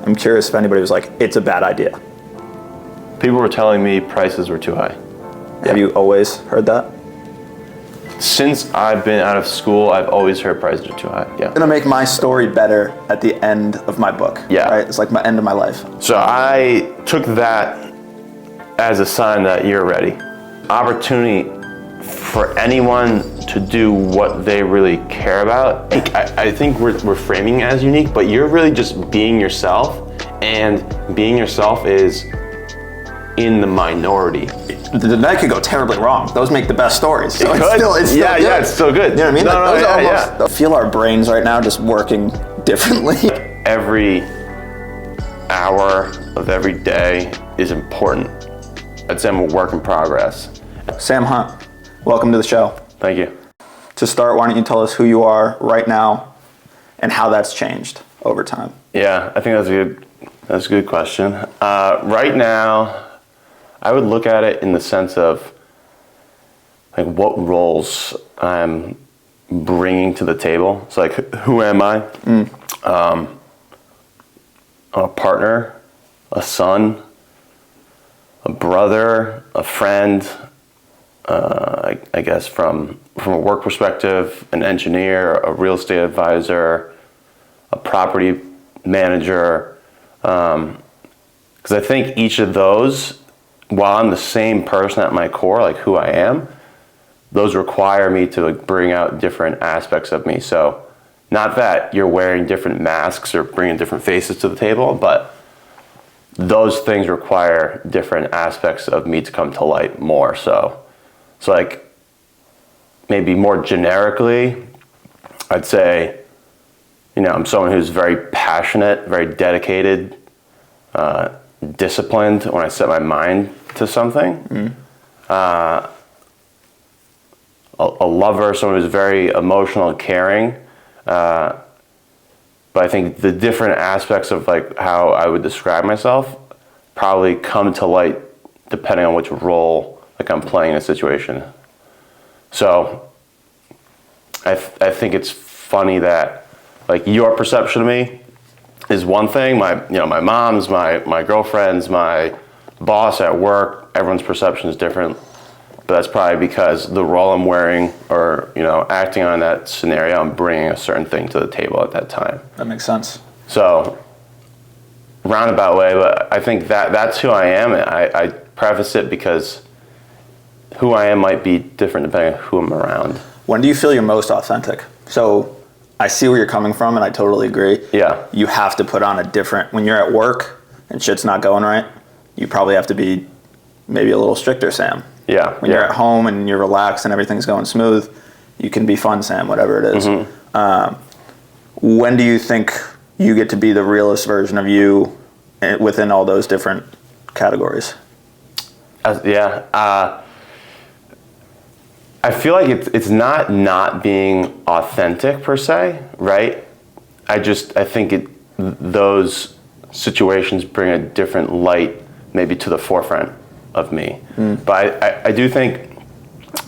I'm curious if anybody was like, it's a bad idea. People were telling me prices were too high. Have you always heard that? Since I've been out of school, I've always heard prices are too high. Yeah. I'm gonna make my story better at the end of my book. Yeah. Right? It's like my end of my life. So I took that as a sign that you're ready. Opportunity for anyone to do what they really care about. I think we're framing it as unique, but you're really just being yourself, and being yourself is in the minority. That could go terribly wrong. Those make the best stories. So it's still good. Yeah, it's still good. You know what I mean? No, I feel our brains right now just working differently. Every hour of every day is important. I'd say I'm a work in progress. Sam Hunt, welcome to the show. Thank you. To start, why don't you tell us who you are right now and how that's changed over time? Yeah, I think that's a good question. Right now, I would look at it in the sense of like what roles I'm bringing to the table. So like, who am I? I'm a partner, a son, a brother, a friend. I guess from a work perspective, an engineer, a real estate advisor, a property manager. Because I think each of those, while I'm the same person at my core, like who I am, those require me to bring out different aspects of me. So not that you're wearing different masks or bringing different faces to the table, but those things require different aspects of me to come to light more. So like maybe more generically, I'd say, I'm someone who's very passionate, very dedicated, disciplined when I set my mind to something. A lover, someone who's very emotional and caring. But I think the different aspects of like how I would describe myself probably come to light depending on which role like I'm playing in a situation. So I think it's funny that like your perception of me is one thing. My mom's, my girlfriend's, my boss at work, everyone's perception is different. But that's probably because the role I'm wearing or, acting on that scenario, I'm bringing a certain thing to the table at that time. That makes sense. So, roundabout way, but I think that's who I am. I preface it because who I am might be different depending on who I'm around. When do you feel you're most authentic? So, I see where you're coming from, and I totally agree. Yeah. You have to put on when you're at work and shit's not going right, you probably have to be maybe a little stricter, Sam. Yeah. When you're at home and you're relaxed and everything's going smooth, you can be fun, Sam, whatever it is. Mm-hmm. When do you think you get to be the realest version of you within all those different categories? I feel like it's not being authentic per se, right? I think those situations bring a different light maybe to the forefront of me. But I do think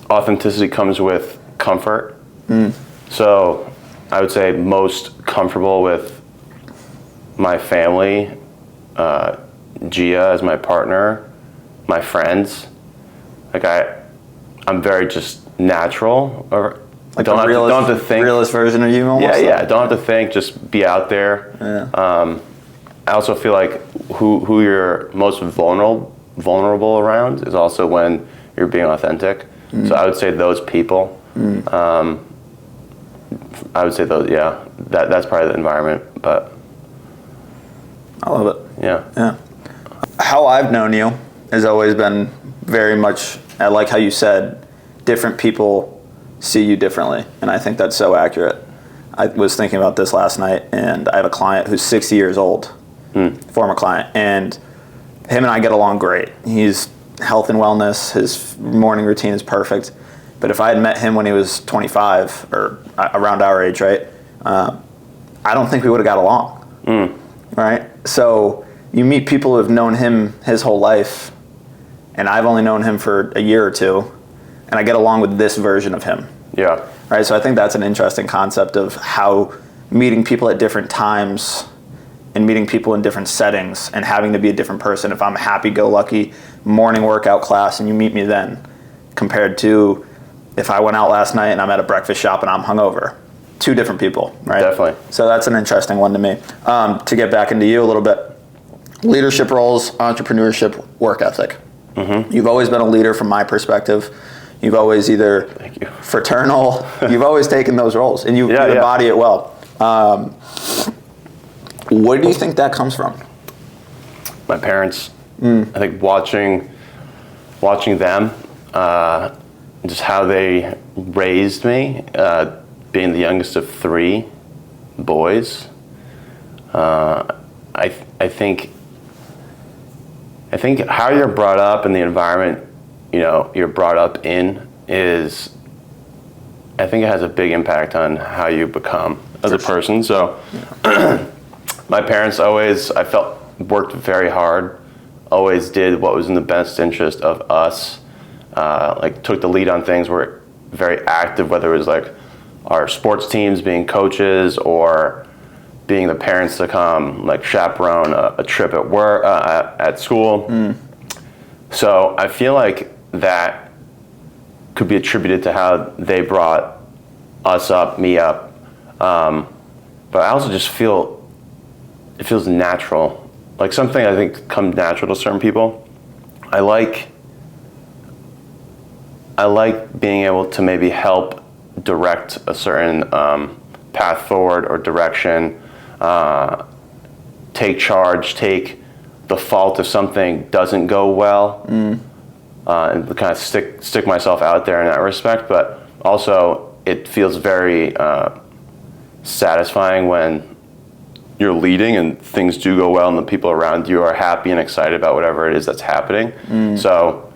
authenticity comes with comfort. So I would say most comfortable with my family, Gia as my partner, my friends. Like I'm very just natural, or like don't have to think. Realist version of you almost? Yeah, don't have to think, just be out there. Yeah. I also feel like who you're most vulnerable around is also when you're being authentic. So I would say those people. I would say those, that's probably the environment, but. I love it. Yeah. How I've known you has always been very much, I like how you said, different people see you differently, and I think that's so accurate. I was thinking about this last night, and I have a client who's 60 years old, former client, and him and I get along great. He's health and wellness, his morning routine is perfect, but if I had met him when he was 25, or around our age, right, I don't think we would have got along, right? So you meet people who have known him his whole life, and I've only known him for a year or two, and I get along with this version of him. Yeah. Right. So I think that's an interesting concept of how meeting people at different times and meeting people in different settings and having to be a different person if I'm happy-go-lucky morning workout class and you meet me then, compared to if I went out last night and I'm at a breakfast shop and I'm hungover. Two different people, right? Definitely. So that's an interesting one to me. To get back into you a little bit, leadership roles, entrepreneurship, work ethic. You've always been a leader from my perspective. You've always either Thank you. fraternal, you've always taken those roles, and you embody it well. Where do you think that comes from? My parents. I think watching them, just how they raised me, being the youngest of 3 boys. I think how you're brought up and the environment, you're brought up in is, I think it has a big impact on how you become as a person. So my parents always, I felt, worked very hard, always did what was in the best interest of us, like took the lead on things, were very active, whether it was like our sports teams being coaches or being the parents to come like chaperone a trip at work, at school. So I feel like that could be attributed to how they brought us up, me up. But I also just feel it feels natural, like something I think comes natural to certain people. I like being able to maybe help direct a certain path forward or direction, take charge, take the fault if something doesn't go well, and kind of stick myself out there in that respect. But also, it feels very satisfying when you're leading and things do go well and the people around you are happy and excited about whatever it is that's happening. So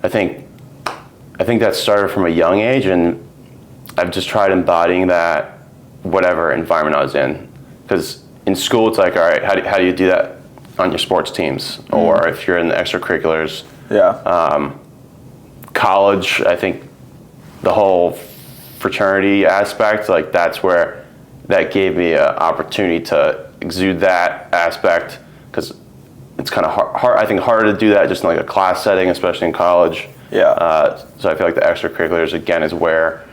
I think that started from a young age, and I've just tried embodying that whatever environment I was in. Because in school, it's like, all right, how do you do that on your sports teams? Or if you're in the extracurriculars. College, I think the whole fraternity aspect, like that's where that gave me an opportunity to exude that aspect, because it's kind of hard, I think harder to do that just in like a class setting, especially in college. So I feel like the extracurriculars, again, is where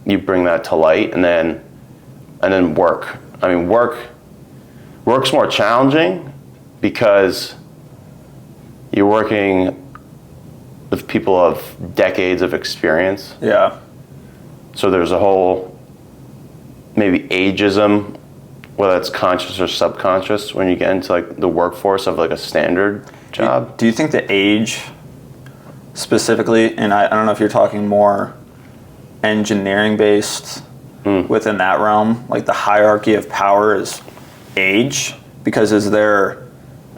you bring that to light, and then work. I mean, work's more challenging because you're working with people of decades of experience. So there's a whole maybe ageism, whether it's conscious or subconscious, when you get into like the workforce of like a standard job. Do you think the age specifically, and I don't know if you're talking more engineering based within that realm, like the hierarchy of power is age? Because is there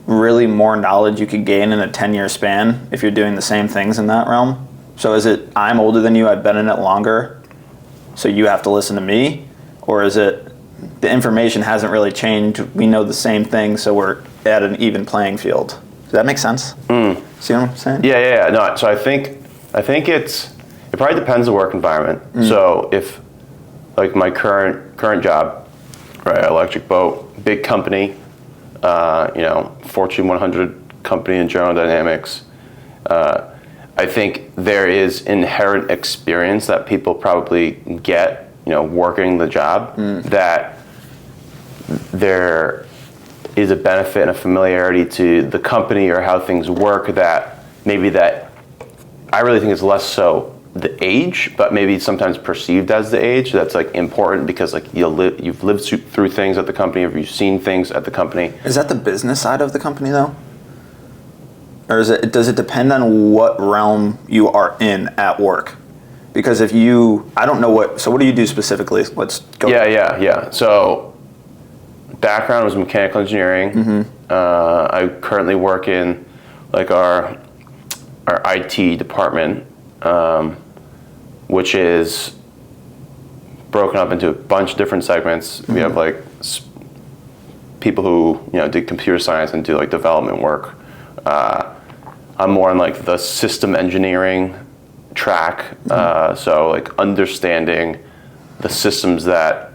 really more knowledge you could gain in a 10-year span if you're doing the same things in that realm? So is it, I'm older than you, I've been in it longer, so you have to listen to me? Or is it the information hasn't really changed, we know the same thing, so we're at an even playing field? Does that make sense? See what I'm saying? Yeah. No, so I think it probably depends on the work environment. So if like my current job, right, electric boat, big company, Fortune 100 company in General Dynamics, I think there is inherent experience that people probably get, working the job, that there is a benefit and a familiarity to the company or how things work that maybe that I really think is less so the age, but maybe sometimes perceived as the age. That's like important because like you've lived through things at the company, or you've seen things at the company. Is that the business side of the company though? Or does it depend on what realm you are in at work? Because if I don't know what do you do specifically? Let's go. Yeah. So background was mechanical engineering. I currently work in like our IT department, which is broken up into a bunch of different segments. We have like people who did computer science and do like development work. I'm more on like the system engineering track, so like understanding the systems that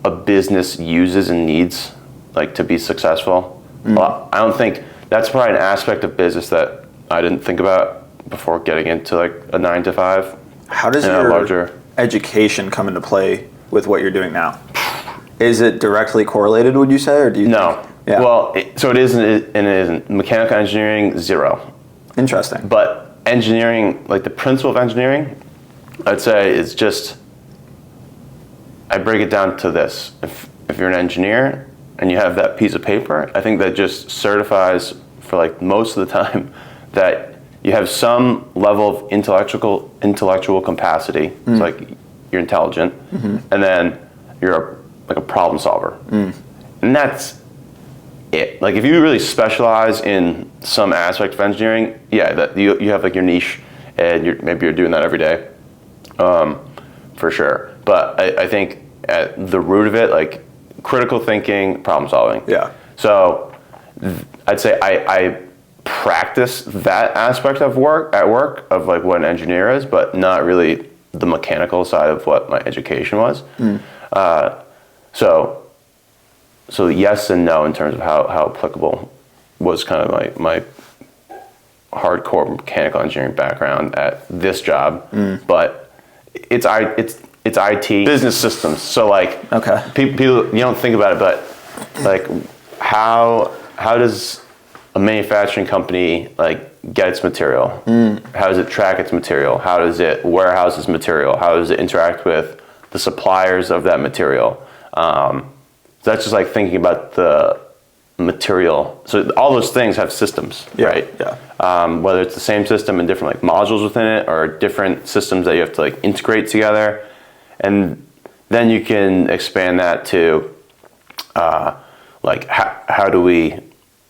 a business uses and needs like to be successful. Well, I don't think that's probably an aspect of business that I didn't think about before getting into like a 9 to 5. How does your education come into play with what you're doing now? Is it directly correlated, would you say, or do you No. Yeah. Well, so it isn't, and it isn't. Mechanical engineering, 0. Interesting. But engineering, like the principle of engineering, I'd say is just, I break it down to this. If you're an engineer and you have that piece of paper, I think that just certifies for like most of the time that you have some level of intellectual capacity. It's like you're intelligent, and then you're like a problem solver. And that's it. Like if you really specialize in some aspect of engineering, yeah, that you have like your niche, and maybe you're doing that every day, for sure. But I think at the root of it, like critical thinking, problem solving. Yeah. So I'd say I practice that aspect of work of like what an engineer is, but not really the mechanical side of what my education was. So yes and no in terms of how applicable was kind of like my hardcore mechanical engineering background at this job, but it's IT business systems. So like people you don't think about it, but like how does a manufacturing company like get its material? How does it track its material? How does it warehouse its material? How does it interact with the suppliers of that material? So that's just like thinking about the material. So all those things have systems, right? Yeah. Whether it's the same system and different like modules within it, or different systems that you have to like integrate together, and then you can expand that to like how do we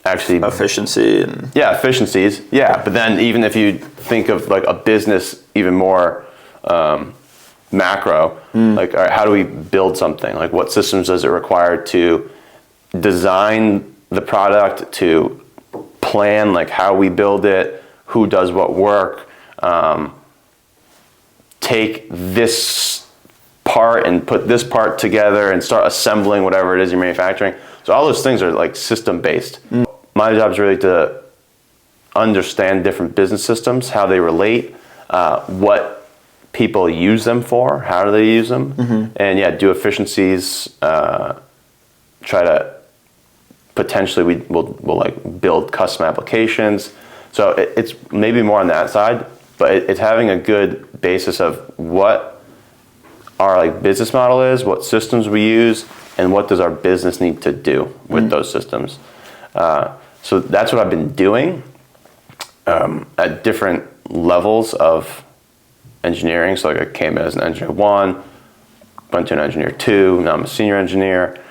actually efficiency and efficiencies. Yeah, but then even if you think of like a business even more macro, like all right, how do we build something? Like what systems does it require to design the product, to plan like how we build it, who does what work, take this part and put this part together and start assembling whatever it is you're manufacturing. So all those things are like system based. My job is really to understand different business systems, how they relate, what people use them for, how do they use them, and do efficiencies, try to potentially we'll like build custom applications. So it's maybe more on that side, but it's having a good basis of what our like business model is, what systems we use, and what does our business need to do with those systems. So that's what I've been doing at different levels of engineering. So like I came in as an engineer 1, went to an engineer 2, now I'm a senior engineer.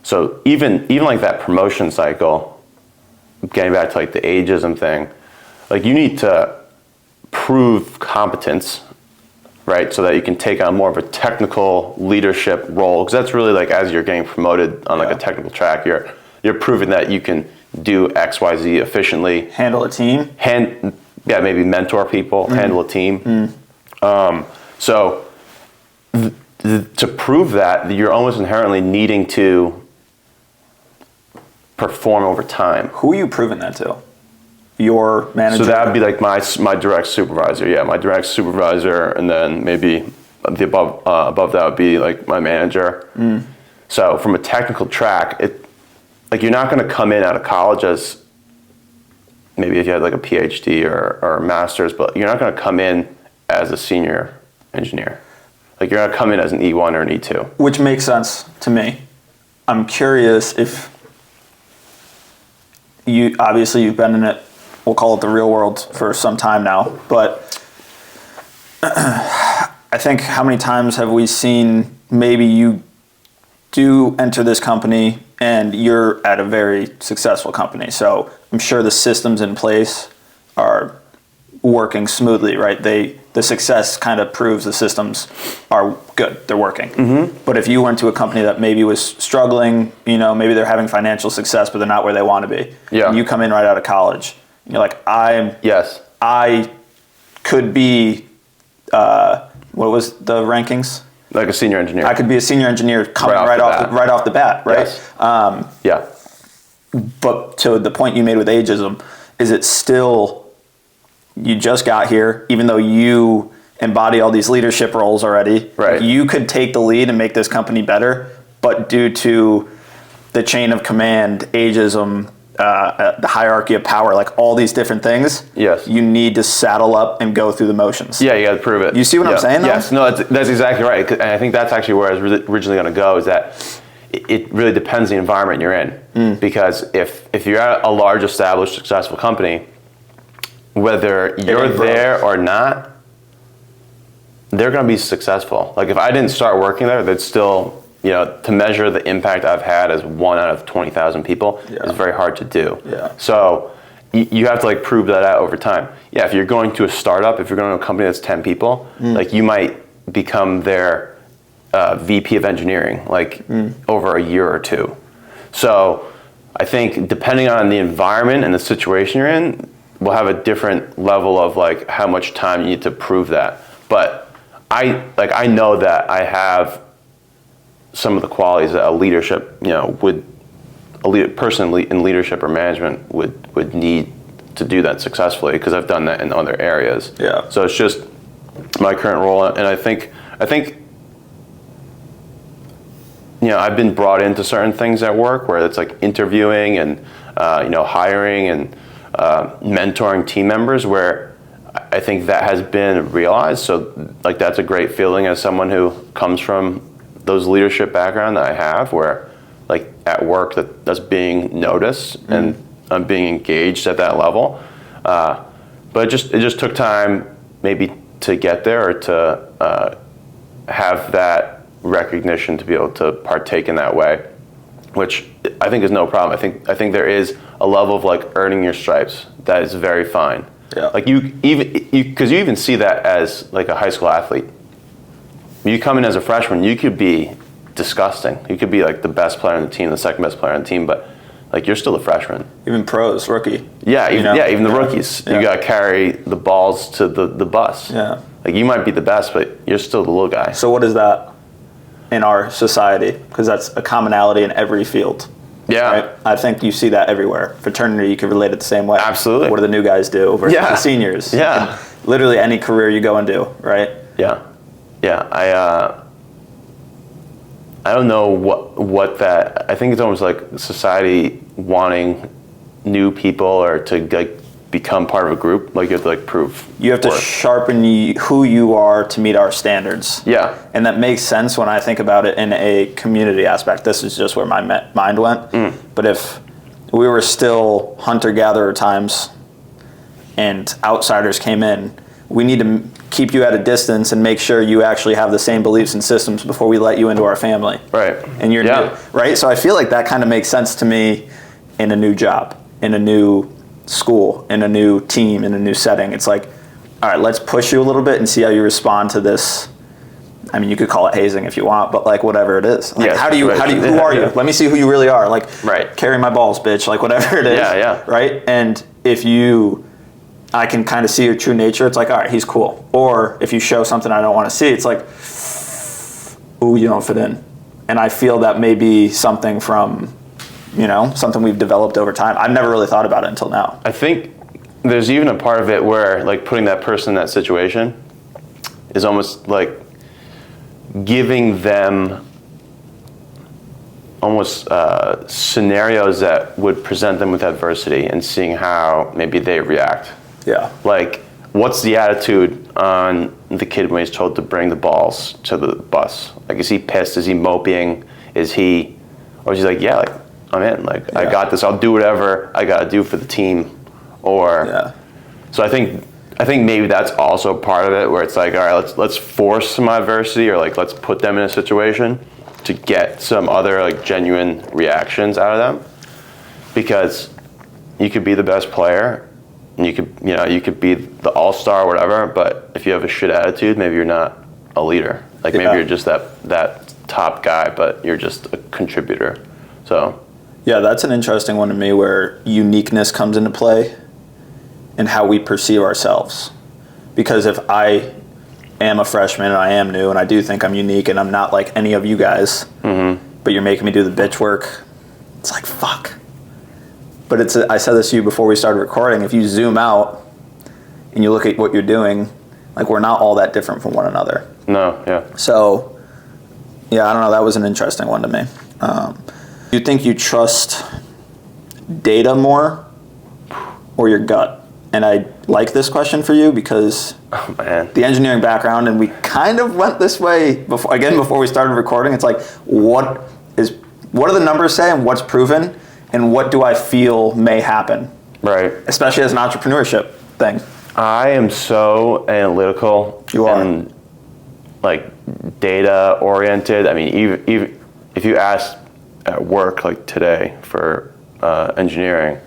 So even like that promotion cycle, getting back to like the ageism thing, like you need to prove competence, right? So that you can take on more of a technical leadership role. Because that's really like as you're getting promoted on like a technical track, you're proving that you can do X, Y, Z efficiently. Handle a team. Maybe mentor people, handle a team. So to prove that, you're almost inherently needing to perform over time. Who are you proving that to? Your manager? So that would be like my direct supervisor. Yeah, my direct supervisor, and then maybe the above that would be like my manager. So from a technical track, like you're not going to come in out of college as maybe if you had like a PhD or a master's, but you're not going to come in as a senior engineer. Like you're going to come in as an E1 or an E2. Which makes sense to me. I'm curious if you've been in it, we'll call it the real world for some time now, but I think how many times have we seen maybe you do enter this company and you're at a very successful company. So I'm sure the systems in place are working smoothly, right? The success kind of proves the systems are good, they're working. But if you went to a company that maybe was struggling, maybe they're having financial success, but they're not where they want to be. Yeah. And you come in right out of college, and you're like, I could be, what was the rankings? Like a senior engineer. I could be a senior engineer coming right off the bat, right? Yes. Yeah. But to the point you made with ageism, is it still, you just got here, even though you embody all these leadership roles already, right? You could take the lead and make this company better, but due to the chain of command, ageism, the hierarchy of power, like all these different things, yes, you need to saddle up and go through the motions. Yeah, you got to prove it. You see what I'm saying, though? Yes, no, that's exactly right. And I think that's actually where I was originally going to go, is that it really depends the environment you're in. Because if you're at a large, established, successful company, whether you're there or not, they're going to be successful. Like if I didn't start working there, they'd still, to measure the impact I've had as 1 out of 20,000 people is very hard to do. Yeah. So you have to like prove that out over time. Yeah, if you're going to a startup, if you're going to a company that's 10 people, like you might become their VP of engineering over a year or two. So I think depending on the environment and the situation you're in, we'll have a different level of like how much time you need to prove that. But I know that I have some of the qualities that a leadership, person in leadership or management would need to do that successfully, because I've done that in other areas. Yeah. So it's just my current role, and I think I've been brought into certain things at work where it's like interviewing and hiring and mentoring team members, where I think that has been realized. So like that's a great feeling as someone who comes from those leadership background that I have, where like at work that's being noticed and I'm being engaged at that level. But it just took time maybe to get there, or to have that recognition to be able to partake in that way, which I think is no problem. I think there is a level of like earning your stripes that is very fine. Yeah. Like because you even see that as like a high school athlete. You come in as a freshman, you could be disgusting. You could be like the best player on the team, the second best player on the team, but like you're still a freshman. Even pros, rookie. Yeah, even the rookies. Yeah. You got to carry the balls to the bus. Yeah. Like you might be the best, but you're still the little guy. So what is that in our society? Because that's a commonality in every field. Yeah. Right? I think you see that everywhere. Fraternity, you can relate it the same way. Absolutely. What do the new guys do versus the seniors? Yeah. And literally any career you go and do, right? Yeah. Yeah. I don't know what that, I think it's almost like society wanting new people or to like become part of a group. Like you have to like prove. You have to sharpen who you are to meet our standards. Yeah. And that makes sense when I think about it in a community aspect. This is just where my mind went. But if we were still hunter-gatherer times and outsiders came in, we need to keep you at a distance and make sure you actually have the same beliefs and systems before we let you into our family. Right. And you're new, right? So I feel like that kind of makes sense to me in a new job, in a new school, in a new team, in a new setting. It's like, all right, let's push you a little bit and see how you respond to this. I mean, you could call it hazing if you want, but like whatever it is. Like, who are you? Let me see who you really are. Like, carry my balls, bitch. Like whatever it is. Yeah. Right. And if I can kind of see your true nature. It's like, all right, he's cool. Or if you show something I don't want to see, it's like, ooh, you don't fit in. And I feel that may be something from, something we've developed over time. I've never really thought about it until now. I think there's even a part of it where like putting that person in that situation is almost like giving them almost scenarios that would present them with adversity and seeing how maybe they react. Yeah. Like, what's the attitude on the kid when he's told to bring the balls to the bus? Like, is he pissed? Is he moping? Or is he like, yeah, like, I'm in. Like, I got this. I'll do whatever I got to do for the team. So I think maybe that's also part of it, where it's like, all right, let's force some adversity, or like let's put them in a situation to get some other like genuine reactions out of them, because you could be the best player. And you could be the all-star or whatever, but if you have a shit attitude, maybe you're not a leader. Like maybe you're just that top guy, but you're just a contributor. So yeah, that's an interesting one to me, where uniqueness comes into play and how we perceive ourselves. Because if I am a freshman and I am new and I do think I'm unique and I'm not like any of you guys, but you're making me do the bitch work. It's like, fuck. But I said this to you before we started recording. If you zoom out and you look at what you're doing, like, we're not all that different from one another. No, yeah. So, yeah, I don't know. That was an interesting one to me. Do you think you trust data more or your gut? And I like this question for you because the engineering background, and we kind of went this way before we started recording. It's like, what do the numbers say and what's proven, and what do I feel may happen? Right. Especially as an entrepreneurship thing. I am so analytical. You are. And like data oriented. I mean, even if you ask at work like today for engineering,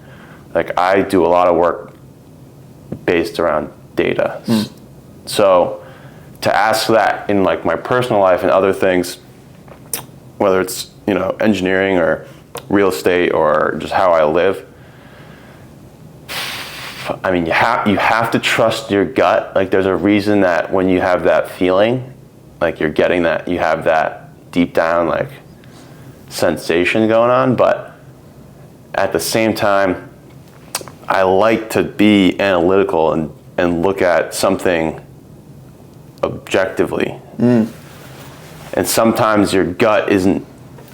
like I do a lot of work based around data. So to ask that in like my personal life and other things, whether it's, you know, engineering or real estate or just how I live, I mean, you have to trust your gut. Like, there's a reason that when you have that feeling, like you're getting that, you have that deep down like sensation going on. But at the same time, I like to be analytical and look at something objectively. And sometimes your gut isn't,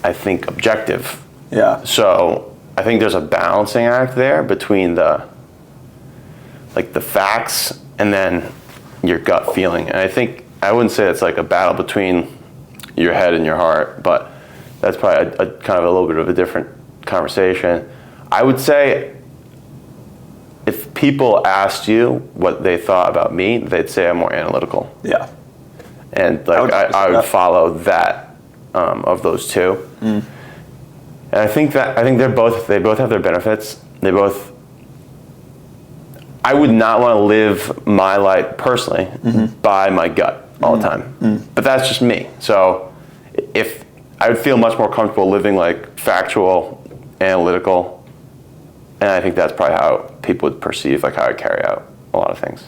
I think, objective. Yeah. So I think there's a balancing act there between the facts and then your gut feeling. And I think, I wouldn't say it's like a battle between your head and your heart, but that's probably a kind of a little bit of a different conversation. I would say if people asked you what they thought about me, they'd say I'm more analytical. Yeah. And like I would follow that of those two. And I think they both have their benefits. I would not want to live my life personally by my gut all the time. But that's just me. So if I would feel much more comfortable living like factual, analytical, and I think that's probably how people would perceive like how I carry out a lot of things.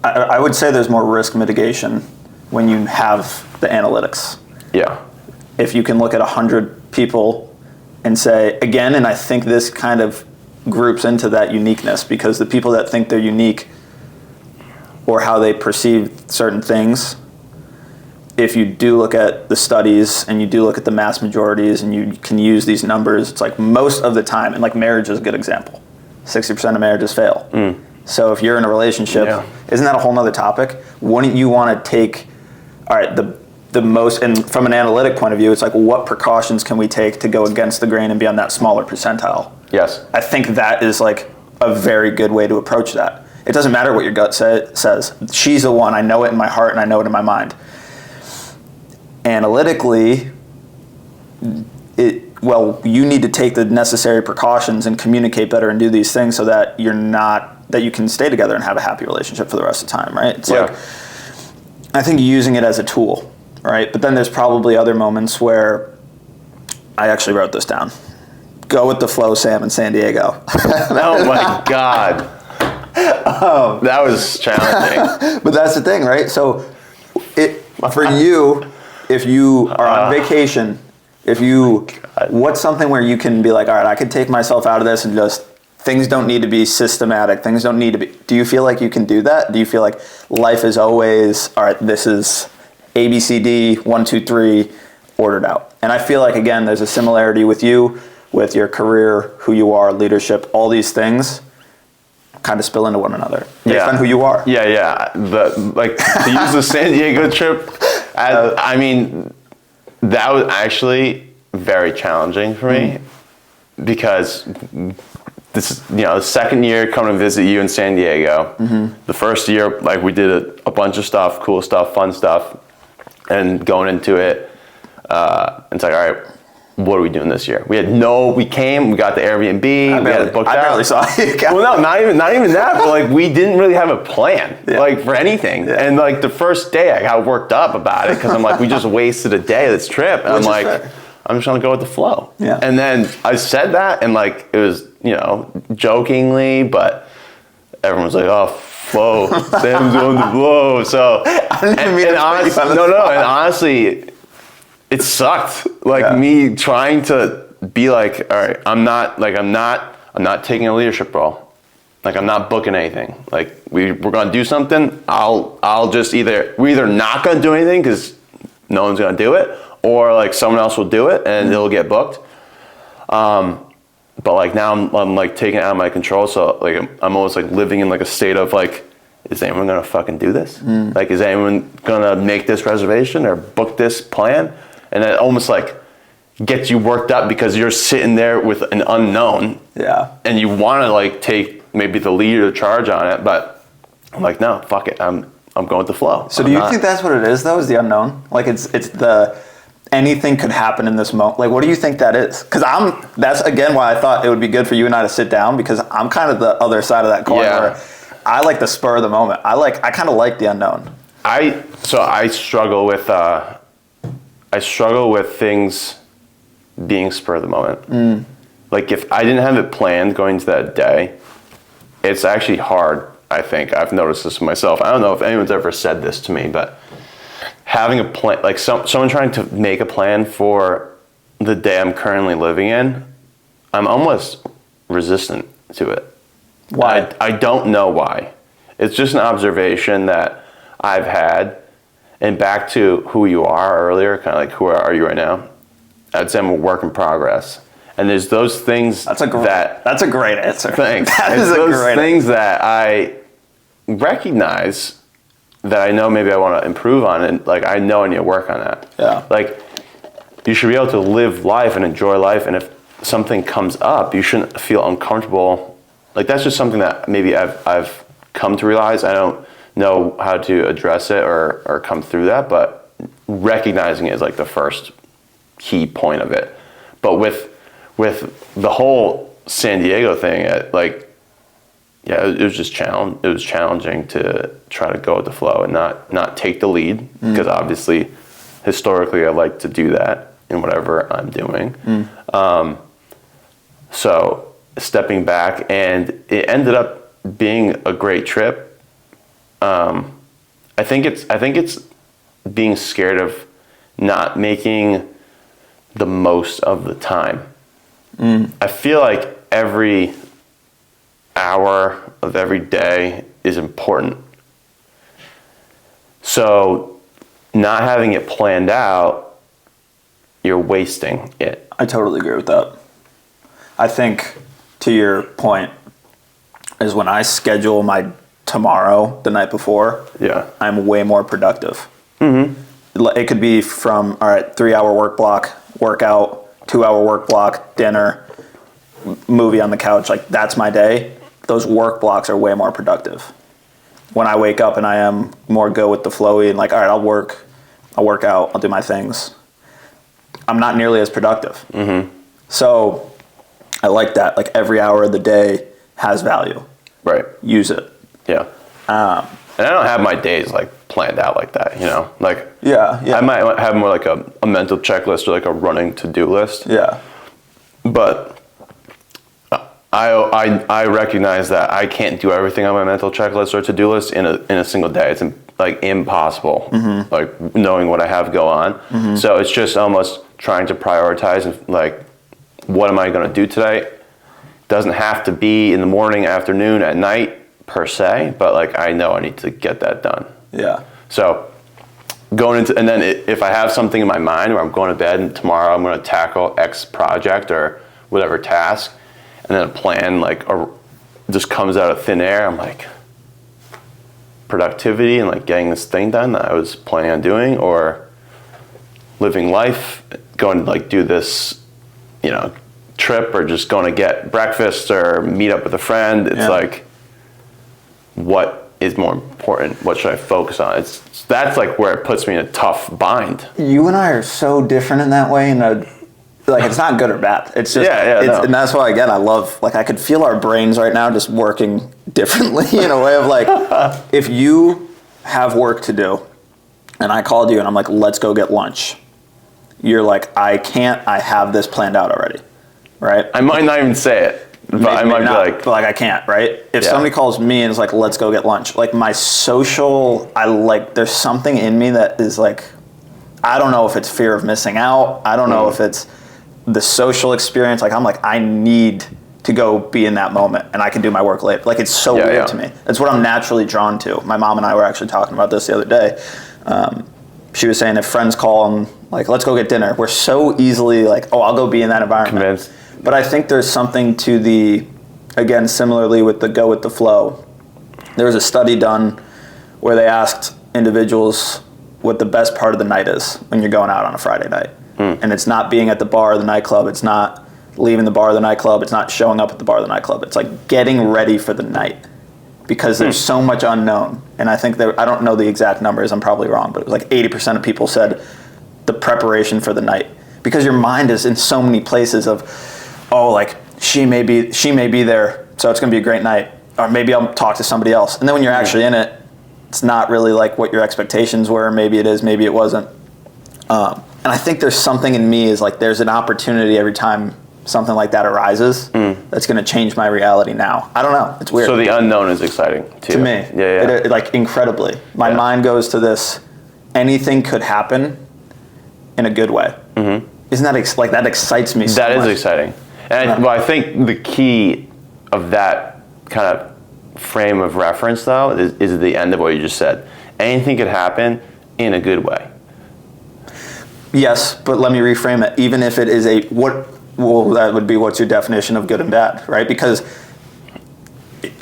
I would say there's more risk mitigation when you have the analytics. Yeah. If you can look at 100 people and say, again, and I think this kind of groups into that uniqueness, because the people that think they're unique or how they perceive certain things, if you do look at the studies and you do look at the mass majorities and you can use these numbers, it's like most of the time, and like marriage is a good example, 60% of marriages fail. So if you're in a relationship, isn't that a whole nother topic? Wouldn't you want to take, all right, the most, and from an analytic point of view, it's like, what precautions can we take to go against the grain and be on that smaller percentile? Yes. I think that is like a very good way to approach that. It doesn't matter what your gut says. She's the one. I know it in my heart and I know it in my mind. Analytically, you need to take the necessary precautions and communicate better and do these things so that that you can stay together and have a happy relationship for the rest of the time, right? It's like, I think using it as a tool, right? But then there's probably other moments where, I actually wrote this down. Go with the flow, Sam, in San Diego. Oh my God. That was challenging. But that's the thing, right? So for you, if you are on vacation, what's something where you can be like, all right, I could take myself out of this and just, things don't need to be systematic. Things don't need to be, do you feel like you can do that? Do you feel like life is always, all right, this is ABCD, 1, 2, 3, ordered out? And I feel like, again, there's a similarity with you, with your career, who you are, leadership, all these things kind of spill into one another based on who you are. Yeah. To use the San Diego trip, I mean, that was actually very challenging for me because this is, the second year coming to visit you in San Diego. The first year, like, we did a bunch of stuff, cool stuff, fun stuff, and going into it, it's like, all right, what are we doing this year? We came, we got the Airbnb, we had it booked out. I barely saw you. Well, no, not even that, but like, we didn't really have a plan, like, for anything. Yeah. And like, the first day I got worked up about it because I'm like, we just wasted a day of this trip. And I'm like, I'm just gonna go with the flow. Yeah. And then I said that, and like, it was, jokingly, but everyone was like, oh, flow. Sam's on the flow. So, and honestly, it sucked. Like me trying to be like, all right, I'm not taking a leadership role. Like I'm not booking anything. Like we're gonna do something. I'll just we're either not gonna do anything because no one's gonna do it, or like someone else will do it and it'll get booked. But like now I'm like taking it out of my control. So like I'm almost like living in like a state of like, is anyone gonna fucking do this? Like is anyone gonna make this reservation or book this plan? And it almost like gets you worked up because you're sitting there with an unknown. Yeah. And you want to like take maybe the lead or charge on it, but I'm like, no, fuck it. I'm going with the flow. So do you think that's what it is though? Is the unknown? Like it's the anything could happen in this moment. Like what do you think that is? Because that's again why I thought it would be good for you and I to sit down, because I'm kind of the other side of that coin where I like the spur of the moment. I kind of like the unknown. I struggle with things being spur of the moment. Like if I didn't have it planned going into that day, it's actually hard. I think I've noticed this myself. I don't know if anyone's ever said this to me, but having a plan, like someone trying to make a plan for the day I'm currently living in, I'm almost resistant to it. Why? I don't know why. It's just an observation that I've had. And back to who you are earlier, kind of like who are you right now? I'd say I'm a work in progress. And there's those things that's a great answer. Thanks. That is those great things that I recognize that I know maybe I want to improve on, and like I know I need to work on that. Yeah. Like you should be able to live life and enjoy life, and if something comes up, you shouldn't feel uncomfortable. Like that's just something that maybe I've come to realize. I don't know how to address it or come through that, but recognizing it is like the first key point of it. But with the whole San Diego thing, it was challenging to try to go with the flow and not take the lead, because obviously historically I like to do that in whatever I'm doing. So stepping back, and it ended up being a great trip. I think it's being scared of not making the most of the time. I feel like every hour of every day is important. So not having it planned out, you're wasting it. I totally agree with that. I think, to your point, is when I schedule my tomorrow the night before, I'm way more productive. It could be from, 3-hour work block, workout, 2-hour work block, dinner, movie on the couch. Like that's my day. Those work blocks are way more productive. When I wake up and I am more go with the flowy and like, all right, I'll work out, I'll do my things, I'm not nearly as productive. So I like that. Like every hour of the day has value. Right. Use it. Yeah. And I don't have my days like planned out like that, you know? Like I might have more like a mental checklist or like a running to-do list. Yeah. But I recognize that I can't do everything on my mental checklist or to-do list in a single day. It's like impossible. Like knowing what I have go on. So it's just almost trying to prioritize and like, what am I going to do today? Doesn't have to be in the morning, afternoon, at night per se, but like I know I need to get that done. Yeah. So going into, and then if I have something in my mind where I'm going to bed and tomorrow I'm going to tackle X project or whatever task, and then a plan like just comes out of thin air, I'm like, productivity and like getting this thing done that I was planning on doing, or living life, going to like do this, you know, trip, or just going to get breakfast or meet up with a friend. It's like, what is more important? What should I focus on? That's like where it puts me in a tough bind. You and I are so different in that way, and like it's not good or bad. It's just and that's why again I love, like I could feel our brains right now just working differently in a way of like, if you have work to do and I called you and I'm like, let's go get lunch, you're like, I can't, I have this planned out already, right? I might not even say it. But I might be like, but like I can't, right? If Yeah. somebody calls me and is like, let's go get lunch, like my social, there's something in me that is like, I don't know if it's fear of missing out. I don't know if it's the social experience. Like I'm like, I need to go be in that moment and I can do my work later. Like it's so weird to me. It's what I'm naturally drawn to. My mom and I were actually talking about this the other day. She was saying if friends call and like, let's go get dinner, we're so easily like, oh, I'll go be in that environment. Convinced. But I think there's something to the, again, similarly with the go with the flow. There was a study done where they asked individuals what the best part of the night is when you're going out on a Friday night. And it's not being at the bar or the nightclub. It's not leaving the bar or the nightclub. It's not showing up at the bar or the nightclub. It's like getting ready for the night because there's so much unknown. And I think I don't know the exact numbers. I'm probably wrong, but it was like 80% of people said the preparation for the night because your mind is in so many places of, oh, like she may be there, so it's going to be a great night. Or maybe I'll talk to somebody else. And then when you're actually in it, it's not really like what your expectations were. Maybe it is, maybe it wasn't. And I think there's something in me is like there's an opportunity every time something like that arises that's going to change my reality now. I don't know. It's weird. So the unknown is exciting too. To me. Yeah. It, like incredibly. My mind goes to this, anything could happen in a good way. Mm-hmm. Isn't that, like that excites me so much. That is exciting. And I think the key of that kind of frame of reference though is the end of what you just said. Anything could happen in a good way. Yes, but let me reframe it. Even if it is that would be what's your definition of good and bad, right? Because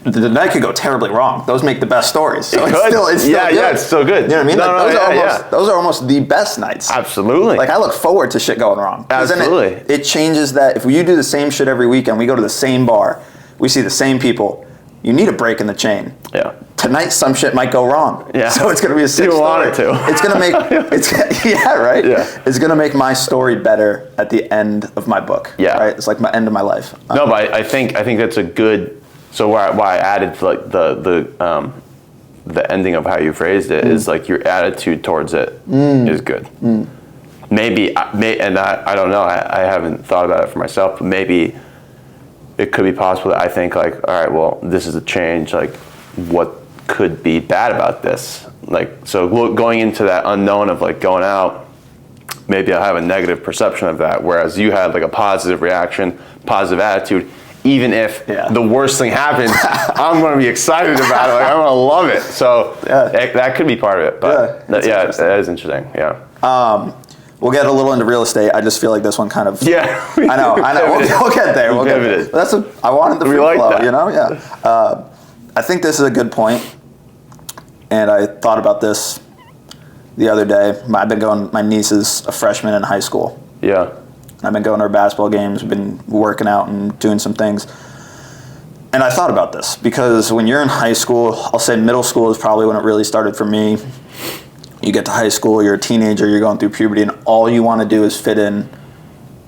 the night could go terribly wrong. Those make the best stories. So it's still good. Yeah, it's still good. You know what I mean? Those are almost the best nights. Absolutely. Like I look forward to shit going wrong. Absolutely. It changes that. If you do the same shit every weekend, we go to the same bar, we see the same people, you need a break in the chain. Yeah. Tonight, some shit might go wrong. Yeah. So it's going to be a sick You story. want it to. It's going to make, right? Yeah. It's going to make my story better at the end of my book. Yeah. Right? It's like my end of my life. No, but I think that's a good, so why I added like the ending of how you phrased it is like your attitude towards it is good. Maybe, and I don't know, I haven't thought about it for myself, but maybe it could be possible that I think like, all right, well, this is a change, like what could be bad about this? Like, so going into that unknown of like going out, maybe I'll have a negative perception of that, whereas you had like a positive reaction, positive attitude. Even if the worst thing happens, I'm going to be excited about it. Like, I'm going to love it. So that could be part of it. But that is interesting. Yeah. We'll get a little into real estate. I just feel like this one kind of. Yeah. I know. We'll get there. We'll get there. I wanted the free flow. That. You know. Yeah. I think this is a good point, and I thought about this the other day. My niece is a freshman in high school. Yeah. I've been going to her basketball games, we've been working out and doing some things. And I thought about this because when you're in high school, I'll say middle school is probably when it really started for me. You get to high school, you're a teenager, you're going through puberty, and all you want to do is fit in,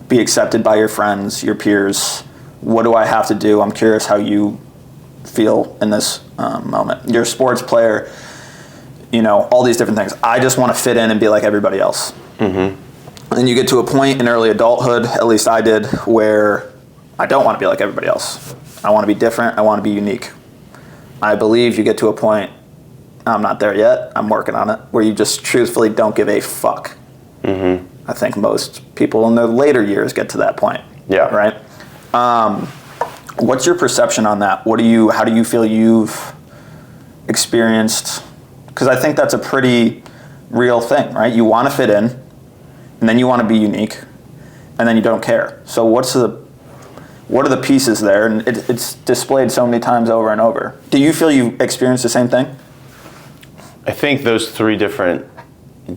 be accepted by your friends, your peers. What do I have to do? I'm curious how you feel in this moment. You're a sports player, all these different things. I just want to fit in and be like everybody else. Mm-hmm. And you get to a point in early adulthood, at least I did, where I don't want to be like everybody else. I want to be different. I want to be unique. I believe you get to a point, I'm not there yet, I'm working on it, where you just truthfully don't give a fuck. Mm-hmm. I think most people in their later years get to that point. Yeah. Right? What's your perception on that? How do you feel you've experienced? Because I think that's a pretty real thing, right? You want to fit in, and then you want to be unique, and then you don't care. So what are the pieces there? And it's displayed so many times over and over. Do you feel you experienced the same thing? I think those three different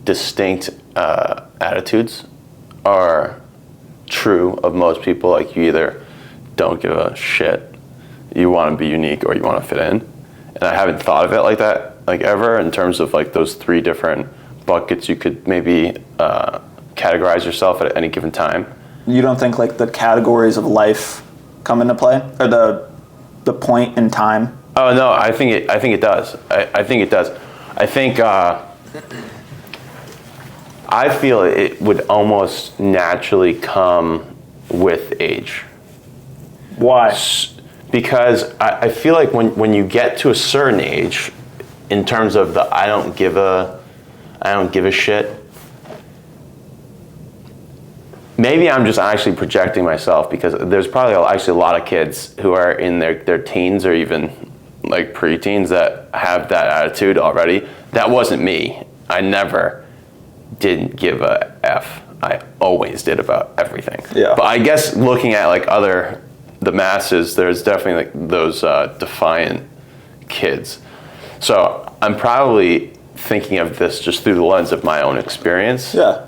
distinct attitudes are true of most people. Like you either don't give a shit, you want to be unique, or you want to fit in. And I haven't thought of it like that, like ever, in terms of like those three different buckets you could maybe categorize yourself at any given time. You don't think like the categories of life come into play, or the point in time? Oh no, I think it does. I think it does. I think I feel it would almost naturally come with age. Why? because I feel like when you get to a certain age, in terms of the I don't give a shit. Maybe I'm just actually projecting myself, because there's probably actually a lot of kids who are in their teens or even like preteens that have that attitude already. That wasn't me. I never didn't give a F. I always did about everything. Yeah. But I guess looking at like the masses, there's definitely like those defiant kids. So I'm probably thinking of this just through the lens of my own experience. Yeah.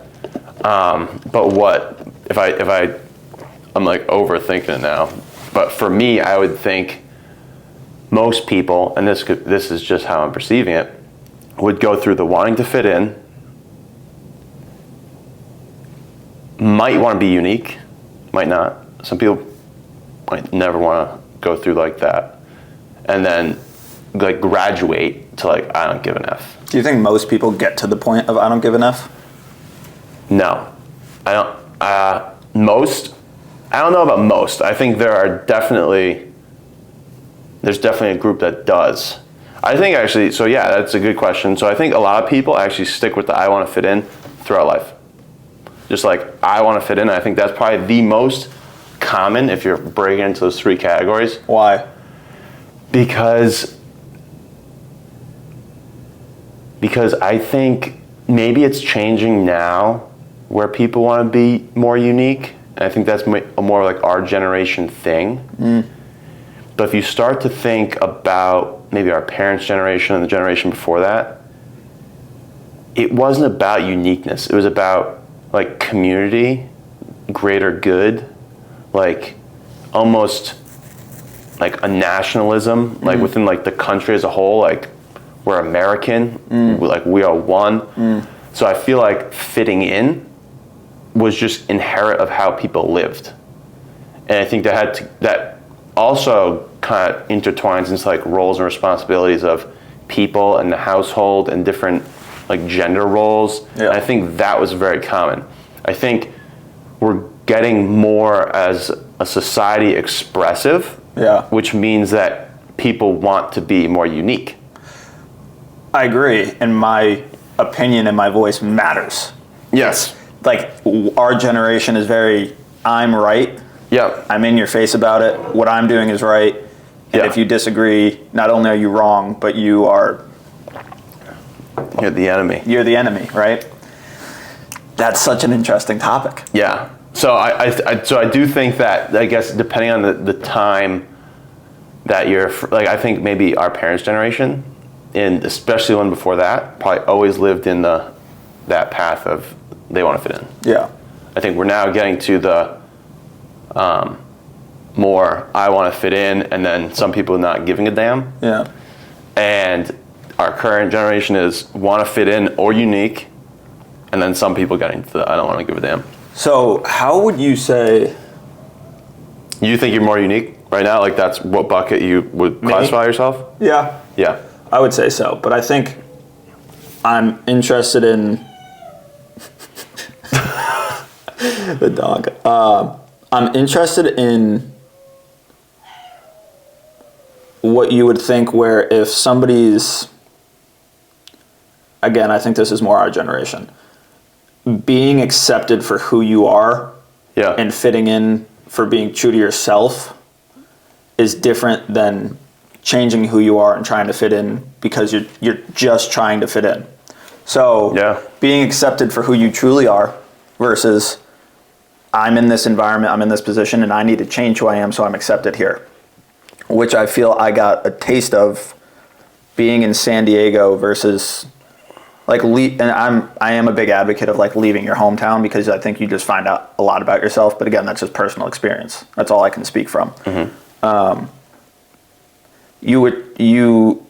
But what if I'm like overthinking it now? But for me, I would think most people, and this is just how I'm perceiving it, would go through the wanting to fit in, might want to be unique, might not. Some people might never want to go through like that, and then like graduate to like I don't give an F. Do you think most people get to the point of I don't give an F? No, I don't. Most, I don't know about most. I think there's definitely a group that does. I think actually, so yeah, that's a good question. So I think a lot of people actually stick with the I want to fit in throughout life. Just like I want to fit in. I think that's probably the most common if you're breaking into those three categories. Why? Because I think maybe it's changing now where people want to be more unique. And I think that's more like our generation thing. But if you start to think about maybe our parents' generation and the generation before that, it wasn't about uniqueness. It was about like community, greater good, like almost like a nationalism, like within like the country as a whole, like we're American, like we are one. So I feel like fitting in was just inherent of how people lived. And I think that also kind of intertwines into like roles and responsibilities of people and the household and different like gender roles. Yeah. And I think that was very common. I think we're getting more as a society expressive, which means that people want to be more unique. I agree, and my opinion and my voice matters. Yes. Like our generation is very, I'm right. Yeah. I'm in your face about it. What I'm doing is right. And if you disagree, not only are you wrong, but you're the enemy. You're the enemy, right? That's such an interesting topic. Yeah. So I do think that, I guess, depending on the time that you're, like, I think maybe our parents' generation, and especially one before that, probably always lived in that path of they want to fit in. Yeah. I think we're now getting to the more I want to fit in, and then some people not giving a damn. Yeah. And our current generation is want to fit in or unique, and then some people getting to the I don't want to give a damn. So how would you say... You think you're more unique right now? Like that's what bucket you would classify yourself? Yeah. Yeah. I would say so, but I think I'm interested in... the dog. I'm interested in what you would think where if somebody's... Again, I think this is more our generation. Being accepted for who you are and fitting in for being true to yourself is different than changing who you are and trying to fit in because you're just trying to fit in. So being accepted for who you truly are versus I'm in this environment, I'm in this position, and I need to change who I am so I'm accepted here, which I feel I got a taste of being in San Diego versus like and I am a big advocate of like leaving your hometown because I think you just find out a lot about yourself. But again, that's just personal experience. That's all I can speak from. You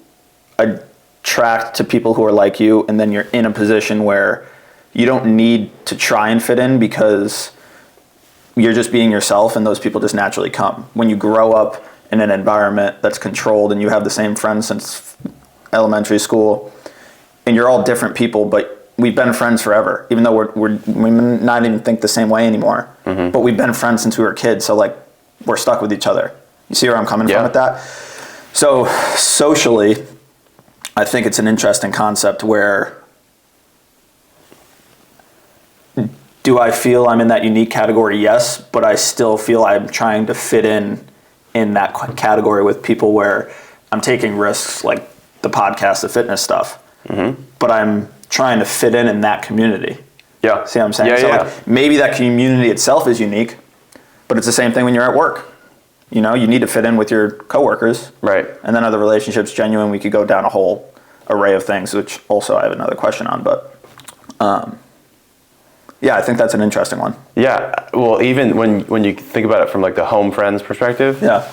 attract to people who are like you, and then you're in a position where you don't need to try and fit in because you're just being yourself, and those people just naturally come. When you grow up in an environment that's controlled and you have the same friends since elementary school, and you're all different people, but we've been friends forever, even though we not even think the same way anymore. But we've been friends since we were kids, so like we're stuck with each other. You see where I'm coming Yeah. from with that? So socially, I think it's an interesting concept where do I feel I'm in that unique category? Yes, but I still feel I'm trying to fit in that category with people where I'm taking risks like the podcast, the fitness stuff, but I'm trying to fit in that community. Yeah. See what I'm saying? Yeah, So yeah. like maybe that community itself is unique, but it's the same thing when you're at work. You know, you need to fit in with your coworkers. Right. And then are the relationships genuine? We could go down a whole array of things, which also I have another question on, but yeah, I think that's an interesting one. Yeah. Well, even when you think about it from like the home friends perspective, Yeah.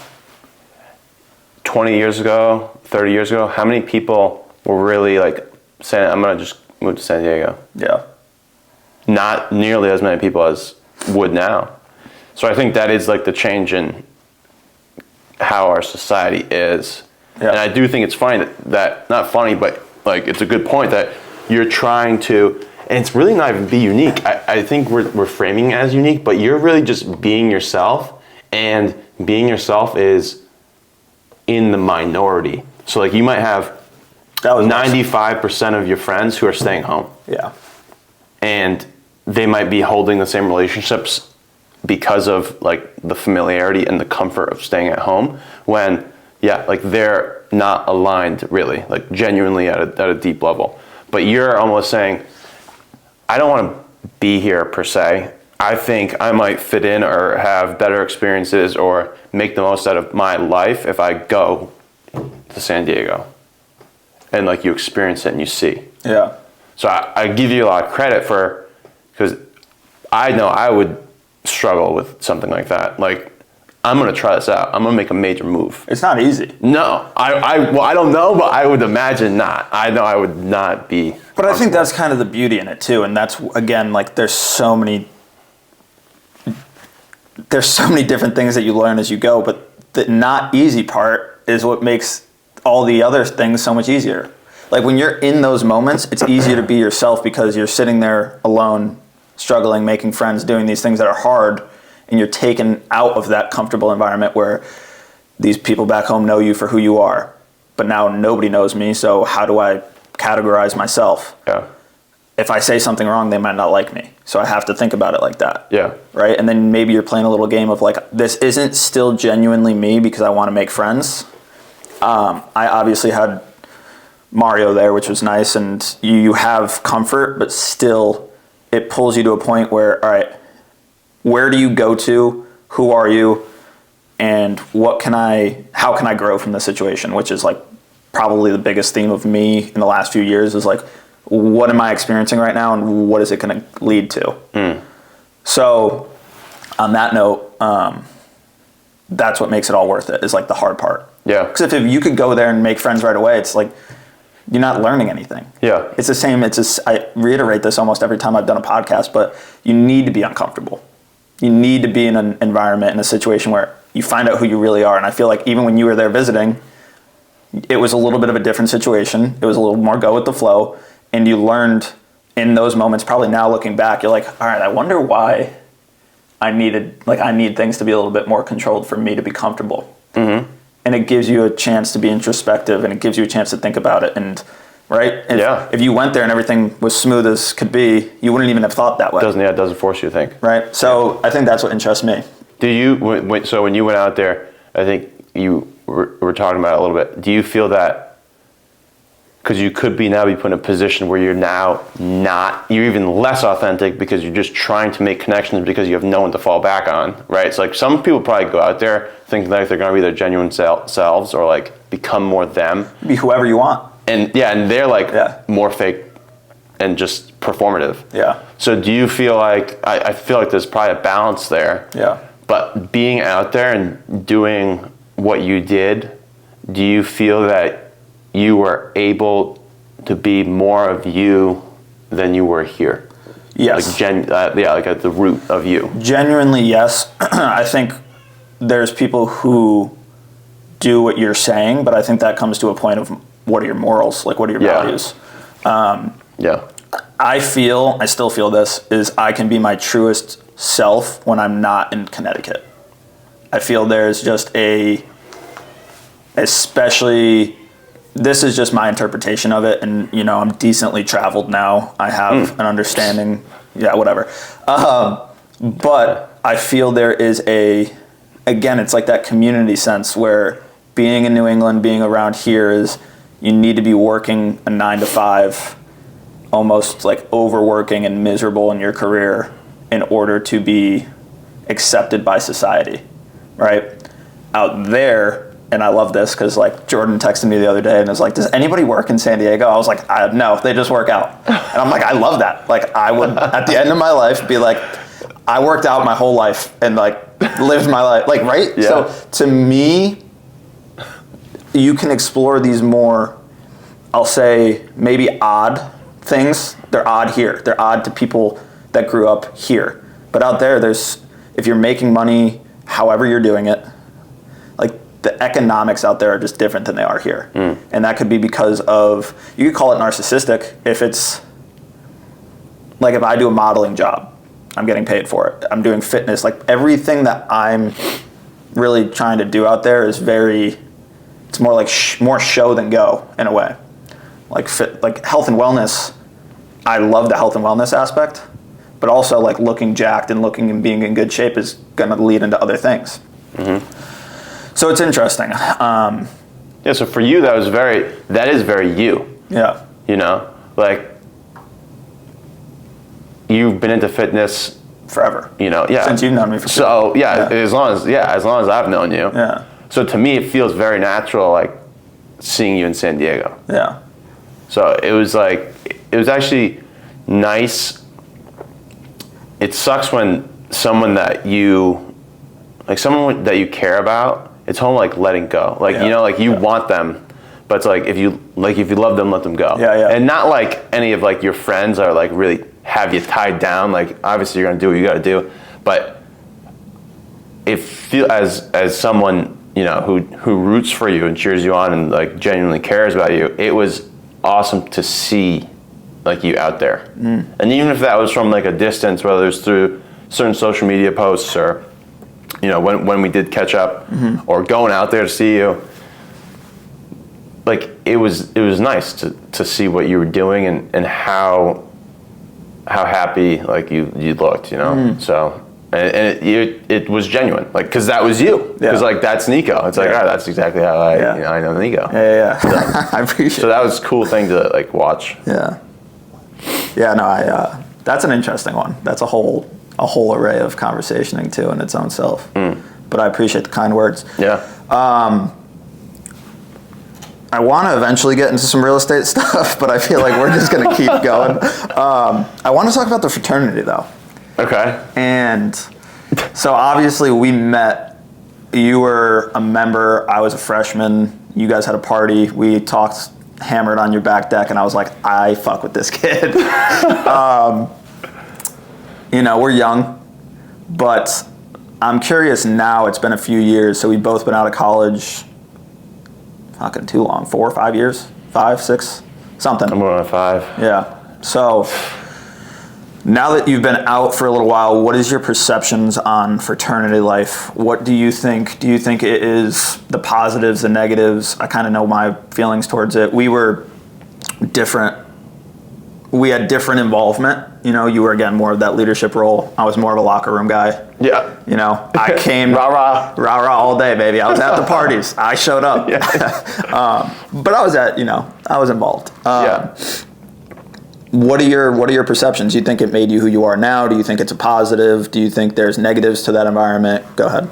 20 years ago, 30 years ago, how many people were really like saying, I'm going to just move to San Diego? Yeah. Not nearly as many people as would now. So I think that is like the change in how our society is. Yeah. And I do think it's funny that not funny, but like it's a good point that you're trying to, and it's really not even be unique. I think we're framing it as unique, but you're really just being yourself, and being yourself is in the minority. So like you might have That was 95% of your friends who are staying home, Yeah. and they might be holding the same relationships because of like the familiarity and the comfort of staying at home, when like they're not aligned really, like genuinely at a deep level. But you're almost saying, I don't want to be here per se. I think I might fit in or have better experiences or make the most out of my life if I go to San Diego. And like you experience it and you see. Yeah. So I give you a lot of credit for, because I know I would struggle with something like that. Like, I'm going to try this out. I'm going to make a major move. It's not easy. No, I don't know, but I would imagine not. I know I would not be. But I think that's kind of the beauty in it too. And that's, again, like there's so many different things that you learn as you go, but the not easy part is what makes all the other things so much easier. Like when you're in those moments, it's easier to be yourself because you're sitting there alone, struggling, making friends, doing these things that are hard, and you're taken out of that comfortable environment where these people back home know you for who you are. But now nobody knows me, so how do I categorize myself? Yeah. If I say something wrong, they might not like me. So I have to think about it like that. Yeah. Right? And then maybe you're playing a little game of like, this isn't still genuinely me because I want to make friends. I obviously had Mario there, which was nice, and you have comfort, but still it pulls you to a point where, all right, where do you go to? Who are you? And how can I grow from this situation? Which is like probably the biggest theme of me in the last few years is like, what am I experiencing right now and what is it going to lead to? So on that note, that's what makes it all worth it, is like the hard part. Yeah. Because if you could go there and make friends right away, it's like you're not learning anything. Yeah. It's the same. I reiterate this almost every time I've done a podcast, but you need to be uncomfortable. You need to be in an environment, in a situation where you find out who you really are. And I feel like even when you were there visiting, it was a little bit of a different situation. It was a little more go with the flow. And you learned in those moments, probably now looking back, you're like, all right, I wonder why I need things to be a little bit more controlled for me to be comfortable. Mm-hmm. And it gives you a chance to be introspective, and it gives you a chance to think about it. And right? If you went there and everything was smooth as could be, you wouldn't even have thought that way. It doesn't force you to think. Right? So I think that's what interests me. So when you went out there, I think you were talking about it a little bit. Do you feel that, because you could be put in a position where you're even less authentic because you're just trying to make connections because you have no one to fall back on, right? It's like some people probably go out there thinking like they're going to be their genuine selves or like become more them. Be whoever you want. And they're like more fake and just performative. Yeah. So do you feel like, I feel like there's probably a balance there. Yeah. But being out there and doing what you did, do you feel that you were able to be more of you than you were here? Yes. Like at the root of you. Genuinely, yes. I think there's people who do what you're saying, but I think that comes to a point of what are your morals? Like, what are your values? I still feel this, is I can be my truest self when I'm not in Connecticut. I feel there's just especially, this is just my interpretation of it, and I'm decently traveled now. I have an understanding, whatever. But I feel there is again, it's like that community sense where being in New England, being around here is, you need to be working a 9 to 5, almost like overworking and miserable in your career in order to be accepted by society, right? Out there, and I love this because like Jordan texted me the other day and was like, does anybody work in San Diego? I was like, no, they just work out. And I'm like, I love that. Like I would, at the end of my life, be like, I worked out my whole life and like lived my life, like, right? Yeah. So to me, you can explore these more, I'll say, maybe odd things. They're odd here. They're odd to people that grew up here. But out there, if you're making money, however you're doing it, like the economics out there are just different than they are here. And that could be because of, you could call it narcissistic. If it's, like if I do a modeling job, I'm getting paid for it. I'm doing fitness. Like everything that I'm really trying to do out there is it's more like more show than go in a way. Like health and wellness, I love the health and wellness aspect, but also like looking jacked and looking and being in good shape is going to lead into other things. So it's interesting. So for you, that is very you. Yeah. Like you've been into fitness forever. Yeah. Since you've known me for so as long as I've known you. Yeah. So to me, it feels very natural, like seeing you in San Diego. Yeah. So it was actually nice. It sucks when someone that you care about, it's almost like letting go. Like, you want them, but it's like, if you love them, let them go. Yeah. And not like any of like your friends are like really have you tied down. Like obviously you're going to do what you got to do, but as someone, who roots for you and cheers you on and like genuinely cares about you, it was awesome to see like you out there. And even if that was from like a distance, whether it's through certain social media posts or, when we did catch up or going out there to see you, like it was nice to see what you were doing and how happy like you looked, so. And it was genuine, like, because that was you. Because like that's Nico. It's like, that's exactly how I know Nico. Yeah. So, I appreciate. So that was a cool thing to like watch. Yeah. Yeah. No, that's an interesting one. That's a whole array of conversationing too in its own self. But I appreciate the kind words. Yeah. I want to eventually get into some real estate stuff, but I feel like we're just going to keep going. I want to talk about the fraternity though. Okay. And so obviously we met, you were a member, I was a freshman, you guys had a party, we talked, hammered on your back deck, and I was like, I fuck with this kid. We're young, but I'm curious now, it's been a few years, so we've both been out of college, fucking too long, 4 or 5 years, 5, 6, something. I'm going on 5. Yeah, so now that you've been out for a little while, what is your perceptions on fraternity life? What do you think? Do you think it is the positives, the negatives? I kind of know my feelings towards it. We were different. We had different involvement. You were, again, more of that leadership role. I was more of a locker room guy. Yeah. I came rah all day, baby. I was at the parties. I showed up. But I was I was involved. What are your perceptions? Do you think it made you who you are now? Do you think it's a positive? Do you think there's negatives to that environment? Go ahead.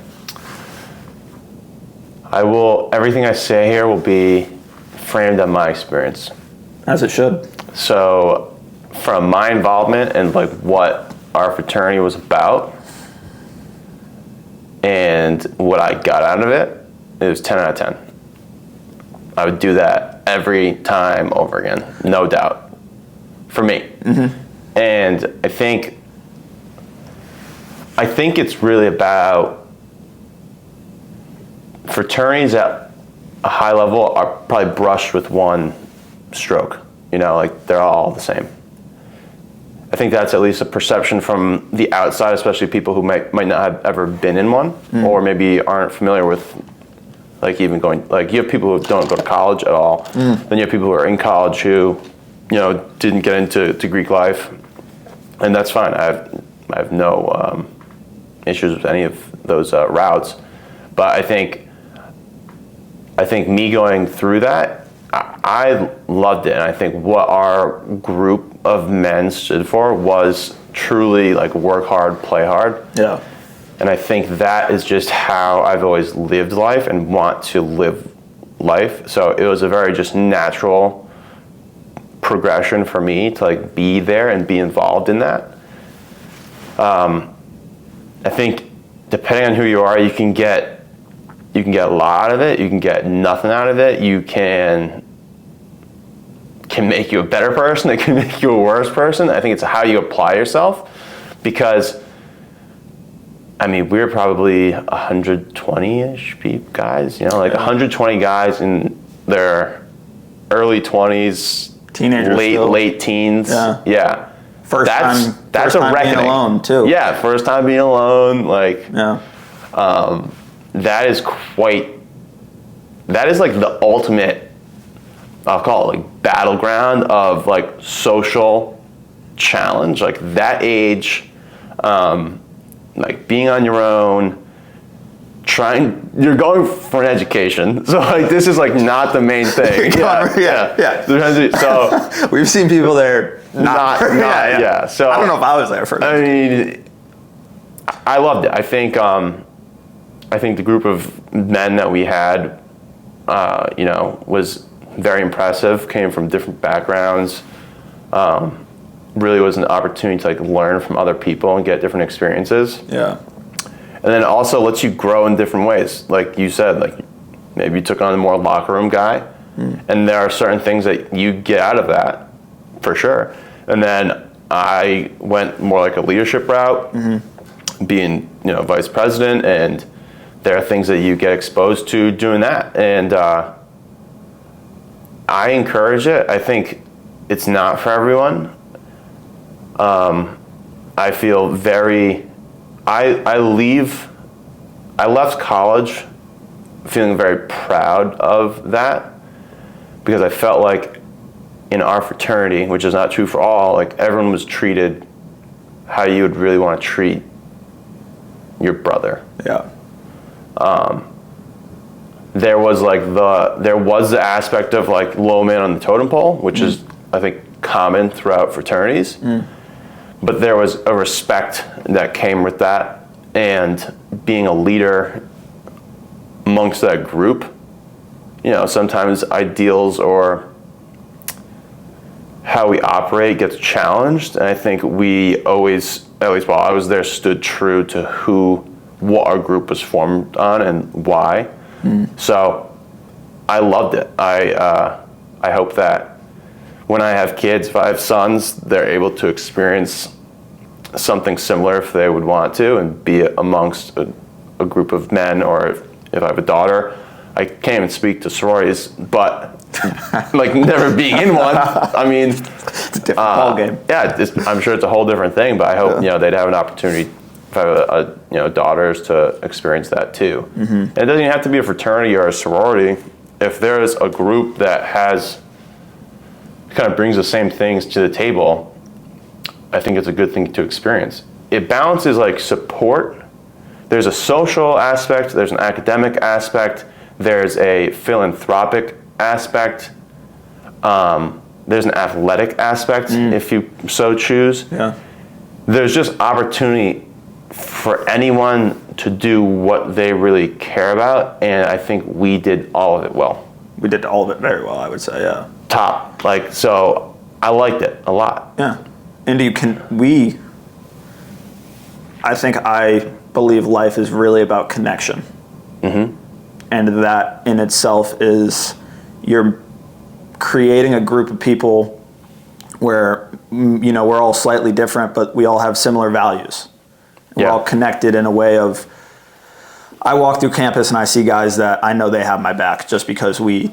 Everything I say here will be framed on my experience. As it should. So from my involvement and like what our fraternity was about and what I got out of it, it was 10 out of 10. I would do that every time over again, no doubt. For me. And I think it's really about fraternities at a high level are probably brushed with one stroke. Like they're all the same. I think that's at least a perception from the outside, especially people who might not have ever been in one, or maybe aren't familiar with, like, even going, like, you have people who don't go to college at all. Then you have people who are in college who, didn't get into Greek life, and that's fine. I have no issues with any of those routes, but I think me going through that, I loved it, and I think what our group of men stood for was truly like work hard, play hard. Yeah. And I think that is just how I've always lived life and want to live life. So it was a very just natural progression for me to like be there and be involved in that. I think depending on who you are, you can get a lot out of it. You can get nothing out of it. You can make you a better person. It can make you a worse person. I think it's how you apply yourself, because I mean, we're probably 120-ish guys, 120 guys in their early 20s, teenagers, late teens. Yeah. First that's time a reckoning. Being alone too. Yeah, first time being alone, that is like the ultimate, I'll call it like battleground of like social challenge. Like that age, like being on your own, you're going for an education. So like this is like not the main thing. Yeah. So we've seen people there not. So I don't know if I was there for. I mean, I loved it. I think the group of men that we had, was very impressive. Came from different backgrounds. Really was an opportunity to like learn from other people and get different experiences. Yeah. And then it also lets you grow in different ways. Like you said, like maybe you took on a more locker room guy, and there are certain things that you get out of that, for sure. And then I went more like a leadership route, being vice president, and there are things that you get exposed to doing that. And I encourage it. I think it's not for everyone. I feel very. I left college feeling very proud of that, because I felt like in our fraternity, which is not true for all, like everyone was treated how you would really want to treat your brother. Yeah. There was the aspect of like low man on the totem pole, which is I think common throughout fraternities. But there was a respect that came with that, and being a leader amongst that group. Sometimes ideals or how we operate gets challenged, and I think we always, at least while I was there, stood true to what our group was formed on and why. So I loved it. I hope that when I have kids, if I have sons, they're able to experience something similar if they would want to, and be amongst a group of men, or if I have a daughter. I can't even speak to sororities, but like never being in one, I mean, it's a different ball game. Yeah, I'm sure it's a whole different thing, but I hope they'd have an opportunity, if I have daughters, to experience that too. And it doesn't even have to be a fraternity or a sorority. If there's a group that kind of brings the same things to the table, I think it's a good thing to experience. It balances like support. There's a social aspect, there's an academic aspect, there's a philanthropic aspect, there's an athletic aspect if you so choose. Yeah. There's just opportunity for anyone to do what they really care about, and I think we did all of it well. We did all of it very well, I would say, yeah. Top. So I liked it a lot. Yeah. And I believe life is really about connection. And that in itself is, you're creating a group of people where, we're all slightly different, but we all have similar values. We're all connected in a way of, I walk through campus and I see guys that I know they have my back just because we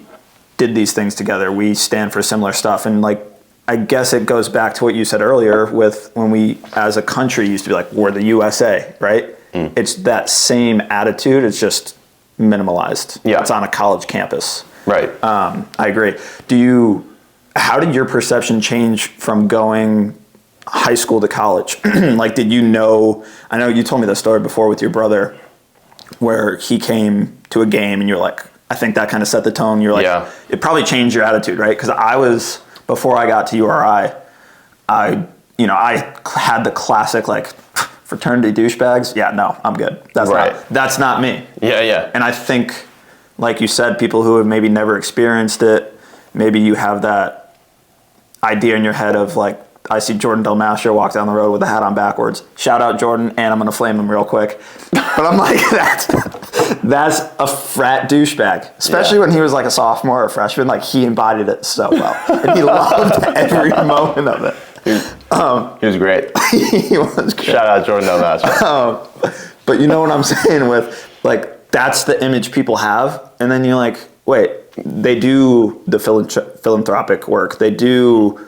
did these things together. We stand for similar stuff. And like, I guess it goes back to what you said earlier with when we, as a country, used to be like, we're the USA, right? It's that same attitude. It's just minimalized. Yeah. It's on a college campus. Right. I agree. How did your perception change from going high school to college? Like, did you know, I know you told me the story before with your brother where he came to a game and you're like, I think that kind of set the tone. You're like, Yeah. It probably changed your attitude, right? Because before I got to URI, I had the classic like fraternity douchebags. Yeah, no, I'm good. That's not me. Yeah, yeah. And I think, like you said, people who have maybe never experienced it, maybe you have that idea in your head of like, I see Jordan Del Mastro walk down the road with a hat on backwards. Shout out Jordan, and I'm gonna flame him real quick. But I'm like, that's a frat douchebag. Especially when he was like a sophomore or a freshman, like he embodied it so well. And he loved every moment of it. He was great. He was great. Shout out Jordan Del Mastro. But you know what I'm saying with, like, that's the image people have. And then you're like, wait, they do the philanthropic work. They do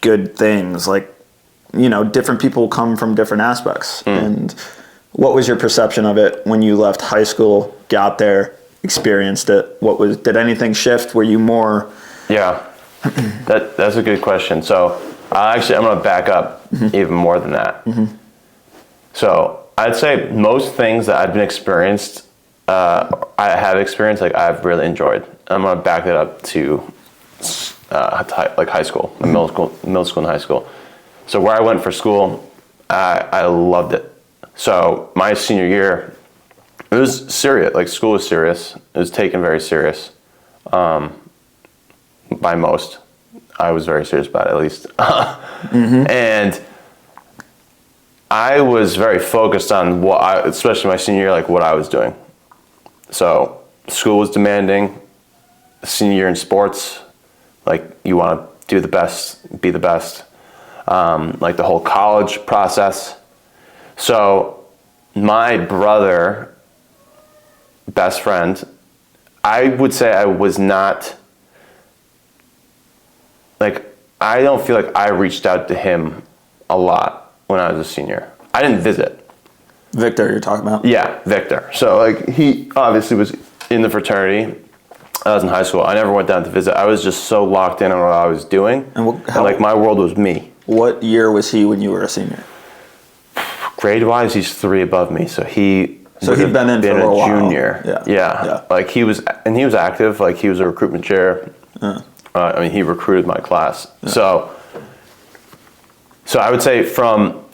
good things. Like, different people come from different aspects. And what was your perception of it when you left high school, got there, experienced it? Did anything shift? Were you more? Yeah, that's a good question. So I'm going to back up even more than that. So I'd say most things that I've experienced, like I've really enjoyed. I'm going to back that up to like high school, middle school and high school. So where I went for school, I loved it. So my senior year, it was serious. Like school was serious. It was taken very serious by most. I was very serious about it, at least. And I was very focused on especially my senior year, like what I was doing. So school was demanding. Senior year in sports, like you want to do the best, be the best. Like the whole college process. So my brother, best friend, I would say I was not, like, I don't feel like I reached out to him a lot when I was a senior. I didn't visit. Victor, you're talking about? Yeah, Victor. So, like, he obviously was in the fraternity. I was in high school. I never went down to visit. I was just so locked in on what I was doing. And like, my world was me. What year was he when you were a senior? Grade-wise, he's 3 above me. So he'd been in for a while. Junior. Yeah. Like, he was active. Like, he was a recruitment chair. He recruited my class. Yeah. So I would say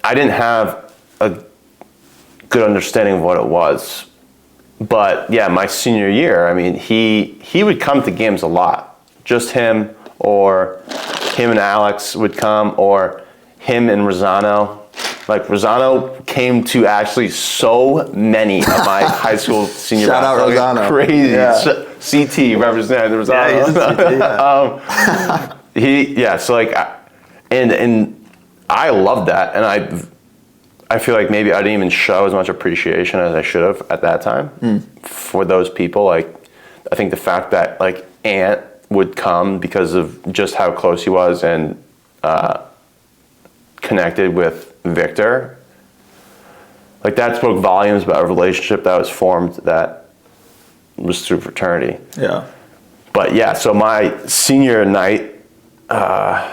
I didn't have a good understanding of what it was. But yeah, my senior year, I mean, he would come to games a lot. Just him, or him and Alex would come, or him and Rosano. Like, Rosano came to actually so many of my high school senior Shout out Rosano. Crazy. Yeah. CT represented Rosano. Yeah, so like, and I loved that, and I feel like maybe I didn't even show as much appreciation as I should have at that time for those people. Like, I think the fact that like Ant would come because of just how close he was and connected with Victor, like that spoke volumes about a relationship that was formed that was through fraternity. Yeah. But yeah, so my senior night, my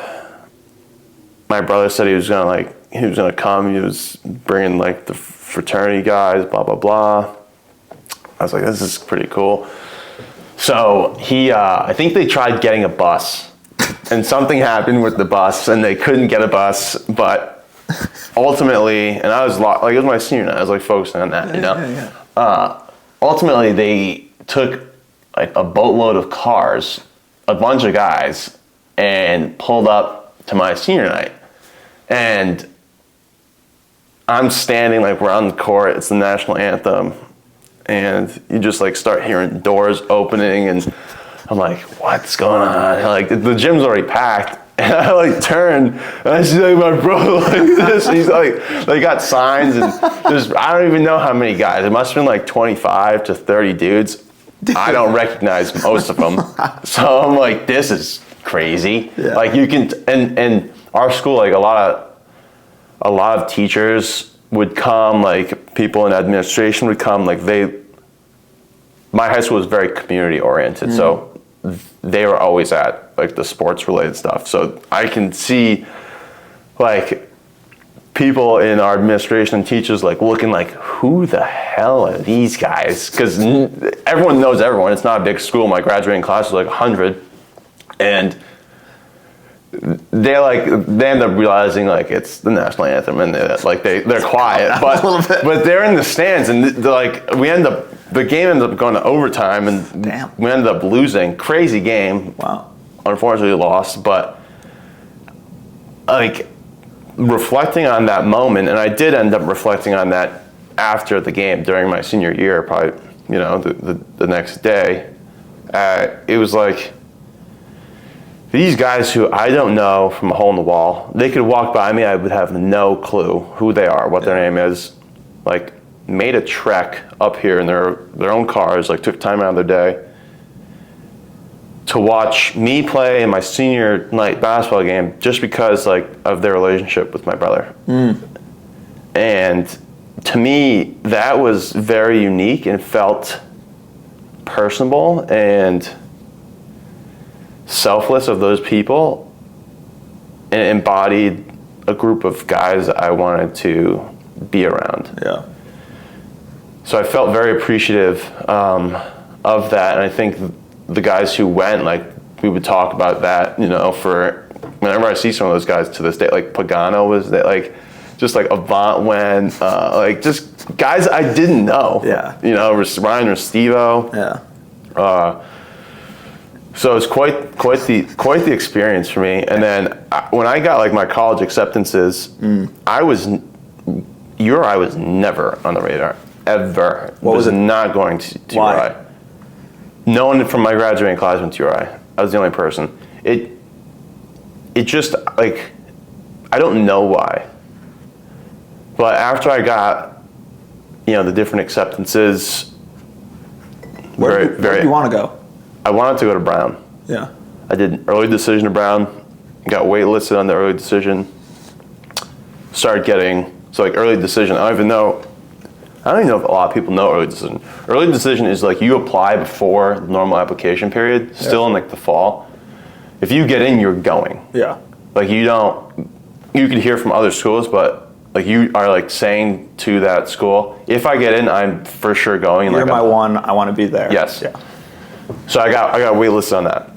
brother said he was gonna come. He was bringing like the fraternity guys, blah blah blah. I was like, this is pretty cool. So I think they tried getting a bus, and something happened with the bus, and they couldn't get a bus. But ultimately, and I was like, it was my senior night. I was like focusing on that, Yeah. Ultimately, they took like a boatload of cars, a bunch of guys, and pulled up to my senior night. And I'm standing, like, we're on the court, it's the national anthem, and you just like start hearing doors opening, and I'm like, what's going on? And, like, the gym's already packed, and I like turn, and I see like my brother like this. He's like, they got signs, and I don't even know how many guys. It must have been like 25 to 30 dudes. I don't recognize most of them, so I'm like, this is crazy. Yeah. Like you can, and our school, like a lot of teachers would come, like people in administration would come, like my high school was very community oriented, so they were always at like the sports related stuff. So I can see like people in our administration and teachers like looking like, who the hell are these guys? Because everyone knows everyone. It's not a big school. My graduating class was like 100, and they end up realizing like it's the national anthem, and they're quiet, but they're in the stands, and the game ended up going to overtime, and Damn. we ended up losing. Crazy game. Wow. Unfortunately lost, but like reflecting on that moment, and I did end up reflecting on that after the game during my senior year, probably the next day. It was like, these guys who I don't know from a hole in the wall, they could walk by me, I would have no clue who they are, what their name is, like made a trek up here in their own cars, like took time out of their day to watch me play in my senior night basketball game just because like of their relationship with my brother. And to me, that was very unique and felt personable and selfless of those people, and embodied a group of guys I wanted to be around. Yeah. So I felt very appreciative of that, and I think the guys who went, like we would talk about that, for whenever I see some of those guys to this day, like Pagano was there, like just like Avant went, like just guys I didn't know. Yeah. Ryan Restivo. Yeah. So it was quite the experience for me. And then when I got like my college acceptances, I was never on the radar ever. What was it? Not going to Why? URI. No one from my graduating class went to URI. I was the only person. It just like, I don't know why, but after I got the different acceptances, Where do you want to go? I wanted to go to Brown. Yeah. I did an early decision to Brown, got waitlisted on the early decision, started getting, early decision, I don't even know if a lot of people know early decision. Early decision is like you apply before the normal application period, still in like the fall. If you get in, you're going. Yeah. Like you could hear from other schools, but like you are like saying to that school, if I get in, I'm for sure going. You're my one, I want to be there. Yes. Yeah. So I got waitlisted on that.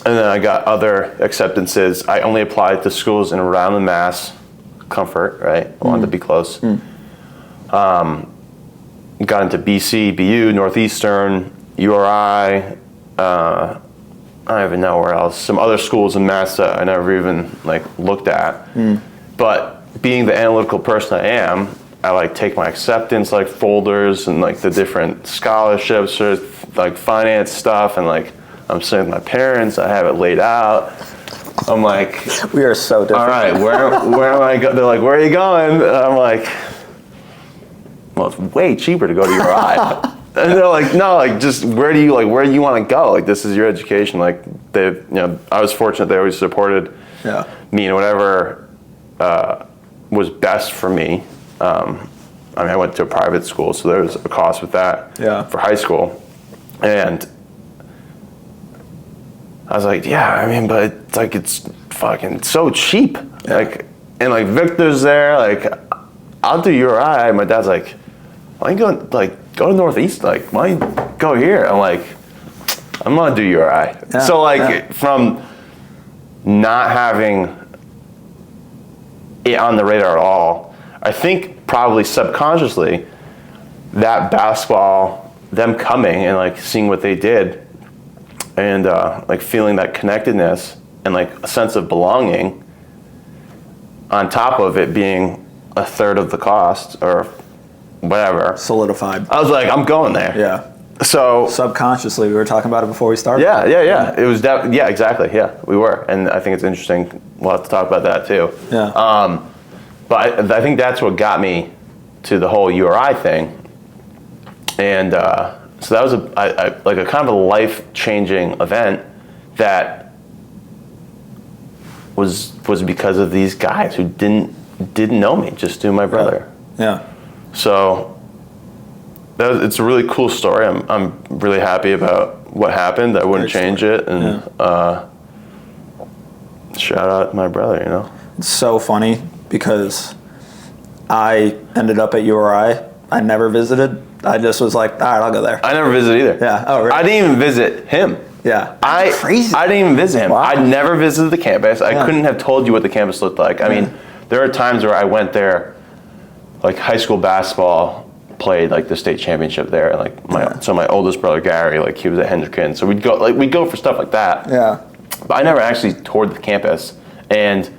And then I got other acceptances. I only applied to schools in Rhode Island, Mass. Comfort, right? I wanted to be close. Got into BC, BU, Northeastern, URI. I don't even know where else. Some other schools in Mass that I never even looked at. But being the analytical person I am, I take my acceptance folders and the different scholarships or finance stuff, and I'm sitting with my parents. I have it laid out. I'm like, we are so different. All right, where am I going? They're like, where are you going? And I'm like, well, it's way cheaper to go to URI. And they're like, no, just where do you want to go? This is your education. I was fortunate they always supported me and whatever was best for me. I went to a private school, so there was a cost with that for high school. And I was like, but it's fucking so cheap. Yeah. And Victor's there, I'll do URI. My dad's like, why don't you go to Northeast? Why don't you go here? I'm like, I'm gonna do URI. Yeah. So from not having it on the radar at all, I think probably subconsciously that basketball, them coming and seeing what they did, and feeling that connectedness and a sense of belonging, on top of it being a third of the cost or whatever, solidified. I was like, I'm going there. Yeah. So subconsciously, we were talking about it before we started. Yeah. It was exactly. Yeah, we were, and I think it's interesting. We'll have to talk about that too. Yeah. But I think that's what got me to the whole URI thing, and so that was a kind of a life-changing event that was because of these guys who didn't know me, just knew my brother. Yeah. So it's a really cool story. I'm really happy about what happened. I wouldn't change it, and shout out my brother. You know, it's so funny because I ended up at URI. I never visited. I just was like, all right, I'll go there. I never visited either. Yeah. Oh, really? I didn't even visit him. Yeah. That's crazy. I didn't even visit him. Wow. I never visited the campus. I couldn't have told you what the campus looked like. I mean, there are times where I went there, like high school basketball played like the state championship there. And like my oldest brother Gary, like he was at Hendricken, so we'd go for stuff like that. Yeah. But I never actually toured the campus, and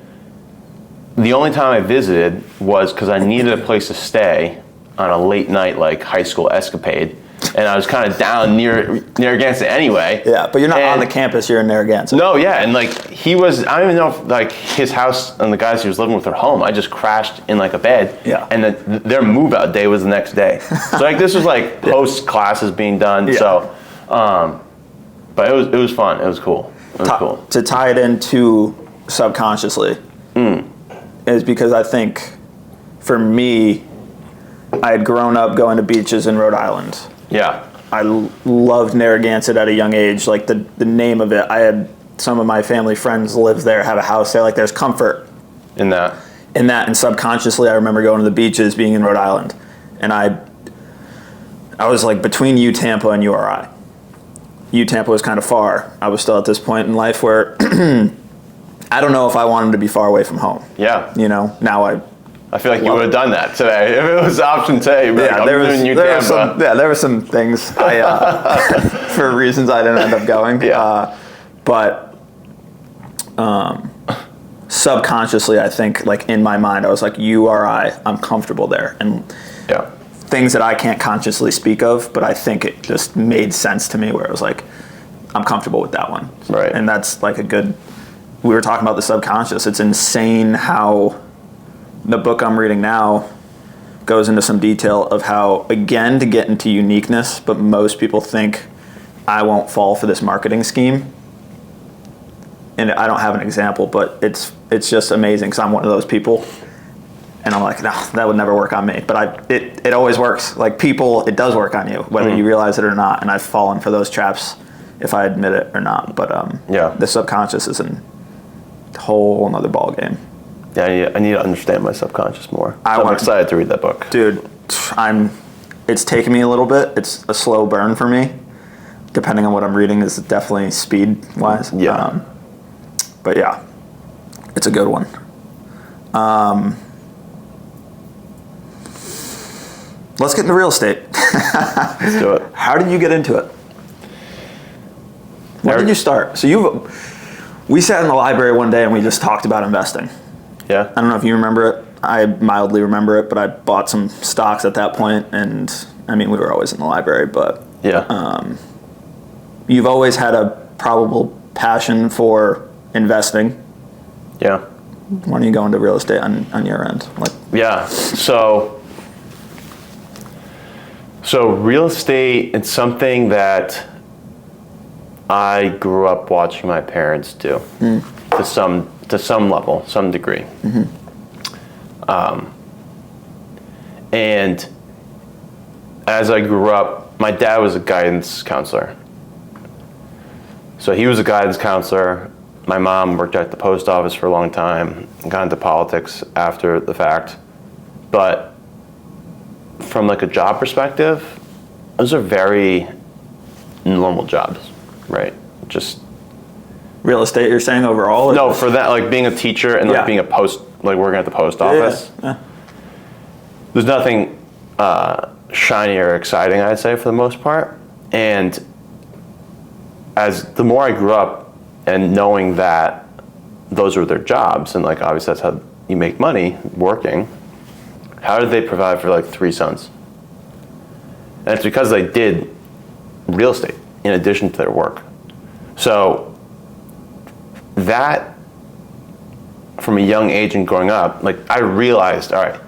the only time I visited was because I needed a place to stay on a late night like high school escapade, and I was kind of down near Narragansett anyway. Yeah, but you're not on the campus, you're in Narragansett. No, yeah, and like he was, I don't even know if like his house and the guys he was living with were home. I just crashed in like a bed, and then their move out day was the next day. So like this was like post classes being done. Yeah. So, but it was fun. It was cool. It was cool. To tie it into subconsciously is because I think for me, I had grown up going to beaches in Rhode Island. Yeah. I loved Narragansett at a young age. Like the name of it, I had some of my family friends live there, have a house there. Like there's comfort in that. And subconsciously, I remember going to the beaches, being in Rhode Island, and I was like between Tampa and URI. Tampa was kind of far. I was still at this point in life where I don't know if I wanted to be far away from home. Yeah. You know, now I feel like you would have done that today if it was option today. Yeah, there were some things for reasons I didn't end up going. Yeah. But subconsciously, I think like in my mind, I was like, URI, I'm comfortable there, and things that I can't consciously speak of, but I think it just made sense to me where it was like, I'm comfortable with that one. Right. And that's like we were talking about the subconscious. It's insane how the book I'm reading now goes into some detail of how, again, to get into uniqueness, but most people think I won't fall for this marketing scheme. And I don't have an example, but it's just amazing because I'm one of those people. And I'm like, no, that would never work on me. But it always works. Like people, it does work on you, whether you realize it or not. And I've fallen for those traps if I admit it or not. But the subconscious is a whole another ball game. Yeah, I need to understand my subconscious more. I'm excited to read that book. Dude, it's taken me a little bit. It's a slow burn for me. Depending on what I'm reading, is definitely speed-wise. Yeah. But yeah, it's a good one. Let's get into real estate. Let's do it. How did you get into it? When did you start? So we sat in the library one day and we just talked about investing. Yeah. I don't know if you remember it. I mildly remember it, but I bought some stocks at that point, and I mean, we were always in the library, but you've always had a probable passion for investing. Yeah. Why don't you go into real estate on your end? Yeah. So real estate, it's something that I grew up watching my parents do to some level, some degree. Mm-hmm. And as I grew up, my dad was a guidance counselor. So he was a guidance counselor. My mom worked at the post office for a long time, got into politics after the fact. But from like a job perspective, those are very normal jobs, right? Just real estate, you're saying overall? No, for that, like being a teacher and like being like working at the post office. Yeah. There's nothing shiny or exciting, I'd say, for the most part. And as the more I grew up and knowing that those were their jobs, and like obviously that's how you make money working, how did they provide for like 3 sons? And it's because they did real estate in addition to their work. So that, from a young age and growing up, like I realized, all right,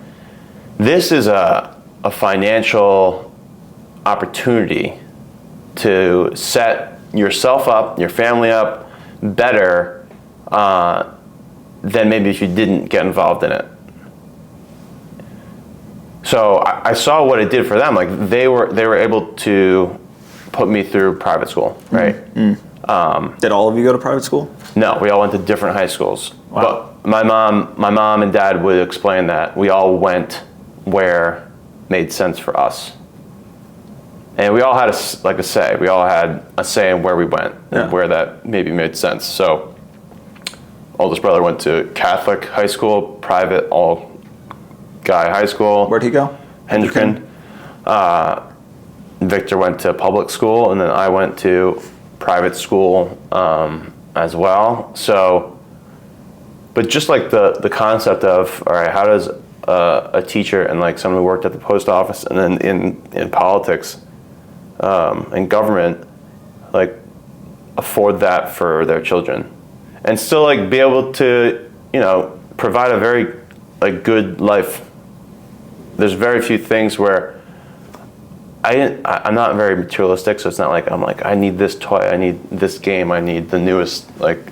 this is a financial opportunity to set yourself up, your family up better than maybe if you didn't get involved in it. So I saw what it did for them. Like they were able to put me through private school, right? Did all of you go to private school? No, we all went to different high schools. Wow. But my mom and dad would explain that we all went where made sense for us. And we all had a say. We all had a say in where we went and where that maybe made sense. So oldest brother went to Catholic high school, private all guy high school. Where'd he go? Hendricken. Victor went to public school, and then I went to private school as well. So, but just like the concept of, all right, how does a teacher and like someone who worked at the post office and then in politics and government, like afford that for their children and still like be able to, provide a very like good life. There's very few things where I'm not very materialistic, so it's not like I'm like, I need this toy, I need this game, I need the newest like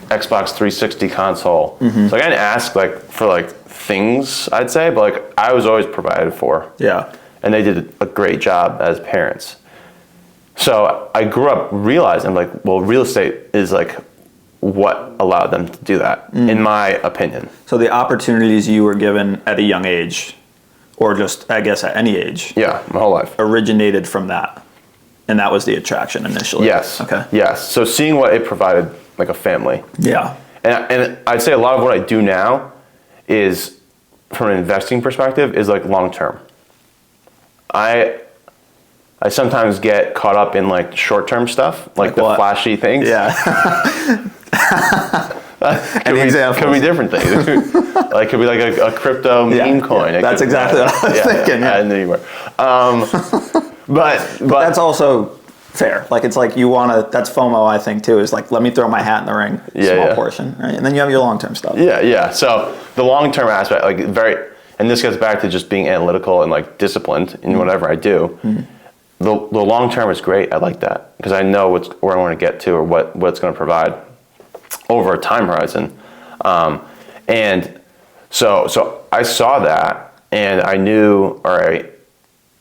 Xbox 360 console. Mm-hmm. So I didn't ask like for like things, I'd say, but like I was always provided for. Yeah. And they did a great job as parents. So I grew up realizing like, well, real estate is like what allowed them to do that, in my opinion. So the opportunities you were given at a young age, or just, I guess, at any age. Yeah, my whole life. Originated from that. And that was the attraction initially. Yes. Okay. Yes. So seeing what it provided, like a family. Yeah. And I'd say a lot of what I do now is, from an investing perspective, is like long term. I sometimes get caught up in like short term stuff, like the flashy things. Yeah. Could be different things. Like could be like a crypto meme coin. Yeah. That's exactly what I was thinking. Yeah. I didn't anymore. But that's also fair. Like it's like you want to. That's FOMO, I think, too. Is like let me throw my hat in the ring, small portion, right? And then you have your long term stuff. Yeah. So the long term aspect, like and this gets back to just being analytical and like disciplined in whatever I do. Mm-hmm. The long term is great. I like that because I know where I want to get to or what it's going to provide over a time horizon. And so I saw that and I knew, all right,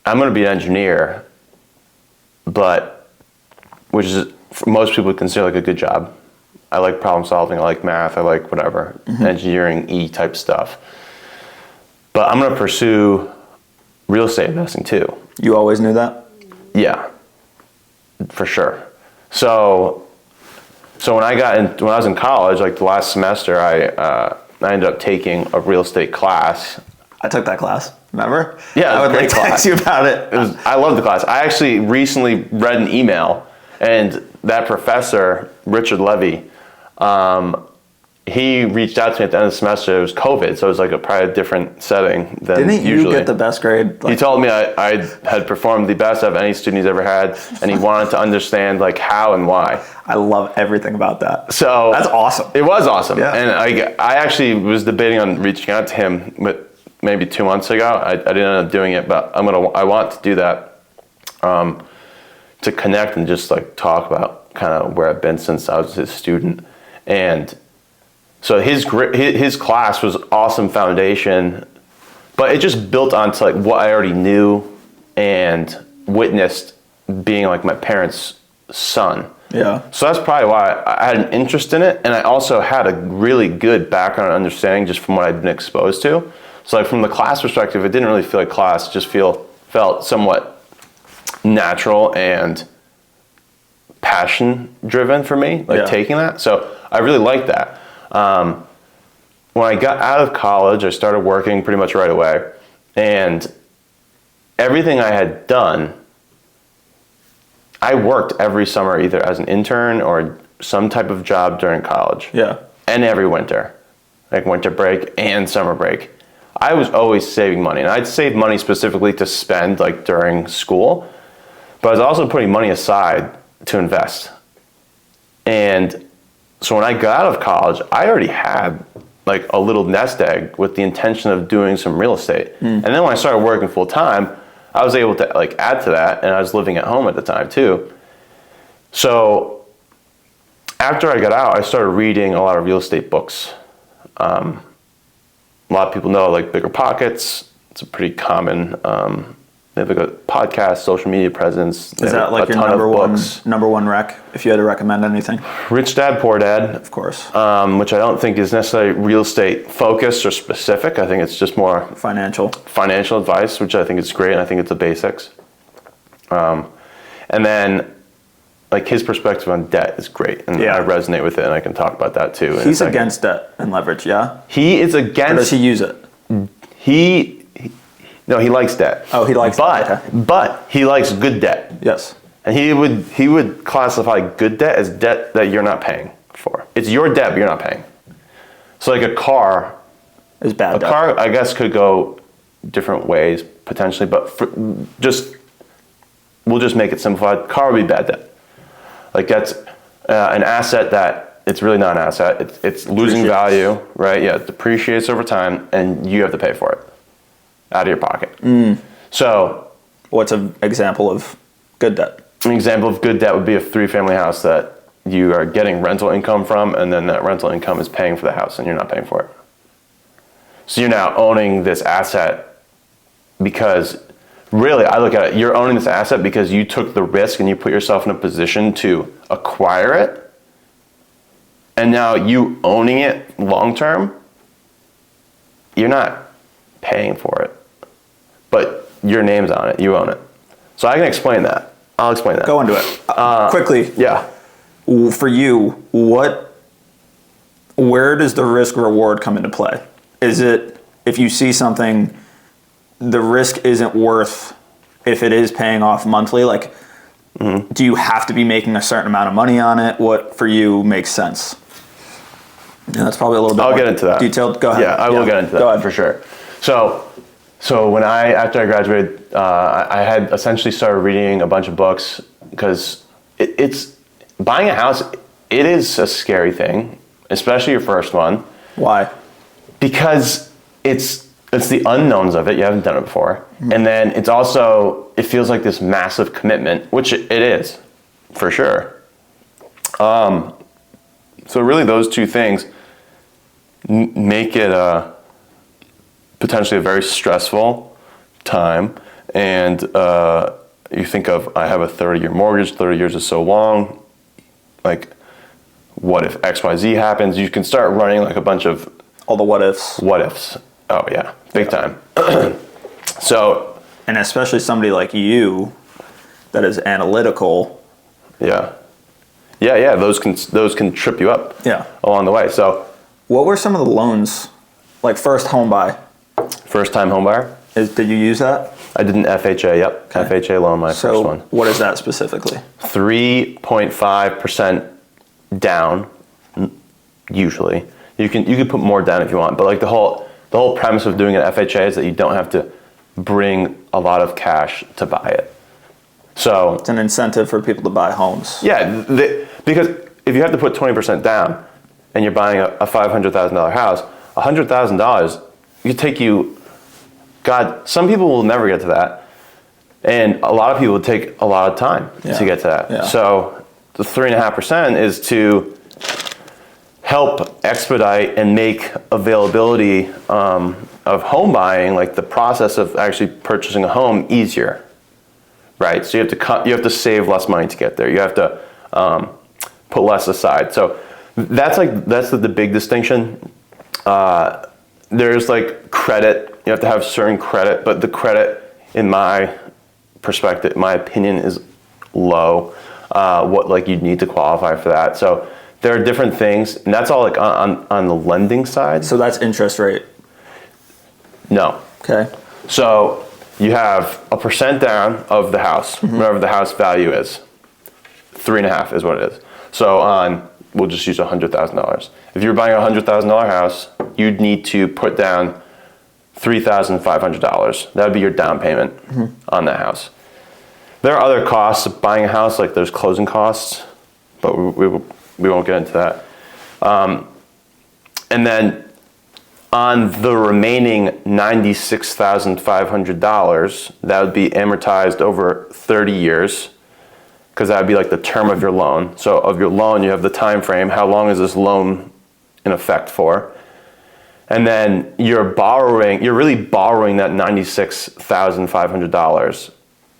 I'm going to be an engineer, but which is most people would consider like a good job. I like problem solving. I like math. I like whatever, engineering type stuff. But I'm going to pursue real estate investing too. You always knew that? Yeah, for sure. So when I was in college, like the last semester, I ended up taking a real estate class. I took that class. Remember? Yeah, I would like text you about it. I love the class. I actually recently read an email, and that professor, Richard Levy, he reached out to me at the end of the semester. It was COVID, so it was like probably a different setting than Didn't usually. you get the best grade? He told me I had performed the best of any student he's ever had, and he wanted to understand like how and why. I love everything about that. So that's awesome. It was awesome. Yeah. And I actually was debating on reaching out to him, but maybe 2 months ago. I didn't end up doing it, but I want to do that to connect and just like talk about kind of where I've been since I was his student. And so his class was awesome foundation, but it just built onto like what I already knew and witnessed being like my parents' son. Yeah. So that's probably why I had an interest in it, and I also had a really good background and understanding just from what I'd been exposed to. So like from the class perspective, it didn't really feel like class, it just felt somewhat natural and passion driven for me, like taking that. So I really liked that. When I got out of college, I started working pretty much right away, and everything I had done, I worked every summer either as an intern or some type of job during college. Yeah. And every winter, like winter break and summer break. I was always saving money, and I'd save money specifically to spend like during school, but I was also putting money aside to invest. And so when I got out of college, I already had like a little nest egg with the intention of doing some real estate. And then when I started working full time, I was able to like add to that, and I was living at home at the time too. So after I got out, I started reading a lot of real estate books. A lot of people know like Bigger Pockets. It's a pretty common. They have like a podcast, social media presence. Is that like your number one rec? If you had to recommend anything, Rich Dad Poor Dad, of course. Which I don't think is necessarily real estate focused or specific. I think it's just more Financial advice, which I think is great, and I think it's the basics. And then, like his perspective on debt is great, and I resonate with it, and I can talk about that too. He's against debt and leverage, yeah? He is against. Or does he use it? No, he likes debt. Oh, he likes debt. Okay. But he likes good debt. Yes. And he would classify good debt as debt that you're not paying for. It's your debt, but you're not paying. So like a car is bad debt. A car, I guess, could go different ways potentially, but we'll just make it simplified. Car would be bad debt. Like that's an asset that it's really not an asset. It's losing value, right? Yeah, it depreciates over time, and you have to pay for it out of your pocket. So, what's an example of good debt? An example of good debt would be a 3-family house that you are getting rental income from, and then that rental income is paying for the house, and you're not paying for it. So you're now owning this asset because, really, I look at it, you're owning this asset because you took the risk and you put yourself in a position to acquire it, and now you owning it long term, you're not paying for it, but your name's on it, you own it. So I can explain that. I'll explain that. Go into it. Quickly. Yeah. For you, where does the risk reward come into play? Is it, if you see something, the risk isn't worth, if it is paying off monthly, like, do you have to be making a certain amount of money on it? What for you makes sense? Yeah, that's probably a little bit I'll get into that. Detailed. Go ahead. Yeah, I will get into that. Go ahead. For sure. So when after I graduated, I had essentially started reading a bunch of books because it's buying a house. It is a scary thing, especially your first one. Why? Because it's the unknowns of it. You haven't done it before, and then it feels like this massive commitment, which it is, for sure. So really, those two things make it potentially a very stressful time. And you think of, I have a 30-year mortgage. 30 years is so long. Like, what if XYZ happens? You can start running like a bunch of all the what ifs. What ifs? Oh yeah, big time. So, and especially somebody like you that is analytical. Yeah. Those can trip you up. Yeah. Along the way. So, what were some of the loans, like first home buy? First time home buyer. Did you use that? I did an FHA. Yep. Okay. FHA loan, my first one. What is that specifically? 3.5% down. Usually, you can put more down if you want, but like the whole premise of doing an FHA is that you don't have to bring a lot of cash to buy it. So it's an incentive for people to buy homes. Yeah, because if you have to put 20% down and you're buying a $500,000 house, $100,000 it take you. God, some people will never get to that, and a lot of people would take a lot of time to get to that. Yeah. So the 3.5% is to help expedite and make availability of home buying, like the process of actually purchasing a home, easier, right? So you have to save less money to get there. You have to put less aside. So that's the big distinction. There's like credit. You have to have certain credit, but the credit, in my perspective, my opinion, is low. What like you'd need to qualify for that. So there are different things, and that's all like on the lending side. So that's interest rate. No. Okay. So you have a percent down of the house, whatever the house value is. 3.5 is what it is. So we'll just use $100,000. If you're buying a $100,000 house, you'd need to put down $3,500. That would be your down payment on that house. There are other costs of buying a house, like there's closing costs, but we won't get into that. And then on the remaining $96,500, that would be amortized over 30 years. because that would be like the term of your loan. So of your loan, you have the time frame. How long is this loan in effect for? And then you're really borrowing that $96,500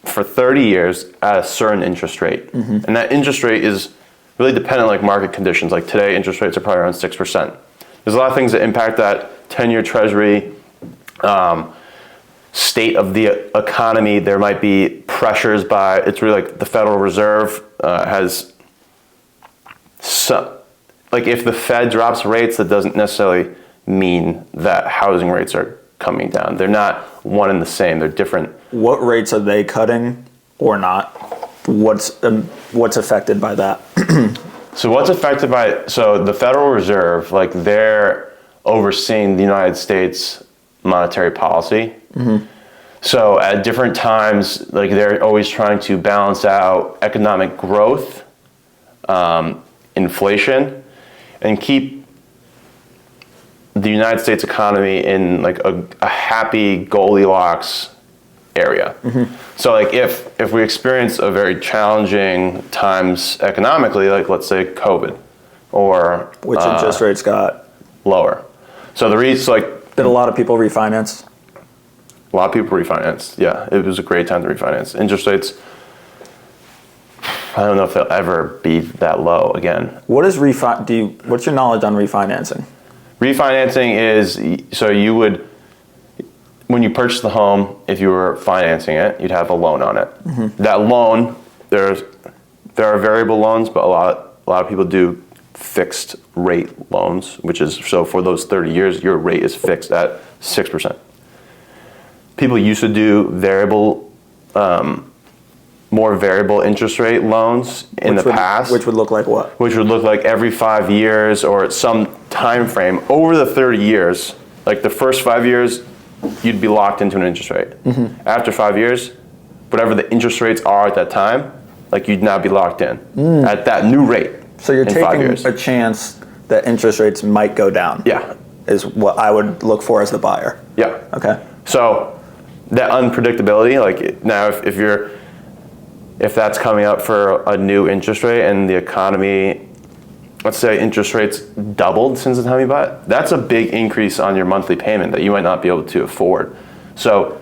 for 30 years at a certain interest rate. And that interest rate is really dependent on like market conditions. Like today, interest rates are probably around 6%. There's a lot of things that impact that 10-year treasury, state of the economy. There might be pressures it's really like the Federal Reserve has some, like if the Fed drops rates, that doesn't necessarily mean that housing rates are coming down. They're not one and the same. They're different. What rates are they cutting or not? What's affected by that? So the Federal Reserve, like they're overseeing the United States monetary policy. So at different times, like they're always trying to balance out economic growth, inflation, and keep the United States economy in like a happy Goldilocks area. So like if we experience a very challenging times economically, like let's say COVID, or Which interest rates got lower. So the reason did a lot of people refinance? a lot of people refinanced. Yeah, it was a great time to refinance. Interest rates, I don't know if they'll ever be that low again. What's your knowledge on refinancing? Refinancing is, so you would, when you purchase the home, if you were financing it, you'd have a loan on it. That loan, there are variable loans, but a lot of people do fixed rate loans, which is, so for those 30 years, your rate is fixed at 6%. People used to do more variable interest rate loans in the past. Which would look like what? Which would look like every 5 years or at some time frame over the 30 years. Like the first 5 years, you'd be locked into an interest rate. After 5 years, whatever the interest rates are at that time, like you'd now be locked in at that new rate. So you're taking a chance that interest rates might go down. Yeah. Is what I would look for as the buyer. Yeah. Okay. So that unpredictability, like now if that's coming up for a new interest rate and the economy, let's say interest rates doubled since the time you bought it, that's a big increase on your monthly payment that you might not be able to afford. So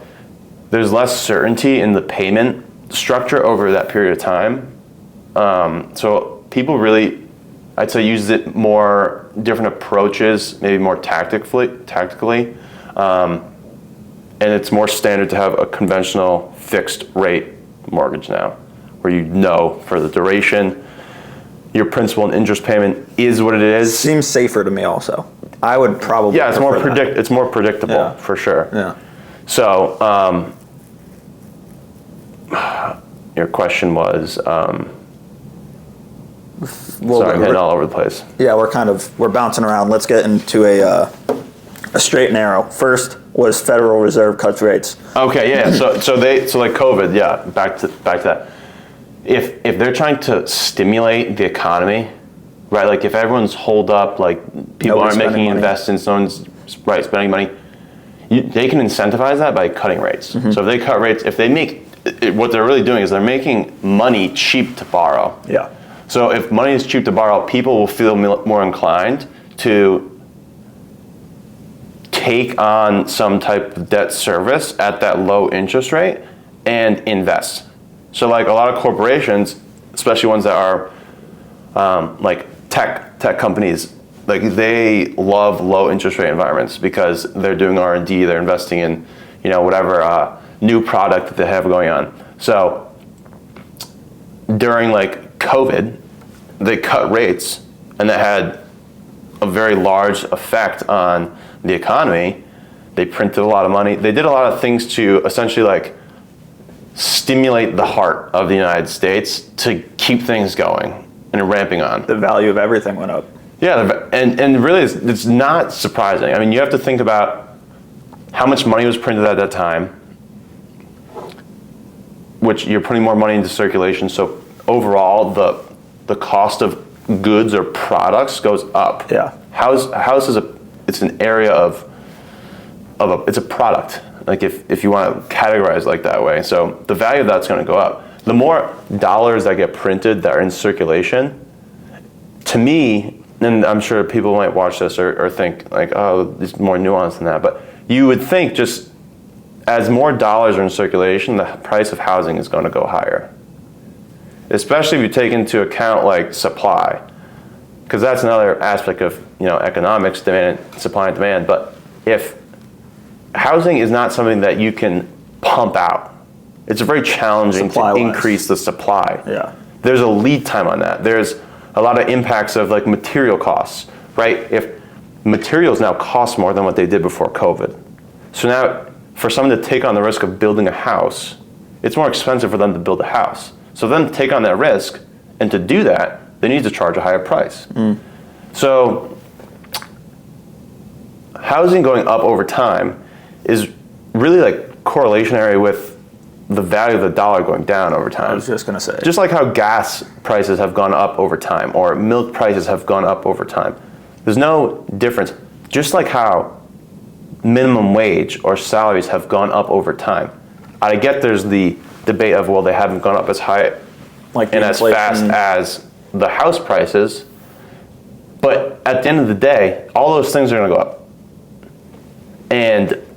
there's less certainty in the payment structure over that period of time. So people really, I'd say, use it more different approaches, maybe more tactically. And it's more standard to have a conventional fixed rate mortgage now, where you know for the duration, your principal and interest payment is what it is. Seems safer to me also. I would probably it's more predictable for sure. Yeah. So your question was sorry, I'm hitting all over the place. Yeah, we're bouncing around. Let's get into a straight and narrow. First was Federal Reserve cuts rates. Okay, yeah. So like COVID, yeah. Back to that. If they're trying to stimulate the economy, right? Like if everyone's holed up, like people aren't making investments, no one's spending money. They can incentivize that by cutting rates. So if they cut rates, if they make what they're really doing is they're making money cheap to borrow. Yeah. So if money is cheap to borrow, people will feel more inclined to take on some type of debt service at that low interest rate and invest. So like a lot of corporations, especially ones that are like tech companies, like they love low interest rate environments because they're doing R&D, they're investing in, whatever new product that they have going on. So during like COVID, they cut rates, and that had a very large effect on the economy. They printed a lot of money. They did a lot of things to essentially like stimulate the heart of the United States to keep things going and ramping on. The value of everything went up. Yeah, and really it's not surprising. I mean, you have to think about how much money was printed at that time, which you're putting more money into circulation. So overall, the cost of goods or products goes up. Yeah. House is it's an area it's a product. Like if you want to categorize like that way. So the value of that's going to go up. the more dollars that get printed that are in circulation, to me, and I'm sure people might watch this or think like, oh, there's more nuance than that, but you would think just as more dollars are in circulation, the price of housing is going to go higher. Especially if you take into account like supply, because that's another aspect of economics, demand, supply and demand. But if housing is not something that you can pump out, it's very challenging to increase the supply. Yeah. There's a lead time on that. There's a lot of impacts of like material costs, right? If materials now cost more than what they did before COVID. So now for someone to take on the risk of building a house, it's more expensive for them to build a house. So then to take on that risk and to do that, they need to charge a higher price. So housing going up over time is really like correlationary with the value of the dollar going down over time. I was just going to say. Just like how gas prices have gone up over time or milk prices have gone up over time. There's no difference. Just like how minimum wage or salaries have gone up over time. I get there's the debate of, well, they haven't gone up as high like and as fast as the house prices. But at the end of the day, all those things are going to go up. And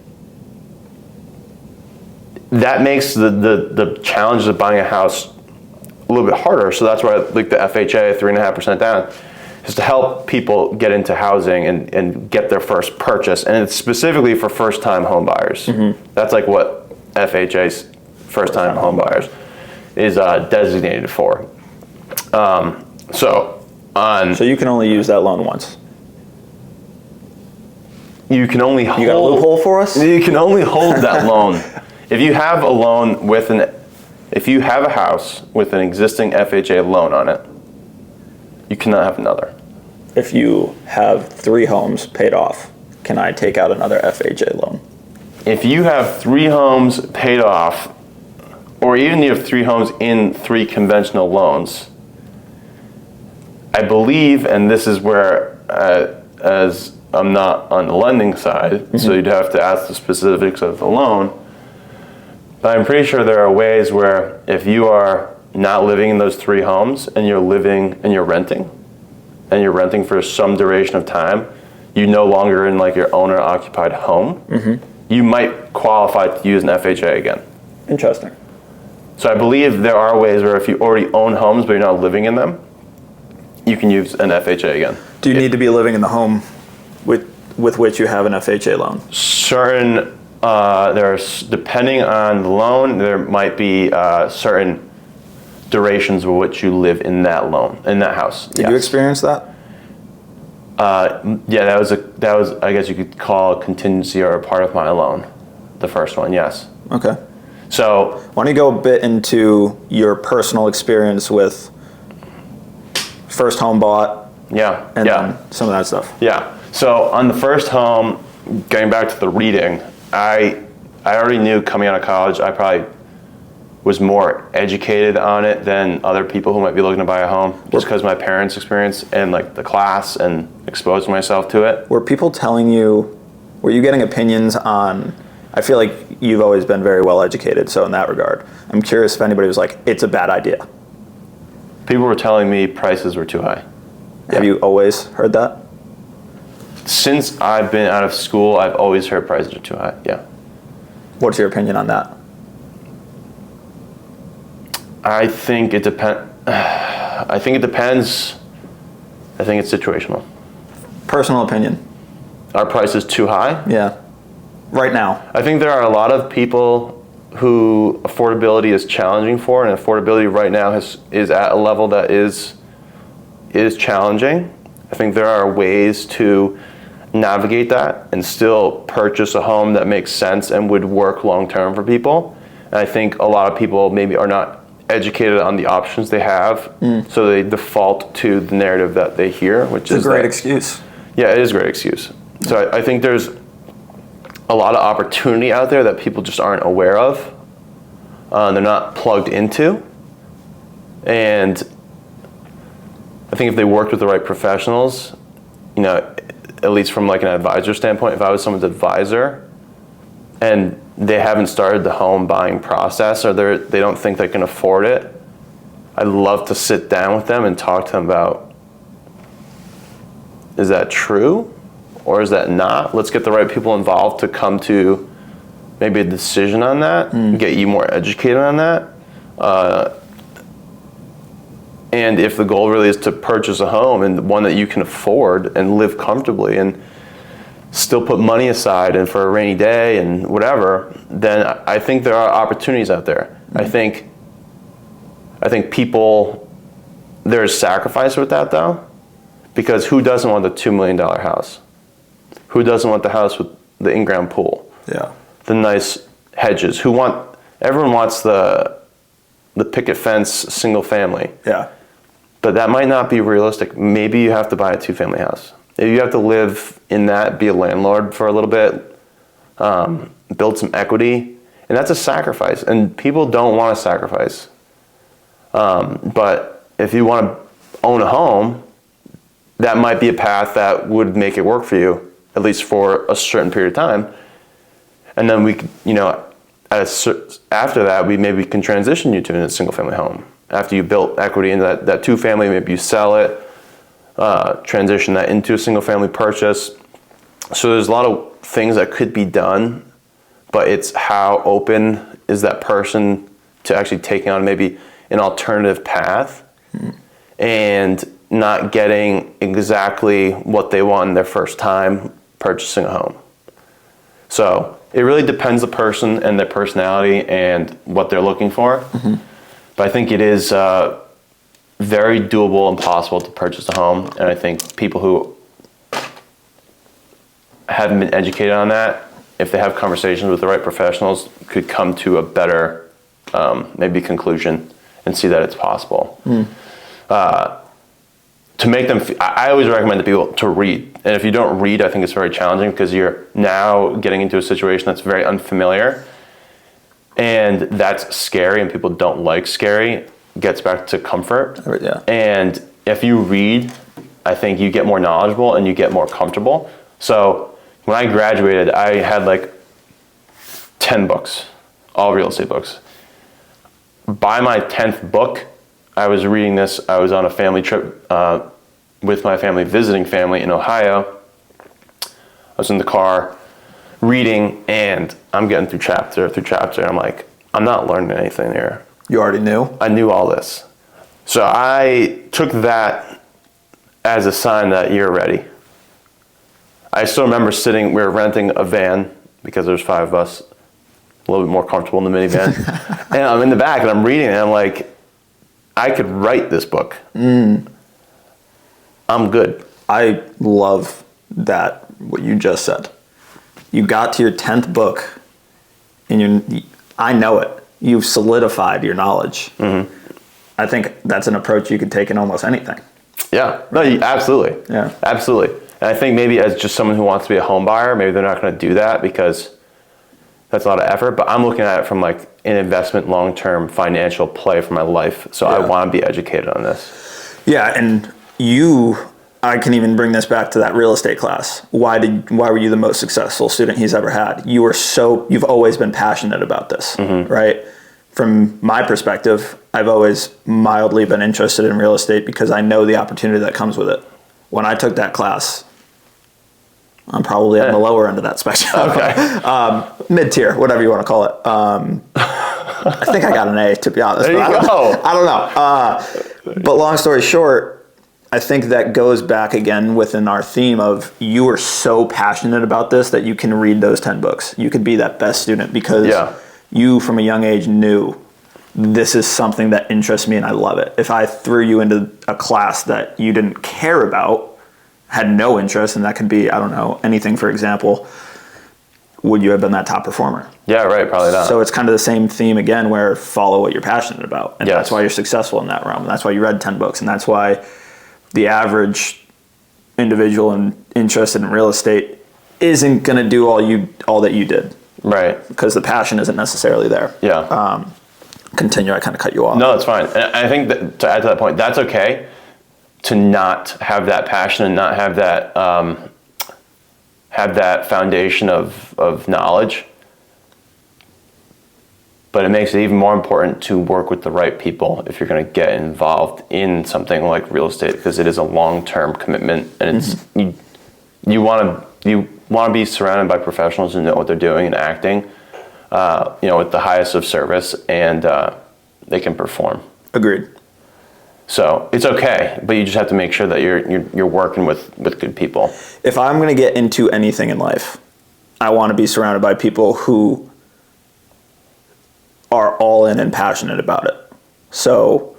that makes the challenges of buying a house a little bit harder. So that's why like the FHA, 3.5% down, is to help people get into housing and get their first purchase. And it's specifically for first-time home buyers. That's like what FHA's first-time home buyers is designated for. So you can only use that loan once. You can only hold. You got a loophole for us? You can only hold that loan. If you have a loan if you have a house with an existing FHA loan on it, you cannot have another. If you have 3 homes paid off, can I take out another FHA loan? If you have 3 homes paid off, or even you have 3 homes in 3 conventional loans, I believe, and this is where, as I'm not on the lending side, so you'd have to ask the specifics of the loan, but I'm pretty sure there are ways where if you are not living in those 3 homes and you're renting for some duration of time, you no longer in like your owner occupied home, you might qualify to use an FHA again. Interesting. So I believe there are ways where if you already own homes but you're not living in them, you can use an FHA again. Do you need to be living in the home with which you have an FHA loan? Certain, depending on the loan, there might be certain durations with which you live in that loan, in that house. Did you experience that? Yeah, that was I guess you could call a contingency or a part of my loan, the first one. Yes. Okay. So why don't you go a bit into your personal experience with first home bought? Yeah. And then some of that stuff. Yeah. So on the first home, getting back to the reading, I already knew coming out of college I probably was more educated on it than other people who might be looking to buy a home, just because my parents' experience and like the class and exposing myself to it. Were people telling you, were you getting opinions on, I feel like you've always been very well educated, so in that regard, I'm curious if anybody was like, it's a bad idea. People were telling me prices were too high. Have you always heard that? Since I've been out of school, I've always heard prices are too high, yeah. What's your opinion on that? I think it depends. I think it's situational. Personal opinion. Are prices too high? Yeah. Right now. I think there are a lot of people who affordability is challenging for, and affordability right now is at a level that is challenging. I think there are ways to navigate that and still purchase a home that makes sense and would work long term for people. And I think a lot of people maybe are not educated on the options they have, so they default to the narrative that they hear, which is a great excuse. Yeah, it is a great excuse. So I think there's a lot of opportunity out there that people just aren't aware of. They're not plugged into. And I think if they worked with the right professionals, at least from like an advisor standpoint, if I was someone's advisor and they haven't started the home buying process, or they don't think they can afford it, I'd love to sit down with them and talk to them about, is that true or is that not? Let's get the right people involved to come to maybe a decision on that, get you more educated on that. And if the goal really is to purchase a home, and one that you can afford and live comfortably and still put money aside and for a rainy day and whatever, then I think there are opportunities out there. I think people, there's sacrifice with that though, because who doesn't want the $2 million house? Who doesn't want the house with the in-ground pool? Yeah. The nice hedges. Everyone wants the picket fence single family. Yeah. But that might not be realistic. Maybe you have to buy a 2-family house. Maybe you have to live in that, be a landlord for a little bit, build some equity, and that's a sacrifice. And people don't want to sacrifice. But if you want to own a home, that might be a path that would make it work for you, at least for a certain period of time. And then we, after that, we can transition you to a single-family home. After you built equity in that 2-family, maybe you sell it, transition that into a single-family purchase. So there's a lot of things that could be done, but it's how open is that person to actually taking on maybe an alternative path and not getting exactly what they want in their first time purchasing a home. So it really depends the person and their personality and what they're looking for. Mm-hmm. But I think it is very doable and possible to purchase a home. And I think people who haven't been educated on that, if they have conversations with the right professionals, could come to a better maybe conclusion and see that it's possible. To make them, I always recommend to people to read. And if you don't read, I think it's very challenging because you're now getting into a situation that's very unfamiliar. And that's scary, and people don't like scary. Gets back to comfort. Yeah. And if you read, I think you get more knowledgeable and you get more comfortable. So when I graduated, I had like 10 books, all real estate books. By my 10th book, I was reading this. I was on a family trip with my family, visiting family in Ohio. I was in the car reading, and I'm getting through chapter after chapter, and I'm like, I'm not learning anything here. You already knew? I knew all this. So I took that as a sign that you're ready. I still remember we were renting a van because there's 5 of us, a little bit more comfortable in the minivan. And I'm in the back and I'm reading it and I'm like, I could write this book. I'm good. I love that, what you just said. You got to your 10th book and I know it. You've solidified your knowledge. Mm-hmm. I think that's an approach you could take in almost anything. Yeah, no, absolutely. Yeah, absolutely. And I think maybe as just someone who wants to be a home buyer, maybe they're not going to do that because that's a lot of effort. But I'm looking at it from like an investment, long-term financial play for my life. So I want to be educated on this. Yeah, and I can even bring this back to that real estate class. Why were you the most successful student he's ever had? You've always been passionate about this, right? From my perspective, I've always mildly been interested in real estate because I know the opportunity that comes with it. When I took that class, I'm probably on the lower end of that spectrum. Okay. Mid-tier, whatever you want to call it. I think I got an A, to be honest. There you go. I don't know. But long story short, I think that goes back again within our theme of you are so passionate about this that you can read those 10 books. You could be that best student because you from a young age knew this is something that interests me and I love it. If I threw you into a class that you didn't care about, had no interest, and that could be, I don't know, anything, for example, would you have been that top performer? Yeah, right, probably not. So it's kind of the same theme again where follow what you're passionate about. And that's why you're successful in that realm. And that's why you read 10 books. And that's why the average individual interested in real estate isn't going to do all that you did. Right. Because the passion isn't necessarily there. Yeah. Continue. I kind of cut you off. No, it's fine. And I think that to add to that point, that's okay to not have that passion and not have that foundation of knowledge. But it makes it even more important to work with the right people if you're going to get involved in something like real estate, because it is a long-term commitment, and it's you want to be surrounded by professionals who know what they're doing and acting, with the highest of service, and they can perform. Agreed. So it's okay, but you just have to make sure that you're working with good people. If I'm going to get into anything in life, I want to be surrounded by people who are all in and passionate about it. So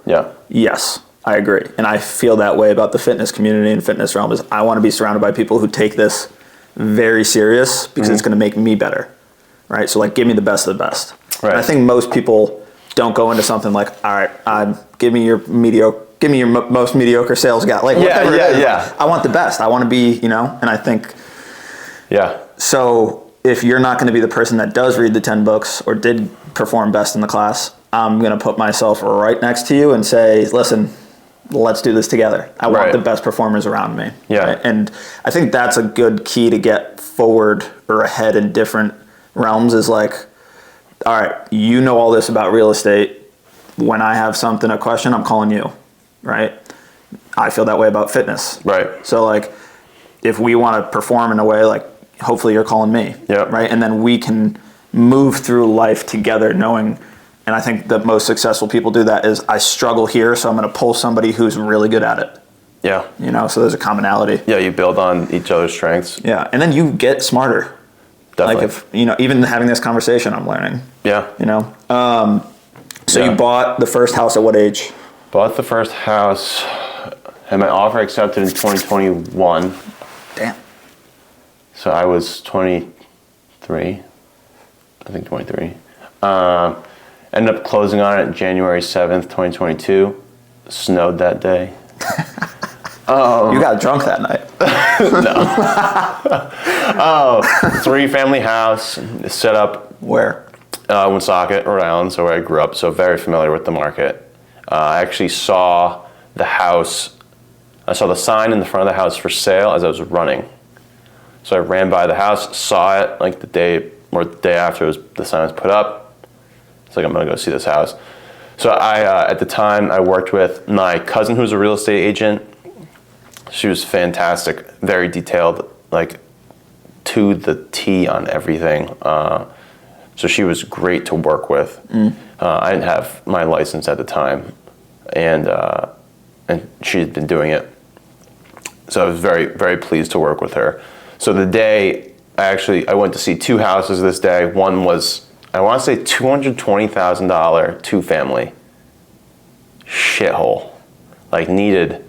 yes, I agree. And I feel that way about the fitness community and fitness realm. Is I want to be surrounded by people who take this very serious, because it's going to make me better, right? So like, give me the best of the best. Right. And I think most people don't go into something like, all right, give me your most mediocre sales guy. Like, whatever it is. I want the best. I want to be, and I think, so if you're not going to be the person that does read the 10 books or did perform best in the class, I'm going to put myself right next to you and say, listen, let's do this together. I want the best performers around me. Right? And I think that's a good key to get forward or ahead in different realms, is like, all right, you know all this about real estate. When I have a question, I'm calling you, right? I feel that way about fitness. Right. So like, if we want to perform in a way, like, hopefully you're calling me, right? And then we can move through life together knowing, and I think the most successful people do that, is I struggle here, so I'm going to pull somebody who's really good at it. Yeah. So there's a commonality. Yeah, you build on each other's strengths. Yeah, and then you get smarter. Definitely. Like, if, even having this conversation, I'm learning. Yeah. So you bought the first house at what age? Bought the first house, had my offer accepted in 2021. Damn. So I was 23, I think 23. Ended up closing on it January 7th, 2022. Snowed that day. You got drunk that night. No. 3-family house, set up. Where? Woonsocket, Rhode Island, so where I grew up, so very familiar with the market. I actually saw the house, I saw the sign in the front of the house for sale as I was running. So I ran by the house, saw it like the day after the sign was put up. It's like, I'm gonna go see this house. So at the time, I worked with my cousin who's a real estate agent. She was fantastic, very detailed, like to the T on everything. So she was great to work with. I didn't have my license at the time, and she had been doing it. So I was very, very pleased to work with her. So the day, I went to see 2 houses this day. One was, I want to say $220,000 2-family. Shithole. Like, needed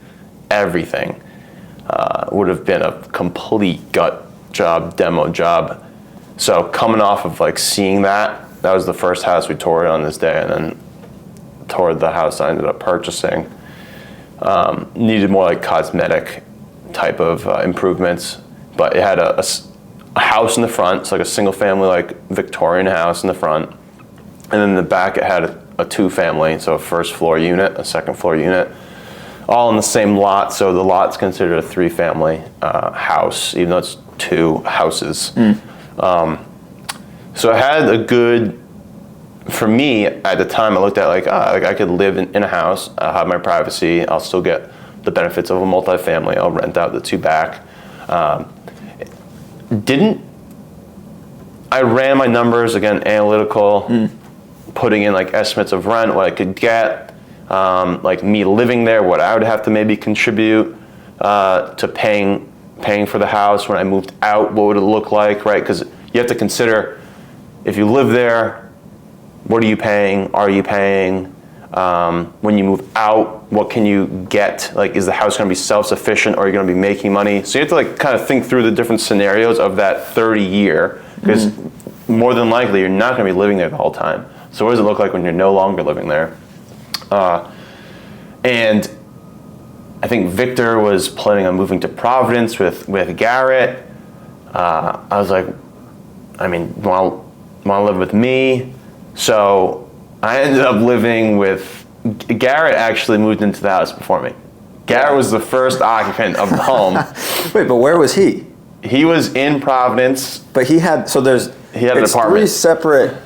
everything. Would have been a complete gut job, demo job. So coming off of like seeing that was the first house we toured on this day, and then toured the house I ended up purchasing. Needed more like cosmetic type of improvements, but it had a house in the front. It's like a single family, like Victorian house in the front. And then in the back it had a 2-family, so a first floor unit, a second floor unit, all in the same lot. So the lot's considered a 3-family house, even though it's 2 houses. So it had a good, for me at the time, I looked at like I could live in a house, I'll have my privacy, I'll still get the benefits of a multifamily, I'll rent out the 2 back. I ran my numbers, again, analytical, putting in like estimates of rent, what I could get, like me living there, what I would have to maybe contribute to paying for the house. When I moved out, what would it look like, right? Because you have to consider, if you live there, what are you paying? Are you paying? When you move out, what can you get? Like, is the house going to be self-sufficient, or are you going to be making money? So you have to like kind of think through the different scenarios of that 30-year, because more than likely you're not going to be living there the whole time. So what does it look like when you're no longer living there? And I think Victor was planning on moving to Providence with Garrett. I was like, I mean, want to live with me? So I ended up living with, Garrett actually moved into the house before me. Garrett was the first occupant of the home. Wait, but where was he? He was in Providence. But he had, so there's, he had an apartment. 3 separate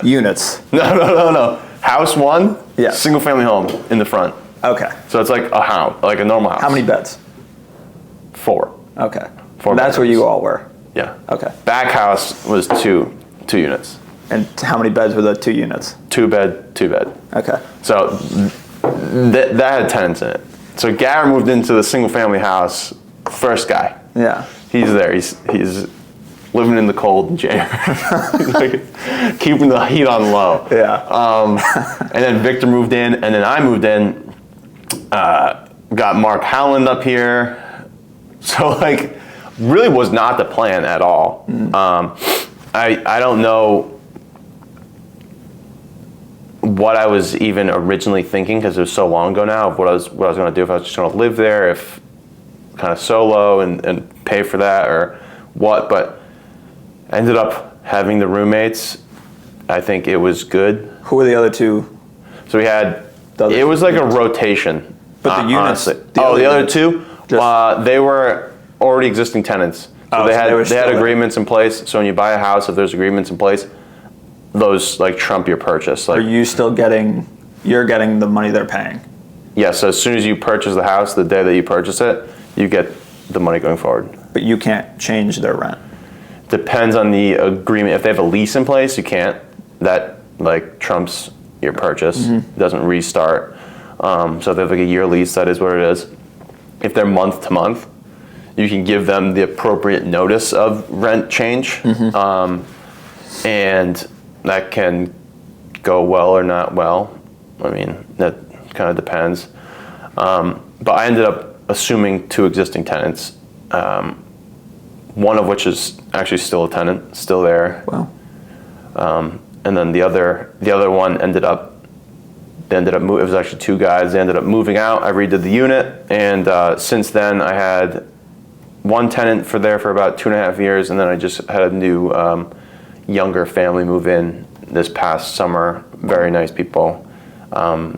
Units. No. House 1, Yeah. single family home in the front. Okay. So it's like a house, like a normal house. How many beds? 4. Okay. 4 That's where bedrooms. you all were. Yeah. Okay. Back house was two units. And how many beds were the 2 units? 2 bed, 2 bed. Okay. So that had tenants in it. So Gary moved into the single family house, first guy. Yeah. He's there. He's living in the cold in January. He's like keeping the heat on low. Yeah. And then Victor moved in, and then I moved in. Got Mark Howland up here. So like, really was not the plan at all. I don't know what I was even originally thinking, because it was so long ago now, of what I was going to do, if I was just going to live there, if kind of solo and pay for that or what. But I ended up having the roommates. I think it was good. Who were the other 2? So we had, it was like a rotation. But the units. Honestly. The other 2, they were already existing tenants. So they had agreements in place. So when you buy a house, if there's agreements in place, those like trump your purchase. Like, Are you still getting? You're getting the money they're paying. Yeah. So as soon as you purchase the house, the day that you purchase it, you get the money going forward. But you can't change their rent. Depends on the agreement. If they have a lease in place, you can't. That like trumps your purchase. It doesn't restart. So if they have like a year lease, that is what it is. If they're month to month, you can give them the appropriate notice of rent change. And that can go well or not well. I mean, that kind of depends. But I ended up assuming 2 existing tenants, one of which is actually still a tenant, still there. Wow. And then the other one they ended up it was actually 2 guys. They ended up moving out. I redid the unit, and since then I had 1 tenant for about 2.5 years, and then I just had a new younger family move in this past summer. Very nice people.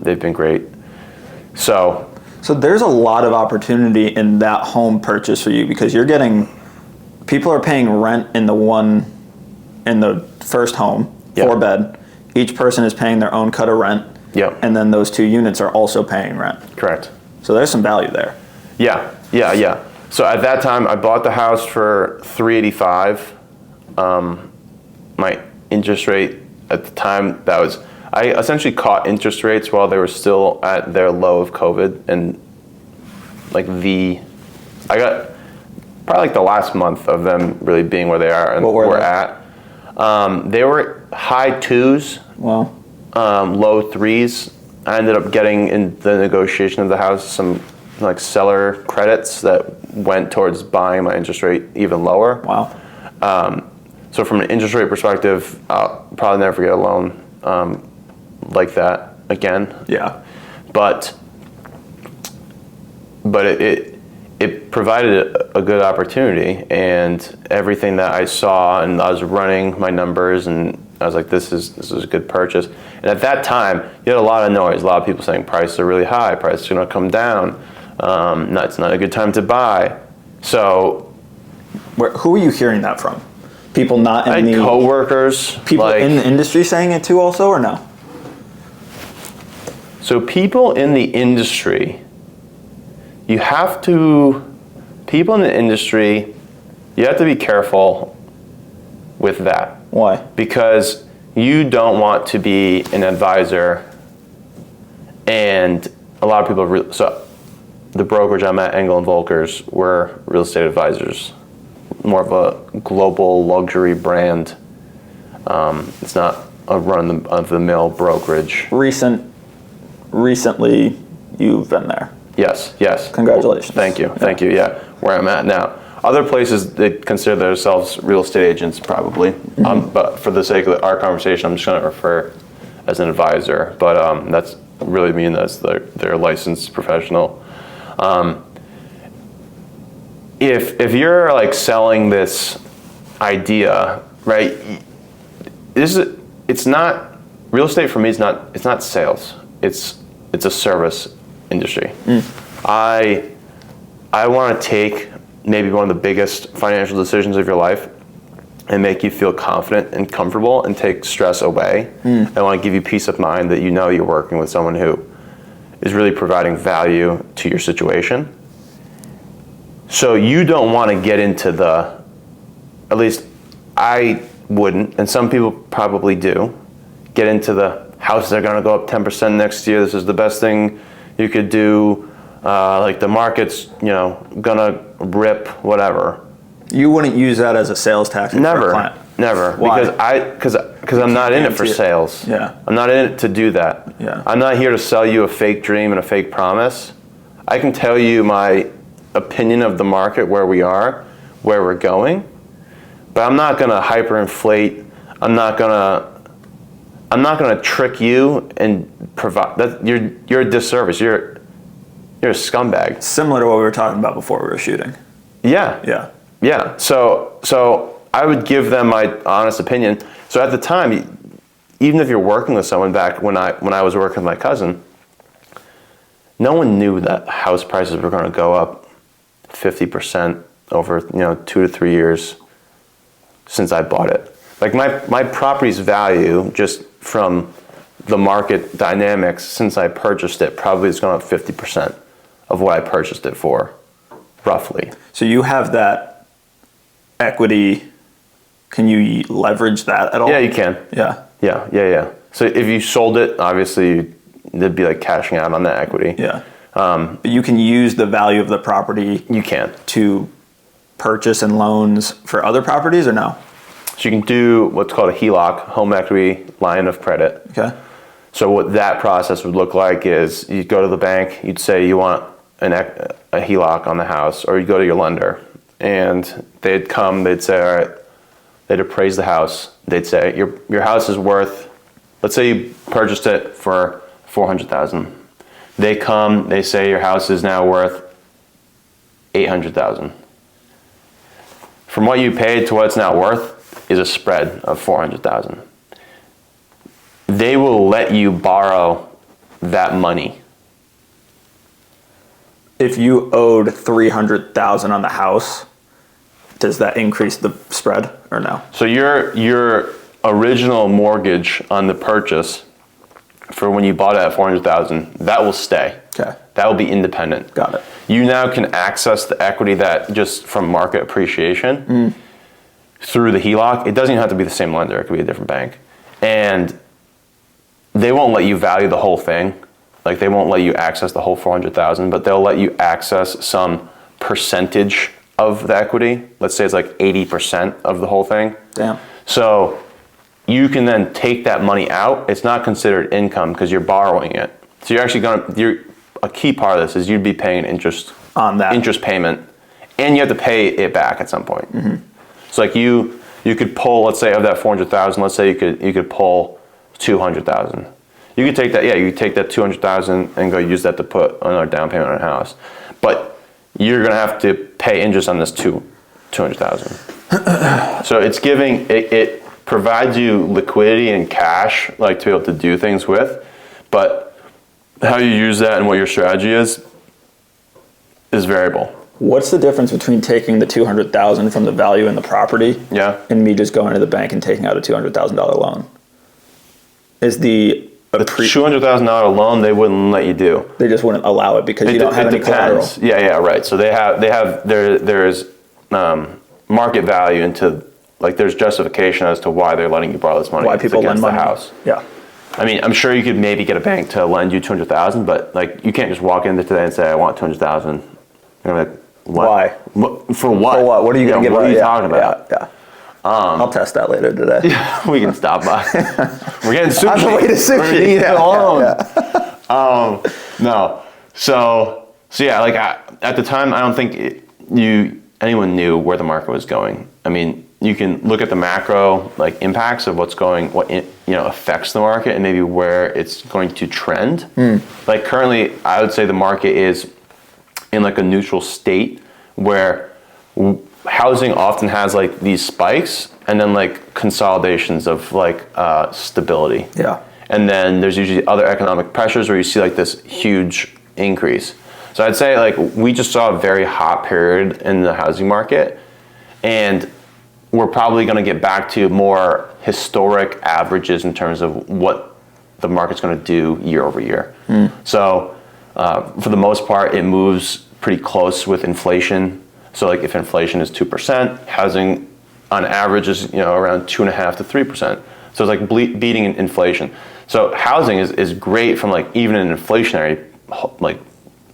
They've been great. So there's a lot of opportunity in that home purchase for you, because people are paying rent in the first home, 4 bed. Each person is paying their own cut of rent. Yep. And then those 2 units are also paying rent. Correct. So there's some value there. Yeah. So at that time, I bought the house for $385. My interest rate at the time, I essentially caught interest rates while they were still at their low of COVID, and I got probably like the last month of them really being where they are and what were we're they? at. They were high 2s. Wow. Low 3s. I ended up getting in the negotiation of the house some like seller credits that went towards buying my interest rate even lower. Wow. So from an interest rate perspective, I'll probably never get a loan like that again. Yeah. But it provided a good opportunity, and everything that I saw, and I was running my numbers, and I was like, this is a good purchase. And at that time, you had a lot of noise, a lot of people saying prices are really high, prices are going to come down, it's not a good time to buy. So Who are you hearing that from? People not in the coworkers, people in the industry saying it too, also, or no? So people in the industry, you have to be careful with that. Why? Because you don't want to be an advisor, and a lot of people, so the brokerage I'm at, Engel and Volkers, we're real estate advisors, more of a global luxury brand. It's not a run-of-the-mill brokerage. Recently, you've been there. Yes. Congratulations. Thank you. Yeah, where I'm at now. Other places, they consider themselves real estate agents, probably. But for the sake of our conversation, I'm just going to refer as an advisor. But that's really mean as their licensed professional. If you're like selling this idea, right? It's not real estate for me. It's not sales. It's a service industry. I want to take maybe one of the biggest financial decisions of your life and make you feel confident and comfortable and take stress away. I want to give you peace of mind that you know you're working with someone who is really providing value to your situation. So you don't want to get into at least I wouldn't, and some people probably do, get into the houses are going to go up 10% next year. This is the best thing you could do. Like the market's, gonna rip, whatever. You wouldn't use that as a sales tactic for a client? Never. Why? Because I'm not in it for sales. Yeah. I'm not in it to do that. Yeah. I'm not here to sell you a fake dream and a fake promise. I can tell you my opinion of the market, where we are, where we're going, but I'm not gonna hyperinflate. I'm not gonna trick you and provide that. You're a disservice. You're a scumbag. Similar to what we were talking about before we were shooting. Yeah. So I would give them my honest opinion. So at the time, even if you're working with someone, back when I was working with my cousin, no one knew that house prices were going to go up 50% over 2 to 3 years since I bought it. Like my property's value, just from the market dynamics since I purchased it, probably has gone up 50% of what I purchased it for, roughly. So you have that equity. Can you leverage that at all? Yeah, you can. Yeah. So if you sold it, obviously it'd be like cashing out on that equity. Yeah. But you can use the value of the property. You can. To purchase and loans for other properties, or no? So you can do what's called a HELOC, home equity line of credit. Okay. So what that process would look like is you'd go to the bank, you'd say you want a HELOC on the house, or you'd go to your lender, and they'd come, they'd say, all right, they'd appraise the house. They'd say your house is worth, let's say you purchased it for $400,000. They come, they say your house is now worth $800,000. From what you paid to what it's now worth is a spread of $400,000. They will let you borrow that money. If you owed $300,000 on the house, does that increase the spread or no? So your original mortgage on the purchase for when you bought it at $400,000, that will stay. Okay. That will be independent. Got it. You now can access the equity that just from market appreciation through the HELOC. It doesn't even have to be the same lender. It could be a different bank. And they won't let you value the whole thing. Like they won't let you access the whole $400,000, but they'll let you access some percentage of the equity. Let's say it's like 80% of the whole thing. Damn. So you can then take that money out. It's not considered income because you're borrowing it. So you're actually a key part of this is you'd be paying interest on that interest payment, and you have to pay it back at some point. Mm-hmm. So like you could pull, let's say of that $400,000, let's say you could pull $200,000. You could take that, you could take that $200,000 and go use that to put another down payment on a house. But you're gonna have to pay interest on this $200,000. So it's giving it provides you liquidity and cash, like to be able to do things with, but how you use that and what your strategy is variable. What's the difference between taking the $200,000 from the value in the property and me just going to the bank and taking out a $200,000 loan? Is the $200,000 loan they wouldn't let you do. They just wouldn't allow it because you don't have any collateral. Yeah, right. So there's market value into, like, there's justification as to why they're letting you borrow this money. Why people lend money. The house. Yeah. I mean, I'm sure you could maybe get a bank to lend you $200,000, but like you can't just walk in there today and say I want $200,000. You're like, what? Why? For what? For what? What are you going to give? What are you talking about? Yeah. I'll test that later today. Yeah, we can stop by. We're getting sushi. On the way to sushi. We're eating it alone. No. So yeah, like at the time, I don't think anyone knew where the market was going. I mean, you can look at the macro like impacts of what affects the market and maybe where it's going to trend. Like currently, I would say the market is in like a neutral state where housing often has like these spikes and then like consolidations of like stability. Yeah. And then there's usually other economic pressures where you see like this huge increase. So I'd say like we just saw a very hot period in the housing market, and we're probably going to get back to more historic averages in terms of what the market's going to do year over year. So for the most part, it moves pretty close with inflation. So like if inflation is 2%, housing on average is around 2.5 to 3%. So it's like beating inflation. So housing is great from like even an inflationary like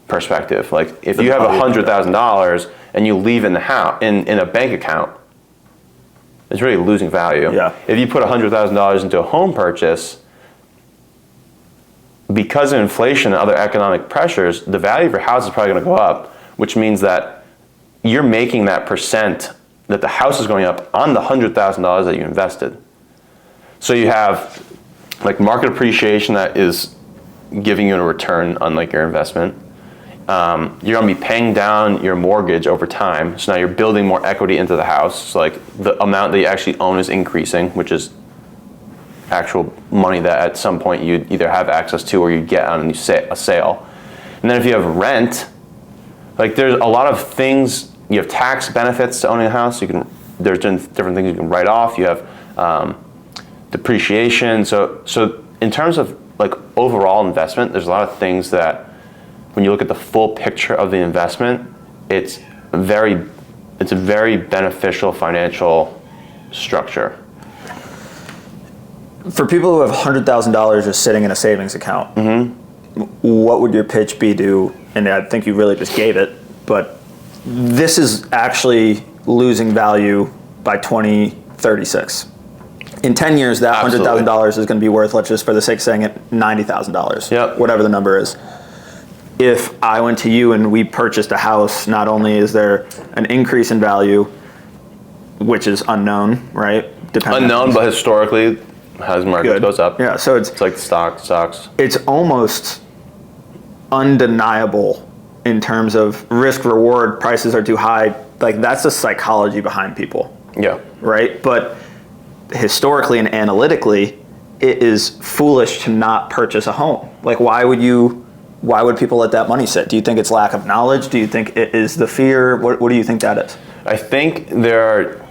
perspective. Like if you have $100,000 and you leave in the house in a bank account, it's really losing value. Yeah. If you put $100,000 into a home purchase, because of inflation and other economic pressures, the value of your house is probably going to go up, which means that you're making that percent that the house is going up on the $100,000 that you invested. So you have like market appreciation that is giving you a return on like your investment. You're going to be paying down your mortgage over time. So now you're building more equity into the house. So like the amount that you actually own is increasing, which is actual money that at some point you either have access to or you get on a sale. And then if you have rent, like there's a lot of things, you have tax benefits to owning a house. There's different things you can write off. You have depreciation. So in terms of like overall investment, there's a lot of things that when you look at the full picture of the investment, it's a very beneficial financial structure. For people who have $100,000 just sitting in a savings account, what would your pitch be to, and I think you really just gave it, but this is actually losing value by 2036. In 10 years, that $100,000 is going to be worth, let's just for the sake of saying it, $90,000, Yep. whatever the number is. If I went to you and we purchased a house, not only is there an increase in value, which is unknown, right? Unknown, but historically, housing market goes up. Yeah, so it's like stocks. It's almost undeniable in terms of risk reward. Prices are too high. Like that's the psychology behind people. Yeah. Right, but historically and analytically, it is foolish to not purchase a home. Like why would people let that money sit? Do you think it's lack of knowledge? Do you think it is the fear? What do you think that is? I think there are,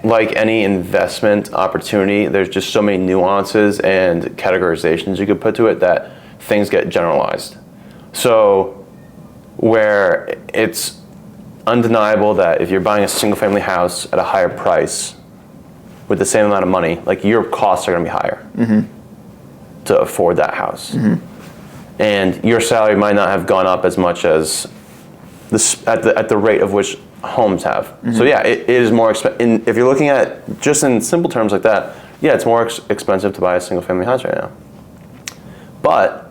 like any investment opportunity, there's just so many nuances and categorizations you could put to it that things get generalized. So where it's undeniable that if you're buying a single family house at a higher price with the same amount of money, like your costs are going to be higher to afford that house. And your salary might not have gone up as much as at the rate of which homes have. So yeah, it is more expensive. If you're looking at just in simple terms like that, yeah, it's more expensive to buy a single family house right now. But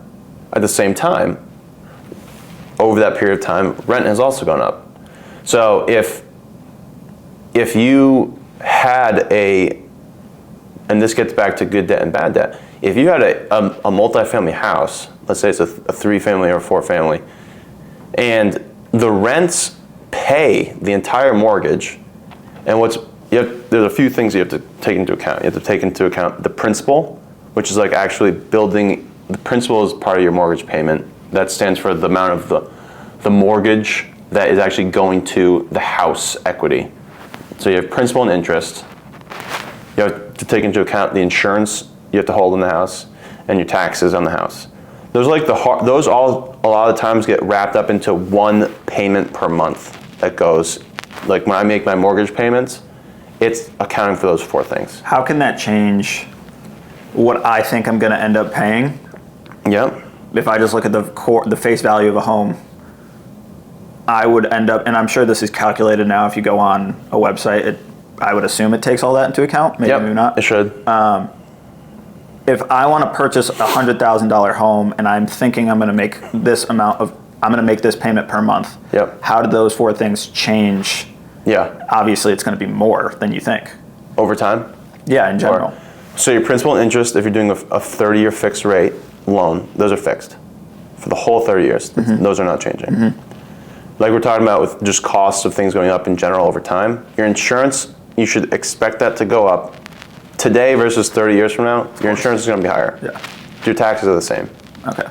at the same time, over that period of time, rent has also gone up. So if you had and this gets back to good debt and bad debt, if you had a multifamily house, let's say it's a 3-family or a 4-family, and the rents pay the entire mortgage, and there's a few things you have to take into account. You have to take into account the principal, which is like actually building, the principal is part of your mortgage payment. That stands for the amount of the mortgage that is actually going to the house equity. So you have principal and interest. You have to take into account the insurance you have to hold in the house and your taxes on the house. Those all a lot of times get wrapped up into one payment per month that goes, like when I make my mortgage payments, it's accounting for those 4 things. How can that change what I think I'm going to end up paying? Yep. If I just look at the face value of a home, I would end up, and I'm sure this is calculated now if you go on a website, I would assume it takes all that into account, maybe not. It should. If I want to purchase a $100,000 home and I'm thinking I'm going to make this payment per month, how do those 4 things change? Yeah. Obviously, it's going to be more than you think. Over time? Yeah, in general. So your principal and interest, if you're doing a 30-year fixed rate loan, those are fixed for the whole 30 years. Those are not changing. Like we're talking about with just costs of things going up in general over time, your insurance, you should expect that to go up. Today versus 30 years from now, your insurance is going to be higher. Yeah. Your taxes are the same. Okay.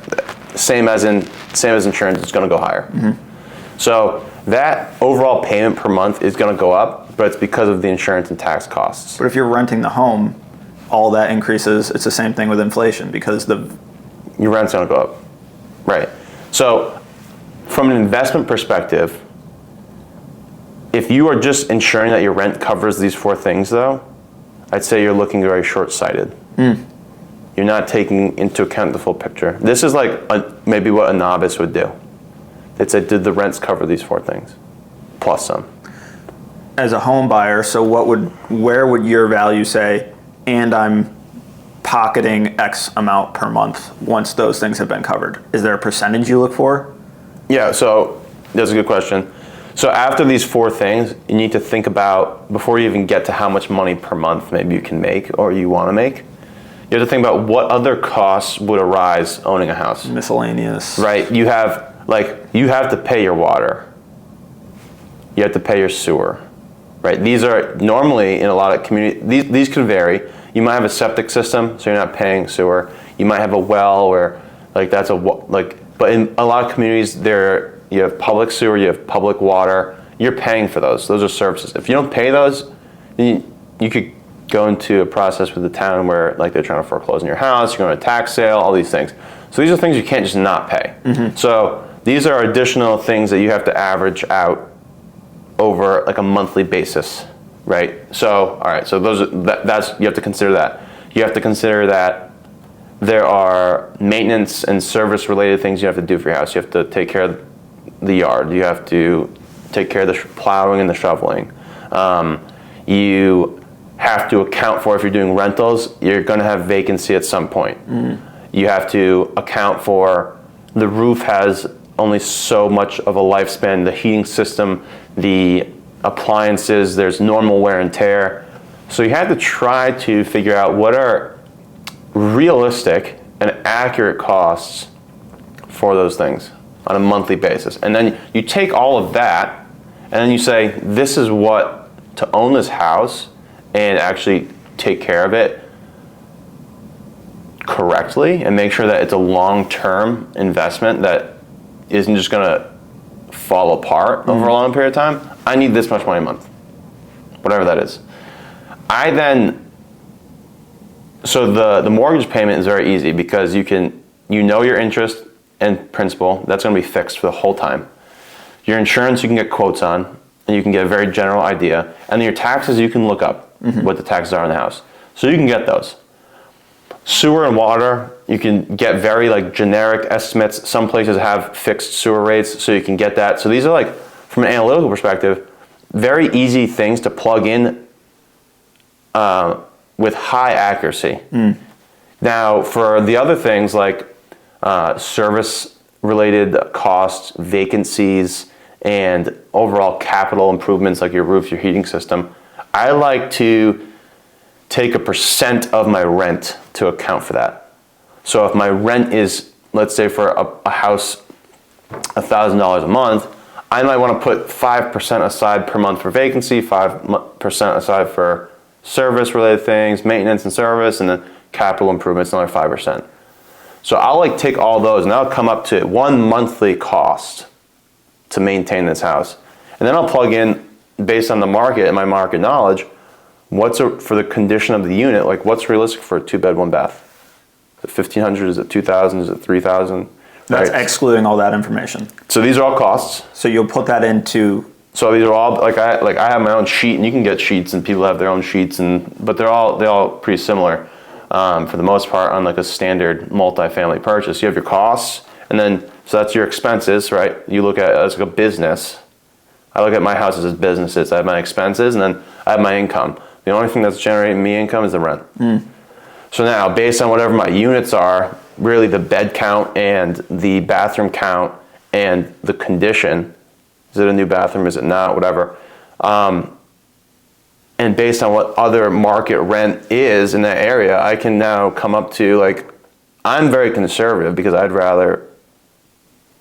Same as insurance, it's going to go higher. So that overall payment per month is going to go up, but it's because of the insurance and tax costs. But if you're renting the home, all that increases. It's the same thing with inflation because Your rent's going to go up. Right. So from an investment perspective, if you are just ensuring that your rent covers these 4 things, though, I'd say you're looking very short-sighted. You're not taking into account the full picture. This is like maybe what a novice would do. They'd say, did the rents cover these 4 things? Plus some. as a home buyer, so where would your value say, and I'm pocketing X amount per month once those things have been covered? Is there a percentage you look for? Yeah, so that's a good question. So after these 4 things, you need to think about, before you even get to how much money per month maybe you can make or you want to make, you have to think about what other costs would arise owning a house. Miscellaneous. Right, you have to pay your water. You have to pay your sewer. Right, these are normally in a lot of communities, these can vary. You might have a septic system, so you're not paying sewer. You might have a well where but in a lot of communities you have public sewer, you have public water, you're paying for those. Those are services. If you don't pay those, you could go into a process with the town where they're trying to foreclose on your house, you're going to a tax sale, all these things. So these are things you can't just not pay. Mm-hmm. So these are additional things that you have to average out over a monthly basis, right? So, all right, so that's you have to consider that. You have to consider that there are maintenance and service related things you have to do for your house. You have to take care of the yard. You have to take care of the plowing and the shoveling. You have to account for, if you're doing rentals, you're going to have vacancy at some point. Mm. You have to account for the roof has only so much of a lifespan, the heating system, the appliances, there's normal wear and tear. So you have to try to figure out what are realistic and accurate costs for those things on a monthly basis. And then you take all of that and then you say, this is what, to own this house and actually take care of it correctly and make sure that it's a long-term investment that isn't just going to fall apart over a long period of time. I need this much money a month, whatever that is. So the mortgage payment is very easy because you know your interest and principal, that's going to be fixed for the whole time. Your insurance you can get quotes on, and you can get a very general idea. And your taxes you can look up what the taxes are in the house. So you can get those. Sewer and water, you can get very generic estimates. Some places have fixed sewer rates, so you can get that. So these are from an analytical perspective, very easy things to plug in with high accuracy. Mm. Now, for the other things service-related costs, vacancies, and overall capital improvements like your roof, your heating system, I like to take a percent of my rent to account for that. So if my rent is, let's say for a house, $1,000 a month, I might want to put 5% aside per month for vacancy, 5% aside for service-related things, maintenance and service, and then capital improvements, another 5%. So I'll take all those and I'll come up to one monthly cost to maintain this house. And then I'll plug in, based on the market and my market knowledge, for the condition of the unit, what's realistic for a 2-bed, 1-bath? Is it 1,500? Is it 2,000? Is it 3,000? That's right. Excluding all that information. So these are all costs. So you'll put that into. So these are all I have my own sheet, and you can get sheets, and people have their own sheets, but they're all pretty similar for the most part on a standard multifamily purchase. You have your costs, and then so that's your expenses, right? You look at it as a business. I look at my houses as businesses. I have my expenses, and then I have my income. The only thing that's generating me income is the rent. Mm. So now, based on whatever my units are, really the bed count and the bathroom count and the condition, is it a new bathroom, is it not, whatever, and based on what other market rent is in that area, I can now come up to, I'm very conservative because I'd rather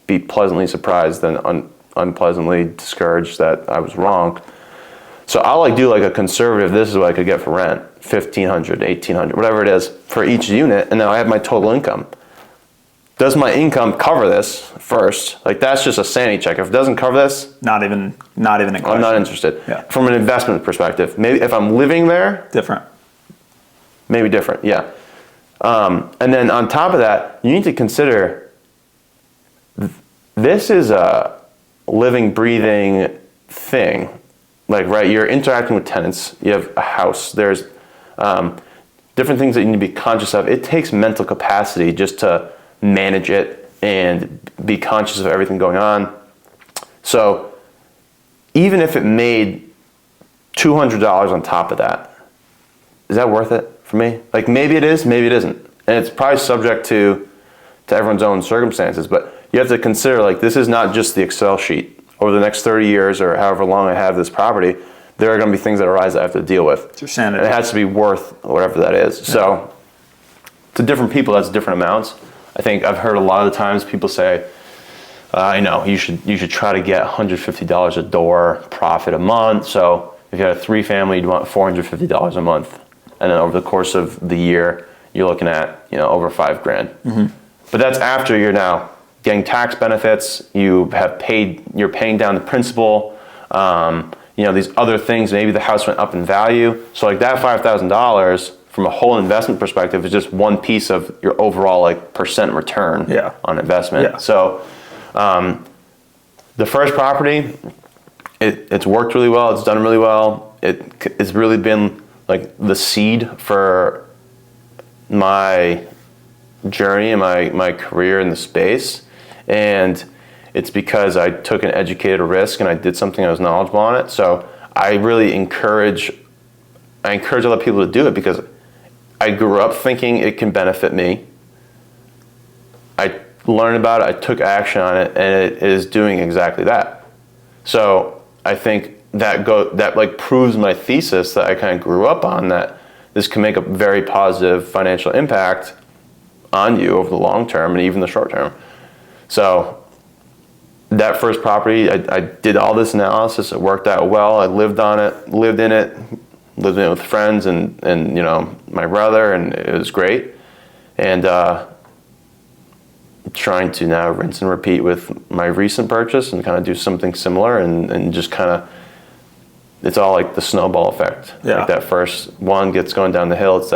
be pleasantly surprised than unpleasantly discouraged that I was wrong. So I'll do a conservative, this is what I could get for rent, $1,500, $1,800, whatever it is for each unit, and now I have my total income. does my income cover this first? Like that's just a sanity check. If it doesn't cover this, Not even a question. I'm not interested. Yeah. From an investment perspective, maybe if I'm living there, Different. maybe different. Yeah. And then on top of that, you need to consider this is a living, breathing thing. Like, right, you're interacting with tenants. You have a house. There's different things that you need to be conscious of. It takes mental capacity just to manage it and be conscious of everything going on. So even if it made $200 on top of that, is that worth it for me? Like maybe it is, maybe it isn't. And it's probably subject to everyone's own circumstances, but you have to consider like this is not just the Excel sheet. Over the next 30 years or however long I have this property, there are going to be things that arise that I have to deal with. It's your sanity. And it has to be worth whatever that is. Yeah. So to different people, that's different amounts. I think I've heard a lot of the times people say, I know you should try to get $150 a door profit a month. So if you had a 3-family, you'd want $450 a month. And then over the course of the year, you're looking at, over $5,000. Mm-hmm. But that's after you're now getting tax benefits, you're paying down the principal, these other things, maybe the house went up in value. So like that $5,000 from a whole investment perspective is just one piece of your overall like percent return on investment. Yeah. So the first property, it's worked really well, it's done really well. It's really been like the seed for my journey and my career in the space. And it's because I took an educated risk and I did something I was knowledgeable on it. So I really encourage other people to do it because I grew up thinking it can benefit me. I learned about it, I took action on it, and it is doing exactly that. So I think that like proves my thesis that I kind of grew up on, that this can make a very positive financial impact on you over the long term and even the short term. So that first property, I did all this analysis. It worked out well. I lived in it with friends and my brother, and it was great. And trying to now rinse and repeat with my recent purchase and kind of do something similar and just kind of, it's all like the snowball effect. Yeah. Like that first one gets going down the hill, it's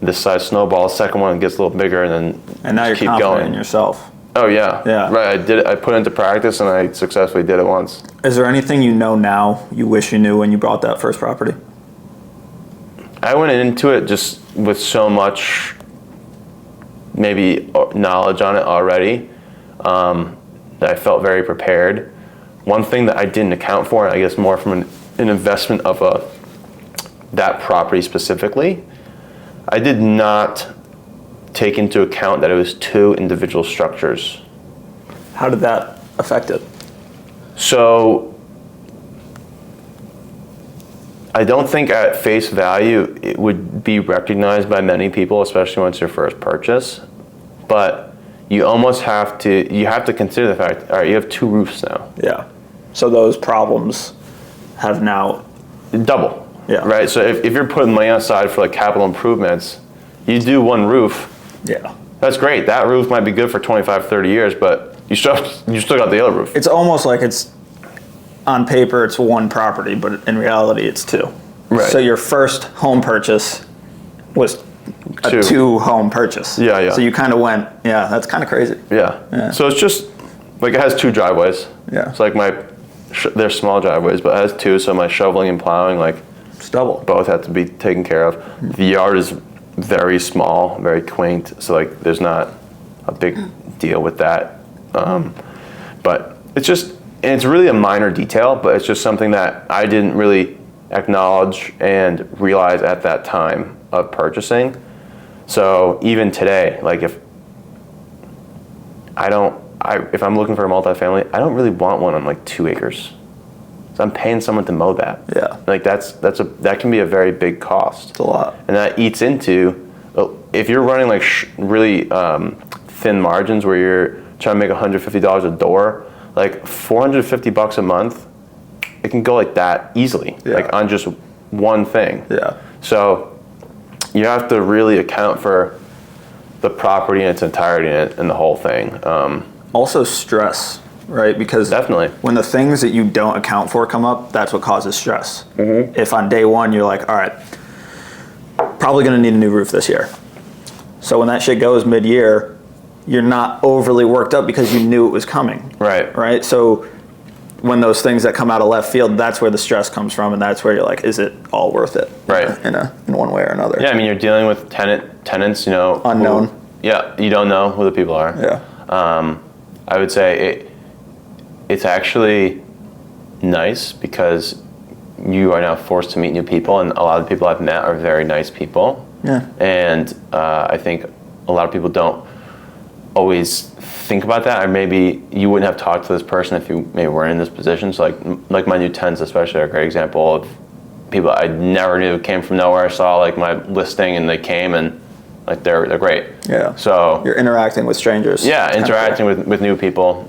this size snowball. Second one gets a little bigger, and now you're keep confident going in yourself. Oh yeah. Yeah. Right. I did it. I put it into practice and I successfully did it once. Is there anything you know now you wish you knew when you bought that first property? I went into it just with so much maybe knowledge on it already that I felt very prepared. One thing that I didn't account for, I guess more from an investment of that property specifically, I did not take into account that it was 2 individual structures. How did that affect it? So I don't think at face value it would be recognized by many people, especially once your first purchase. But you almost have to consider the fact, all right, you have 2 roofs now. Yeah. So those problems have now double. Yeah. Right. So if you're putting money aside for like capital improvements, you do 1 roof. Yeah. That's great. That roof might be good for 25, 30 years, but you still got the other roof. It's almost like it's on paper it's 1 property, but in reality it's 2. Right. So your first home purchase was a 2 home purchase. Yeah, yeah. So you kind of went, yeah, that's kind of crazy. Yeah. So it's just like it has 2 driveways. Yeah. It's like they're small driveways, but it has 2. So my shoveling and plowing, like it's double. Both have to be taken care of. The yard is very small, very quaint. So like there's not a big deal with that. But it's really a minor detail, but it's just something that I didn't really acknowledge and realize at that time of purchasing. So even today, like if I'm looking for a multifamily, I don't really want one on like 2 acres. So I'm paying someone to mow that. Yeah. Like that can be a very big cost. It's a lot. And that eats into, if you're running like really thin margins where you're trying to make $150 a door, like $450 a month, it can go like that easily, like on just one thing. Yeah. So you have to really account for the property in its entirety and the whole thing. Also stress, right? Because Definitely. when the things that you don't account for come up, that's what causes stress. If on day one you're like, all right, probably going to need a new roof this year. So when that shit goes mid-year, you're not overly worked up because you knew it was coming. Right. Right? So when those things that come out of left field, that's where the stress comes from, and that's where you're like, is it all worth it? Right. In one way or another. Yeah, I mean, you're dealing with tenants, Unknown. You don't know who the people are. Yeah. I would say it's actually nice because you are now forced to meet new people, and a lot of the people I've met are very nice people. Yeah. And I think a lot of people don't always think about that, or maybe you wouldn't have talked to this person if you maybe weren't in this position. So like my new tenants especially are a great example of people I never knew came from nowhere. I saw like my listing and they came and like they're great. Yeah. So you're interacting with strangers. Yeah, interacting with new people.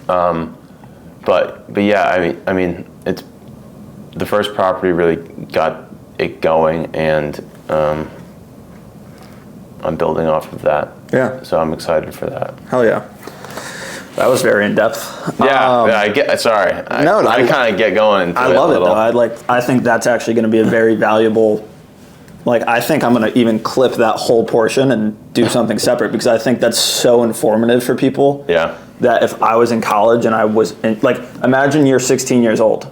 But yeah, I mean it's the first property really got it going, and I'm building off of that. Yeah. So I'm excited for that. Hell yeah. That was very in depth. Yeah, I get. Sorry, I kind of get going into I love it though. I think that's actually going to be a very valuable. Like, I think I'm going to even clip that whole portion and do something separate, because I think that's so informative for people. Yeah. That if I was in college and I was like, imagine you're 16 years old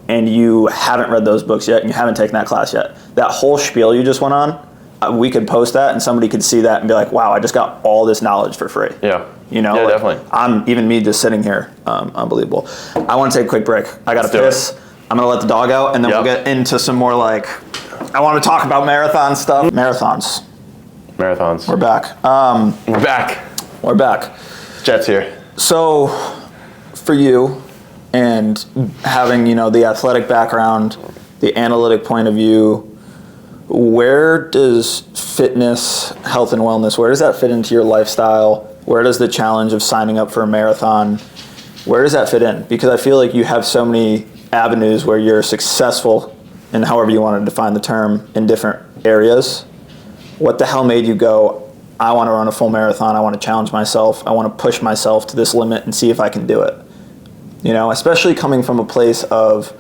and you haven't read those books yet and you haven't taken that class yet. That whole spiel you just went on, we could post that and somebody could see that and be like, wow, I just got all this knowledge for free. Yeah. Yeah, like, definitely. Even me just sitting here, unbelievable. I want to take a quick break. I got to piss. I'm going to let the dog out, and then we'll get into some more, like, I want to talk about marathon stuff. Marathons. We're back. We're back. Jet's here. So, for you, and having, the athletic background, the analytic point of view, where does fitness, health and wellness, where does that fit into your lifestyle? Where does the challenge of signing up for a marathon, where does that fit in? Because I feel like you have so many avenues where you're successful, and however you want to define the term, in different areas. What the hell made you go, I want to run a full marathon, I want to challenge myself, I want to push myself to this limit and see if I can do it? Especially coming from a place of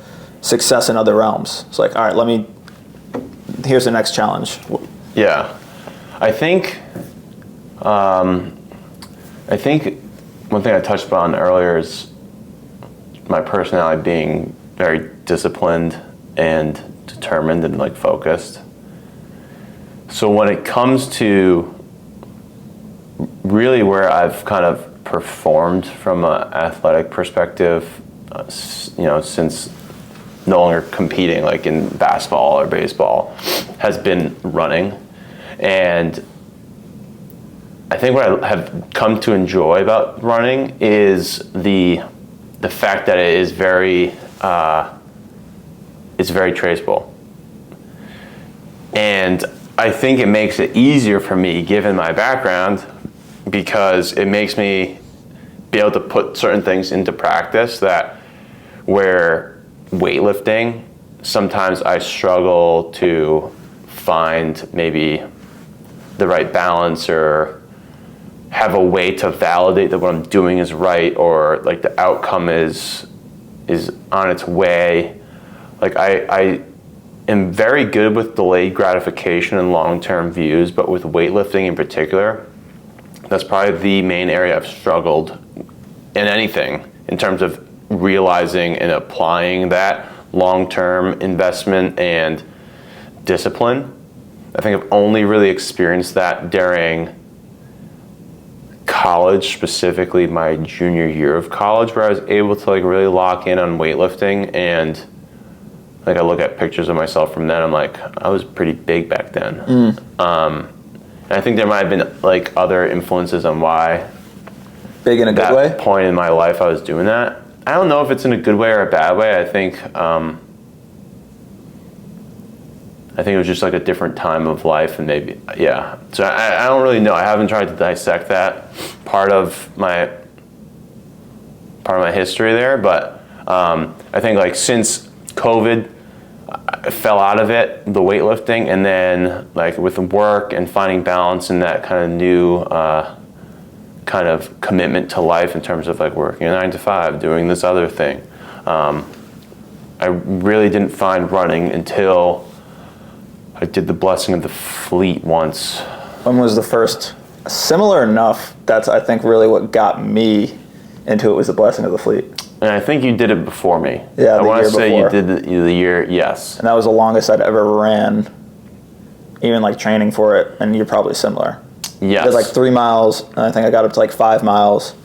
success in other realms. It's like, all right, here's the next challenge. Yeah. I think one thing I touched upon earlier is my personality being very disciplined and determined and like focused. So when it comes to really where I've kind of performed from an athletic perspective, since no longer competing like in basketball or baseball, has been running. And I think what I have come to enjoy about running is the fact that it is very it's very traceable. And I think it makes it easier for me, given my background, because it makes me be able to put certain things into practice that where weightlifting, sometimes I struggle to find maybe the right balance or have a way to validate that what I'm doing is right, or like the outcome is on its way. Like I am very good with delayed gratification and long-term views, but with weightlifting in particular, that's probably the main area I've struggled in anything in terms of realizing and applying that long-term investment and discipline. I think I've only really experienced that during college, specifically my junior year of college, where I was able to like really lock in on weightlifting. And like I look at pictures of myself from then, I'm like, I was pretty big back then. And I think there might have been like other influences on why big in a good way? Point in my life I was doing that. I don't know if it's in a good way or a bad way. I think it was just like a different time of life, and maybe, yeah. So I don't really know. I haven't tried to dissect that part of my history there, but I think like since COVID, I fell out of it, the weightlifting, and then like with work and finding balance in that kind of new kind of commitment to life in terms of like working a 9 to 5, doing this other thing. I really didn't find running until I did the Blessing of the Fleet once. When was the first? Similar enough. That's, I think, really what got me into it was the Blessing of the Fleet. And I think you did it before me. Yeah, I want to say before. you did the year, yes. And that was the longest I'd ever ran, even like training for it, and you're probably similar. Yes. I did like 3 miles, and I think I got up to like 5 miles.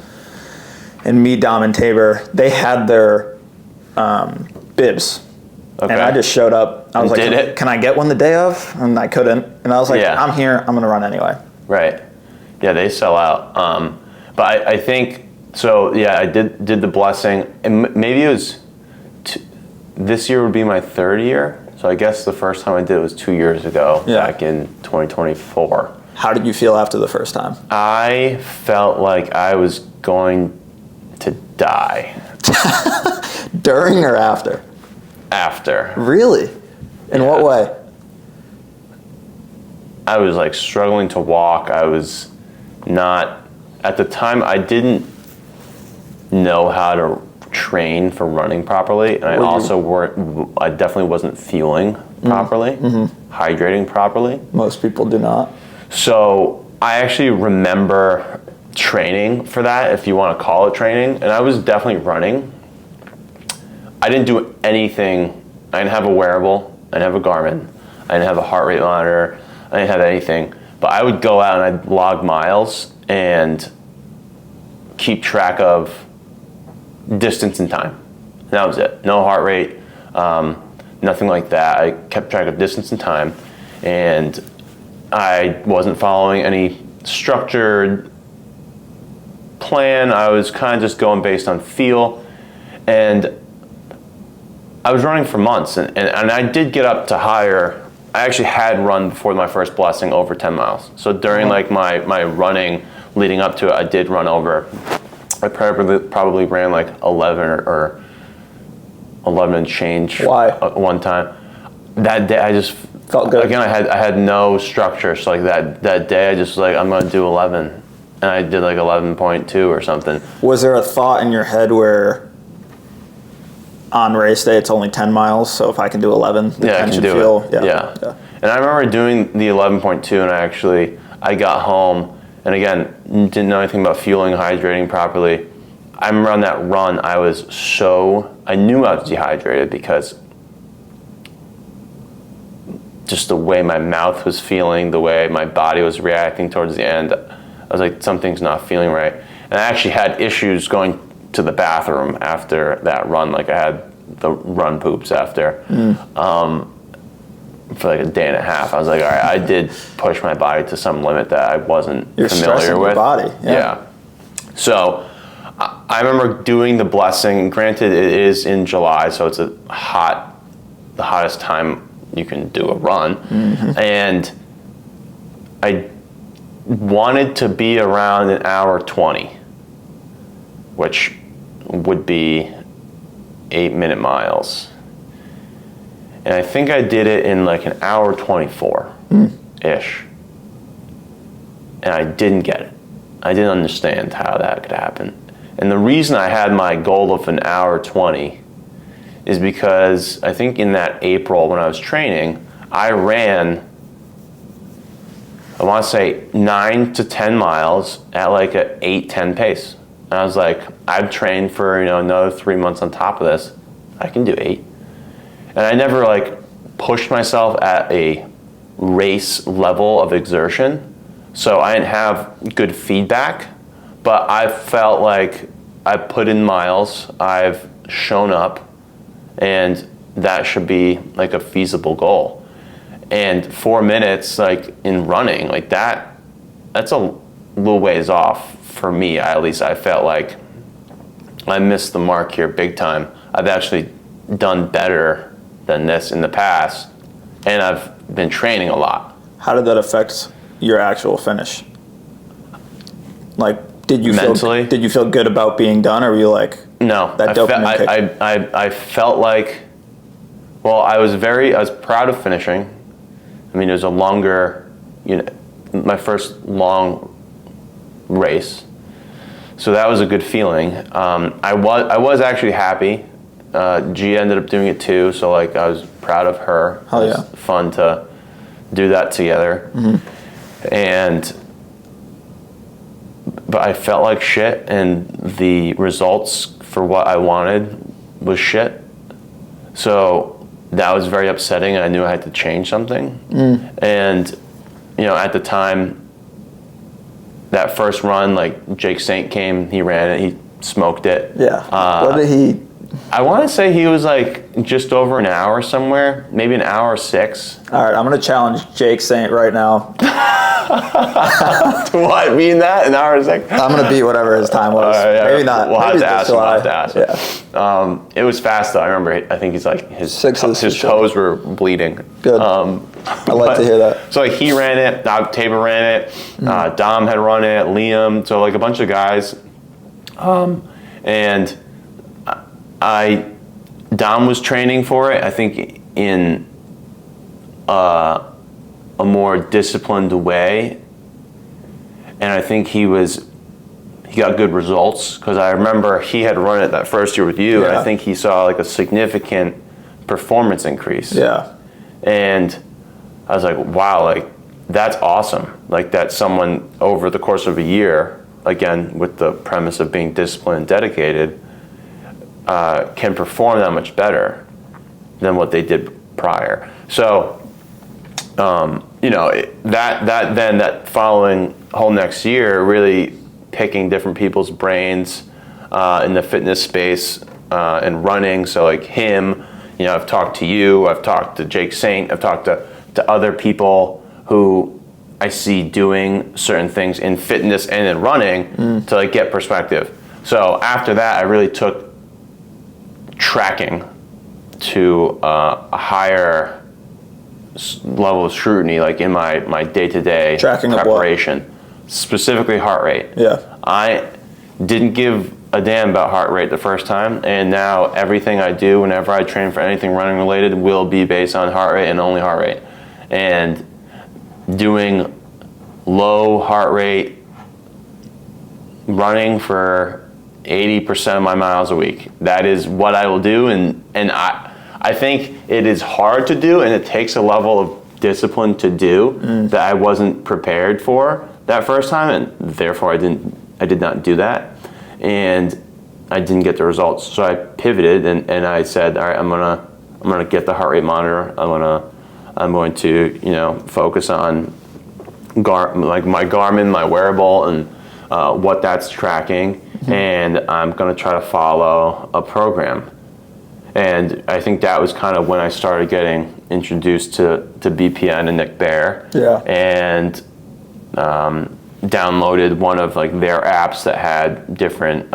And me, Dom, and Tabor, they had their bibs. Okay. And I just showed up. I was like, can I get one the day of? And I couldn't. And I was like, I'm here. I'm going to run anyway. Right. Yeah, they sell out. But I think, so yeah, I did the Blessing. And maybe it was, this year would be my 3rd year. So I guess the first time I did it was 2 years ago, back in 2024. How did you feel after the first time? I felt like I was going to die. During or after? After. Really? In what way? I was like struggling to walk. I was not, at the time, I didn't know how to train for running properly. And I definitely wasn't fueling properly, hydrating properly. Most people do not. So I actually remember training for that, if you want to call it training. And I was definitely running. I didn't do anything. I didn't have a wearable. I didn't have a Garmin. I didn't have a heart rate monitor. I didn't have anything. But I would go out and I'd log miles and keep track of distance and time. And that was it. No heart rate, nothing like that. I kept track of distance and time. And I wasn't following any structured plan. I was kind of just going based on feel. And I was running for months, and I did get up to higher. I actually had run before my first Blessing over 10 miles. So during like my running leading up to it, I did run over. I probably ran like 11 or 11 and change. Why? One time. That day I just felt good. Again, I had no structure. So like that day I just was like, I'm going to do 11. And I did like 11.2 or something. Was there a thought in your head where on race day it's only 10 miles, so if I can do 11, the I can do it. Yeah. And I remember doing the 11.2, and I got home, and again, didn't know anything about fueling, hydrating properly. I remember on that run, I knew I was dehydrated because just the way my mouth was feeling, the way my body was reacting towards the end, I was like, something's not feeling right. And I actually had issues going to the bathroom after that run. Like I had the run poops after for like a day and a half. I was like, all right, I did push my body to some limit that I wasn't familiar with. Your body. Yeah. So I remember doing the Blessing. Granted, it is in July, so it's the hottest time you can do a run. And I wanted to be around an hour 20, which would be 8-minute miles. And I think I did it in like an hour 24-ish. And I didn't get it. I didn't understand how that could happen. And the reason I had my goal of an hour 20 is because I think in that April when I was training, I ran, I want to say 9 to 10 miles at like an 8:10 pace. And I was like, I've trained for another 3 months on top of this. I can do 8. And I never like pushed myself at a race level of exertion. So I didn't have good feedback, but I felt like I put in miles, I've shown up, and that should be like a feasible goal. And 4 minutes like in running, like that's a little ways off for me. At least I felt like I missed the mark here big time. I've actually done better than this in the past, and I've been training a lot. How did that affect your actual finish? Like, did you feel good about being done, or were you like, no? That dopamine kick? I felt like, Well, I was proud of finishing. I mean, it was a longer, my first long race. So that was a good feeling. I was actually happy. Gia ended up doing it too, so like I was proud of her. Oh yeah. It was fun to do that together. But I felt like shit, and the results for what I wanted was shit. So that was very upsetting, and I knew I had to change something. And at the time, that first run, like Jake Saint came, he ran it, he smoked it. Yeah. What did he? I want to say he was like just over an hour somewhere, maybe an hour 6. All right, I'm going to challenge Jake Saint right now. What? Mean that? An hour 6? I'm going to beat whatever his time was. Yeah. Maybe not. We'll Maybe have to ask him. Yeah. It was fast though. I remember. I think he's like his toes were bleeding. Good. I like to hear that. So like he ran it. Tabor ran it. Dom had run it. Liam. So like a bunch of guys. And Dom was training for it. I think in a more disciplined way, and I think he got good results, because I remember he had run it that first year with you, and I think he saw like a significant performance increase. Yeah. And I was like, wow, like that's awesome. Like that someone over the course of a year, again with the premise of being disciplined and dedicated, can perform that much better than what they did prior. So, that following whole next year, really picking different people's brains in the fitness space and running. So like him, I've talked to you, I've talked to Jake Saint, I've talked to other people who I see doing certain things in fitness and in running to like get perspective. So after that, I really took tracking to a higher level of scrutiny, like in my day-to-day tracking preparation, specifically heart rate. Yeah. I didn't give a damn about heart rate the first time, and now everything I do whenever I train for anything running related will be based on heart rate and only heart rate. And doing low heart rate running for 80% of my miles a week, that is what I will do. And I think it is hard to do, and it takes a level of discipline to do that I wasn't prepared for that first time, and therefore I did not do that, and I didn't get the results. So I pivoted and I said, all right, I'm gonna get the heart rate monitor. I'm going to focus on like my Garmin, my wearable, and what that's tracking, and I'm gonna try to follow a program. And I think that was kind of when I started getting introduced to BPN and Nick Bear. Yeah. And downloaded one of like their apps that had different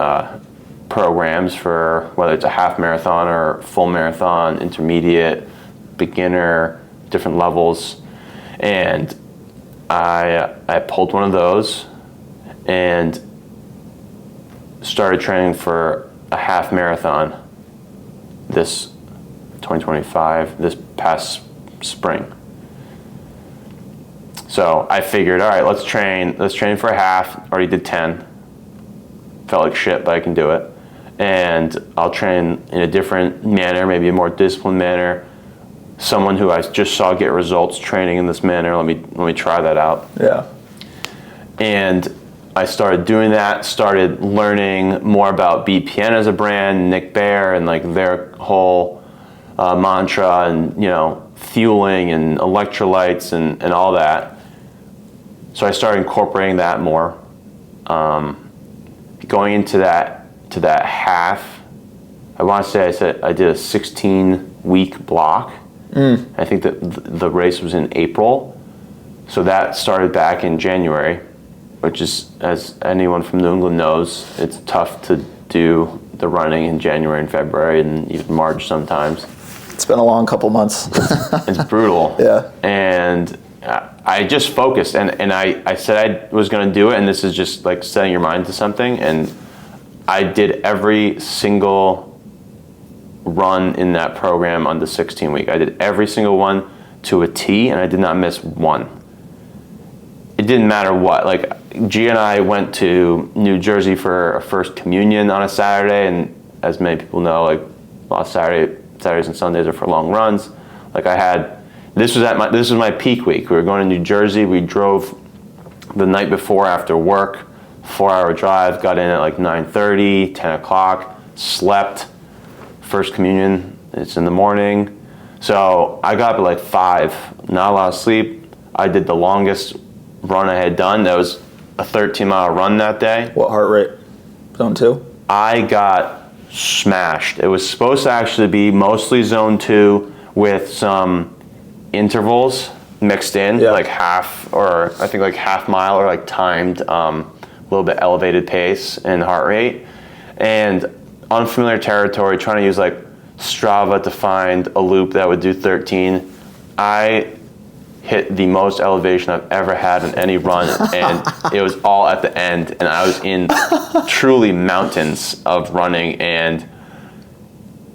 programs for whether it's a half marathon or full marathon, intermediate, beginner, different levels. And I pulled one of those and started training for a half marathon this 2025, this past spring. So I figured, all right, let's train for a half. Already did 10. Felt like shit, but I can do it. And I'll train in a different manner, maybe a more disciplined manner. Someone who I just saw get results training in this manner, let me try that out. Yeah. And I started doing that, started learning more about BPN as a brand, Nick Bear, and like their whole mantra, and fueling and electrolytes and all that. So I started incorporating that more. Going into that half, I want to say I did a 16-week block. I think that the race was in April, so that started back in January, which is, as anyone from New England knows, it's tough to do the running in January and February and even March sometimes. It's been a long couple months. It's brutal. Yeah. And I just focused, and I said I was going to do it, and this is just like setting your mind to something, and I did every single run in that program on the 16-week. I did every single one to a T, and I did not miss one. It didn't matter what. Like, G and I went to New Jersey for a first communion on a Saturday, and as many people know, like, a lot of Saturdays and Sundays are for long runs. Like, this was my peak week. We were going to New Jersey. We drove the night before after work, 4-hour drive, got in at like 9:30, 10 o'clock, slept. First communion, it's in the morning. So I got up at like 5, not a lot of sleep. I did the longest run I had done. That was a 13-mile run that day. What heart rate? Zone 2? I got smashed. It was supposed to actually be mostly zone 2 with some intervals mixed in, like half mile or like timed, a little bit elevated pace and heart rate. And unfamiliar territory, trying to use like Strava to find a loop that would do 13. I hit the most elevation I've ever had in any run, and it was all at the end, and I was in truly mountains of running, and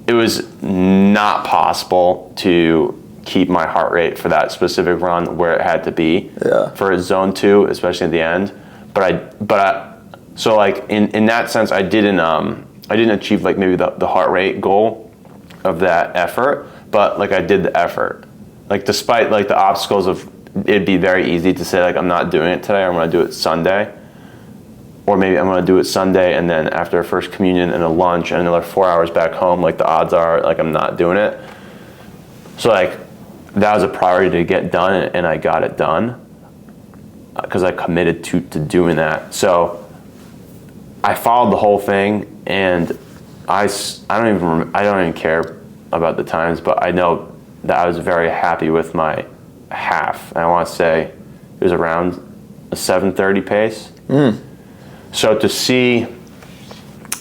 it was not possible to keep my heart rate for that specific run where it had to be for zone 2, especially at the end. So like in that sense, I didn't achieve like maybe the heart rate goal of that effort, but like I did the effort. Like, despite like the obstacles of, it'd be very easy to say like, I'm not doing it today, I'm gonna do it Sunday. Or maybe I'm gonna do it Sunday and then after a first communion and a lunch and another 4 hours back home, like the odds are like I'm not doing it. So like, that was a priority to get done, and I got it done because I committed to doing that. So I followed the whole thing, and I don't even care about the times, but I know that I was very happy with my half. And I want to say it was around a 7:30 pace. So to see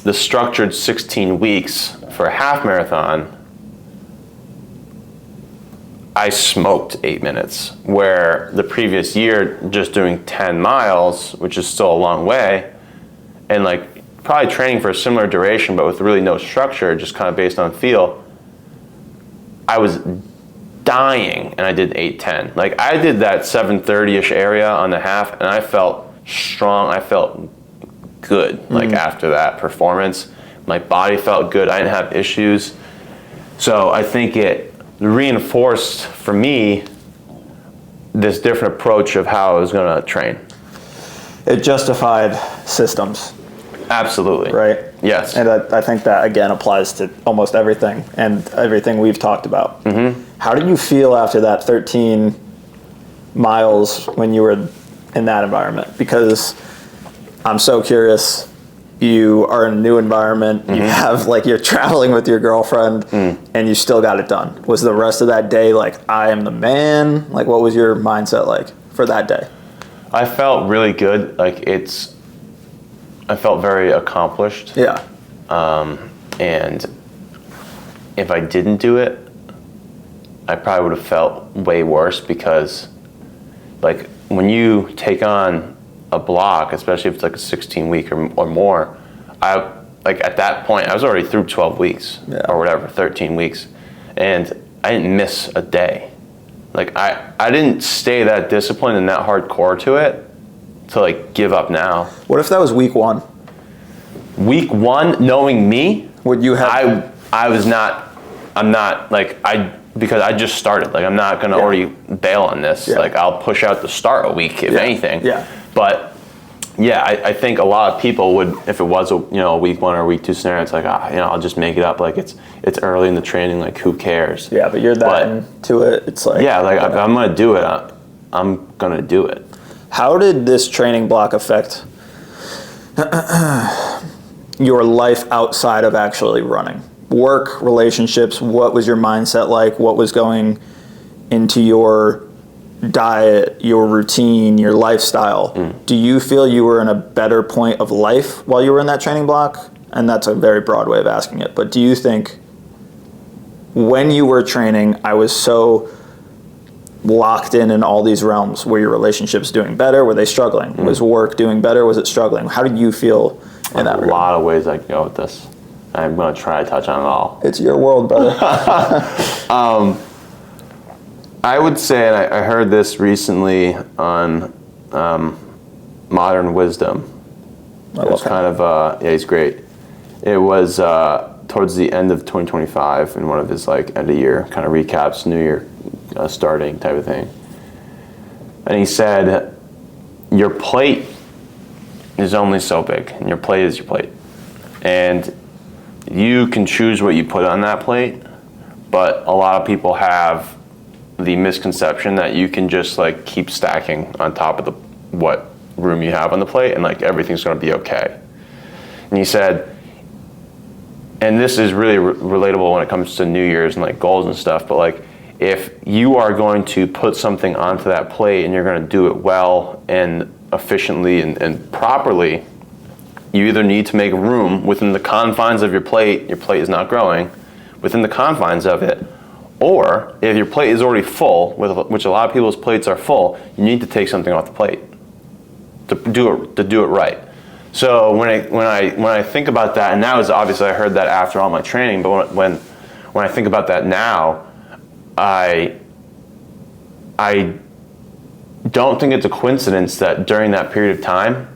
the structured 16 weeks for a half marathon, I smoked 8 minutes, where the previous year just doing 10 miles, which is still a long way, and like probably training for a similar duration but with really no structure, just kind of based on feel, I was dying, and I did 8:10. Like, I did that 7:30-ish area on the half, and I felt strong. I felt good. Like, after that performance, my body felt good. I didn't have issues. So I think it reinforced for me this different approach of how I was going to train. It justified systems. Absolutely. Right? Yes. And I think that, again, applies to almost everything and everything we've talked about. How did you feel after that 13 miles when you were in that environment? Because I'm so curious. You are in a new environment. You have, like, you're traveling with your girlfriend, and you still got it done. Was the rest of that day like, I am the man? Like, what was your mindset like for that day? I felt really good. Like, I felt very accomplished. Yeah. And if I didn't do it, I probably would have felt way worse, because like when you take on a block, especially if it's like a 16-week or more, at that point I was already through 12 weeks or whatever, 13 weeks, and I didn't miss a day. Like, I didn't stay that disciplined and that hardcore to it to like give up now. What if that was week 1? Week 1, knowing me, Would you have? Because I just started. Like, I'm not gonna already bail on this. Like, I'll push out the start a week if anything. But yeah, I think a lot of people would, if it was a week 1 or week 2 scenario, it's like, I'll just make it up. Like, it's early in the training. Like, who cares? Yeah, but you're that into it. It's like, if I'm gonna do it, I'm gonna do it. How did this training block affect your life outside of actually running? Work, relationships, what was your mindset like? What was going into your diet, your routine, your lifestyle? Do you feel you were in a better point of life while you were in that training block? And that's a very broad way of asking it, but do you think when you were training, I was so locked in all these realms? Were your relationships doing better? Were they struggling? Was work doing better? Was it struggling? How did you feel in that regard? A lot of ways I can go with this. I'm going to try to touch on it all. It's your world, brother. I would say, and I heard this recently on Modern Wisdom. It's kind of, yeah, he's great. It was towards the end of 2025 in one of his like end of year kind of recaps, New Year starting type of thing. And he said, your plate is only so big, and your plate is your plate. And you can choose what you put on that plate, but a lot of people have the misconception that you can just like keep stacking on top of what room you have on the plate and like everything's going to be okay. And he said, and this is really relatable when it comes to New Year's and like goals and stuff, but like if you are going to put something onto that plate and you're going to do it well and efficiently and properly, you either need to make room within the confines of your plate is not growing, within the confines of it, or if your plate is already full, which a lot of people's plates are full, you need to take something off the plate to do it right. So when I think about that, and that was obviously I heard that after all my training, but when I think about that now, I don't think it's a coincidence that during that period of time,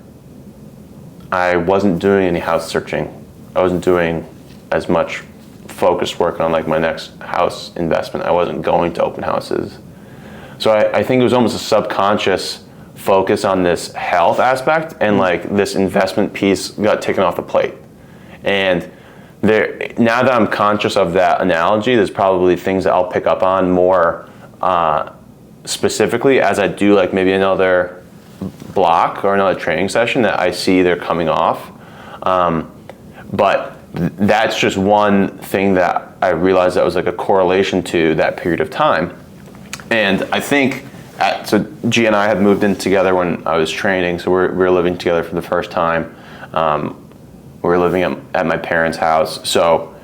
I wasn't doing any house searching. I wasn't doing as much focused work on like my next house investment. I wasn't going to open houses. So I think it was almost a subconscious focus on this health aspect, and like this investment piece got taken off the plate. And now that I'm conscious of that analogy, there's probably things that I'll pick up on more specifically as I do like maybe another block or another training session that I see they're coming off. But that's just one thing that I realized that was like a correlation to that period of time. And I think, so G and I had moved in together when I was training, so we were living together for the first time. We were living at my parents' house. So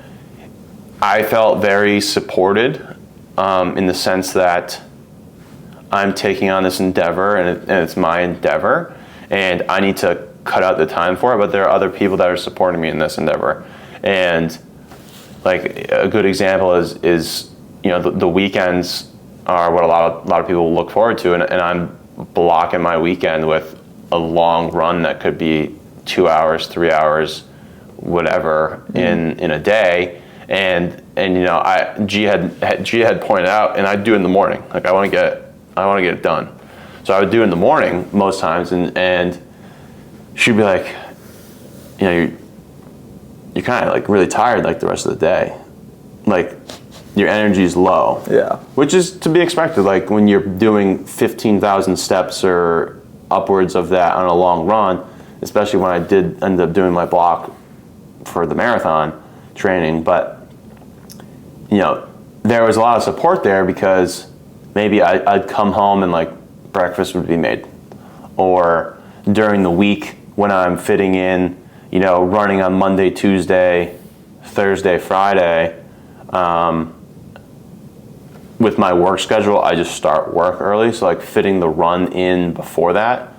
I felt very supported in the sense that I'm taking on this endeavor and it's my endeavor and I need to cut out the time for it, but there are other people that are supporting me in this endeavor. And like a good example is you know, the weekends are what a lot of people look forward to, and I'm blocking my weekend with a long run that could be 2 hours, 3 hours, whatever in a day. And you know, G had pointed out, and I'd do it in the morning. Like I want to get it done. So I would do it in the morning most times, and she'd be like, you know, you're kind of like really tired like the rest of the day. Like your energy is low. Yeah. Which is to be expected. Like when you're doing 15,000 steps or upwards of that on a long run, especially when I did end up doing my block for the marathon training. But, you know, there was a lot of support there because maybe I'd come home and like breakfast would be made. Or during the week when I'm fitting in, you know, running on Monday, Tuesday, Thursday, Friday, with my work schedule, I just start work early. So like fitting the run in before that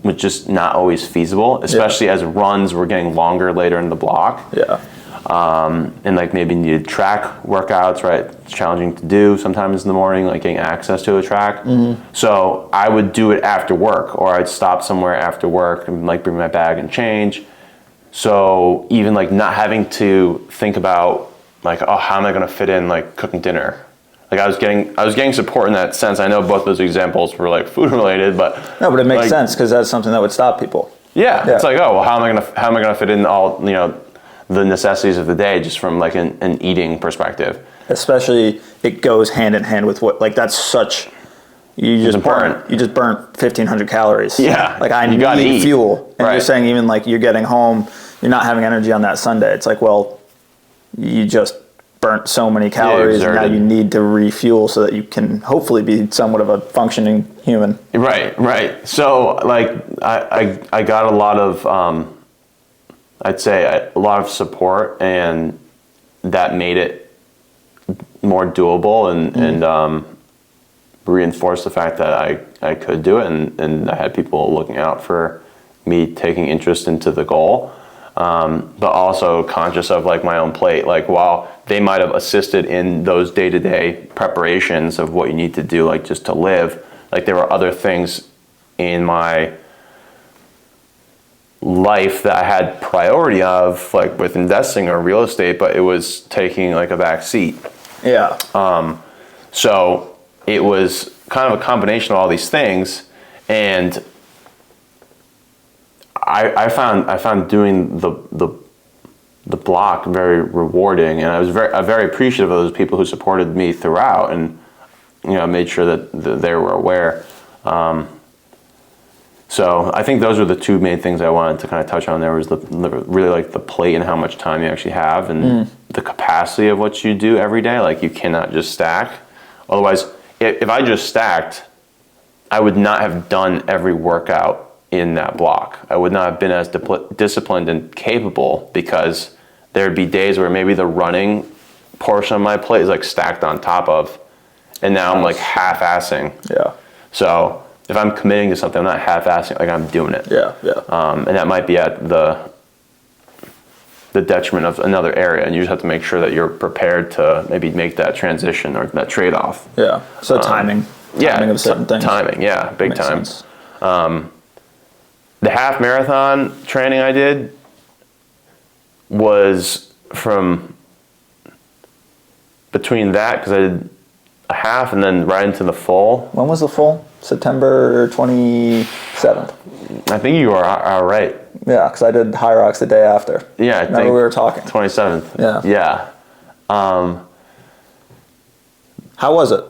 was just not always feasible, especially as runs were getting longer later in the block. Yeah. And like maybe needed track workouts, right? It's challenging to do sometimes in the morning, like getting access to a track. So I would do it after work, or I'd stop somewhere after work and like bring my bag and change. So even like not having to think about like, oh, how am I going to fit in like cooking dinner? Like I was getting support in that sense. I know both those examples were like food related, but no, but it makes like, sense because that's something that would stop people. Yeah, it's like, oh, well, how am I gonna fit in all, you know, the necessities of the day just from like an eating perspective? Especially it goes hand in hand with what, like that's such, you just burnt 1,500 calories. Yeah, like I need fuel, and right. You're saying even like you're getting home, you're not having energy on that Sunday. It's like, well, you just burnt so many calories, and now you need to refuel so that you can hopefully be somewhat of a functioning human. Right. So like I got a lot of I'd say a lot of support, and that made it more doable and reinforced the fact that I could do it, and I had people looking out for me taking interest into the goal. but also conscious of like my own plate. Like while they might have assisted in those day-to-day preparations of what you need to do, like just to live, like there were other things in my life that I had priority of, like with investing or real estate, but it was taking like a back seat. Yeah. So it was kind of a combination of all these things, and I found doing the block very rewarding, and I was very appreciative of those people who supported me throughout, and made sure that they were aware. So I think those were the two main things I wanted to kind of touch on. There was really like the plate and how much time you actually have, and the capacity of what you do every day. Like you cannot just stack. Otherwise, if I just stacked, I would not have done every workout in that block. I would not have been as disciplined and capable, because there'd be days where maybe the running portion of my plate is like stacked on top of, and now I'm like half-assing. Yeah. So if I'm committing to something, I'm not half-assing, like I'm doing it. Yeah. And that might be at the detriment of another area, and you just have to make sure that you're prepared to maybe make that transition or that trade-off. Yeah. So timing. Timing of certain things. Timing, yeah, big Makes time. sense. The half marathon training I did was from between that, because I did a half and then right into the full. When was the full? September 27th. I think you are right. Yeah, because I did High Rocks the day after. Yeah, I Remember think we were talking. 27th. Yeah. Yeah. How was it?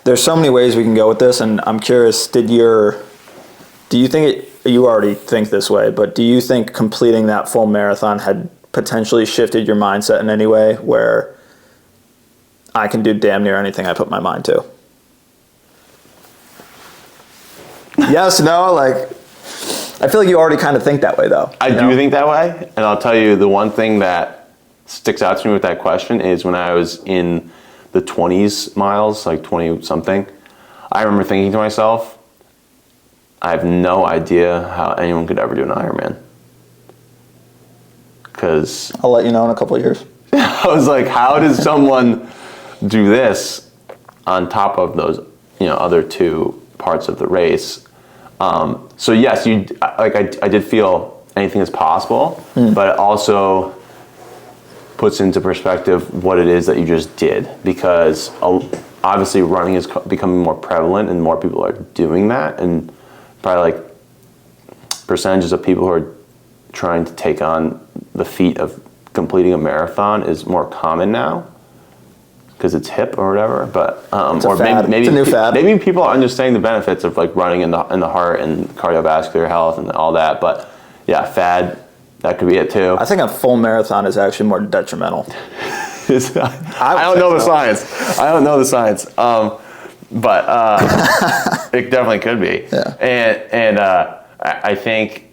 There's so many ways we can go with this, and I'm curious, do you think you already think this way, but do you think completing that full marathon had potentially shifted your mindset in any way, where I can do damn near anything I put my mind to? Yes, no, like, I feel like you already kind of think that way, though. I do think that way, and I'll tell you the one thing that sticks out to me with that question is when I was in the 20s miles, like 20 something, I remember thinking to myself, I have no idea how anyone could ever do an Ironman. Because I'll let you know in a couple of years. I was like, how does someone do this on top of those, other two parts of the race? So yes, I did feel anything is possible, but it also puts into perspective what it is that you just did, because obviously running is becoming more prevalent and more people are doing that, and probably like percentages of people who are trying to take on the feat of completing a marathon is more common now because it's hip or whatever. But It's a or fad. maybe It's a new fad. Maybe people are understanding the benefits of like running in the heart and cardiovascular health and all that. But yeah, fad, that could be it too. I think a full marathon is actually more detrimental. I don't know the science. I don't know the science. But it definitely could be. Yeah. And I think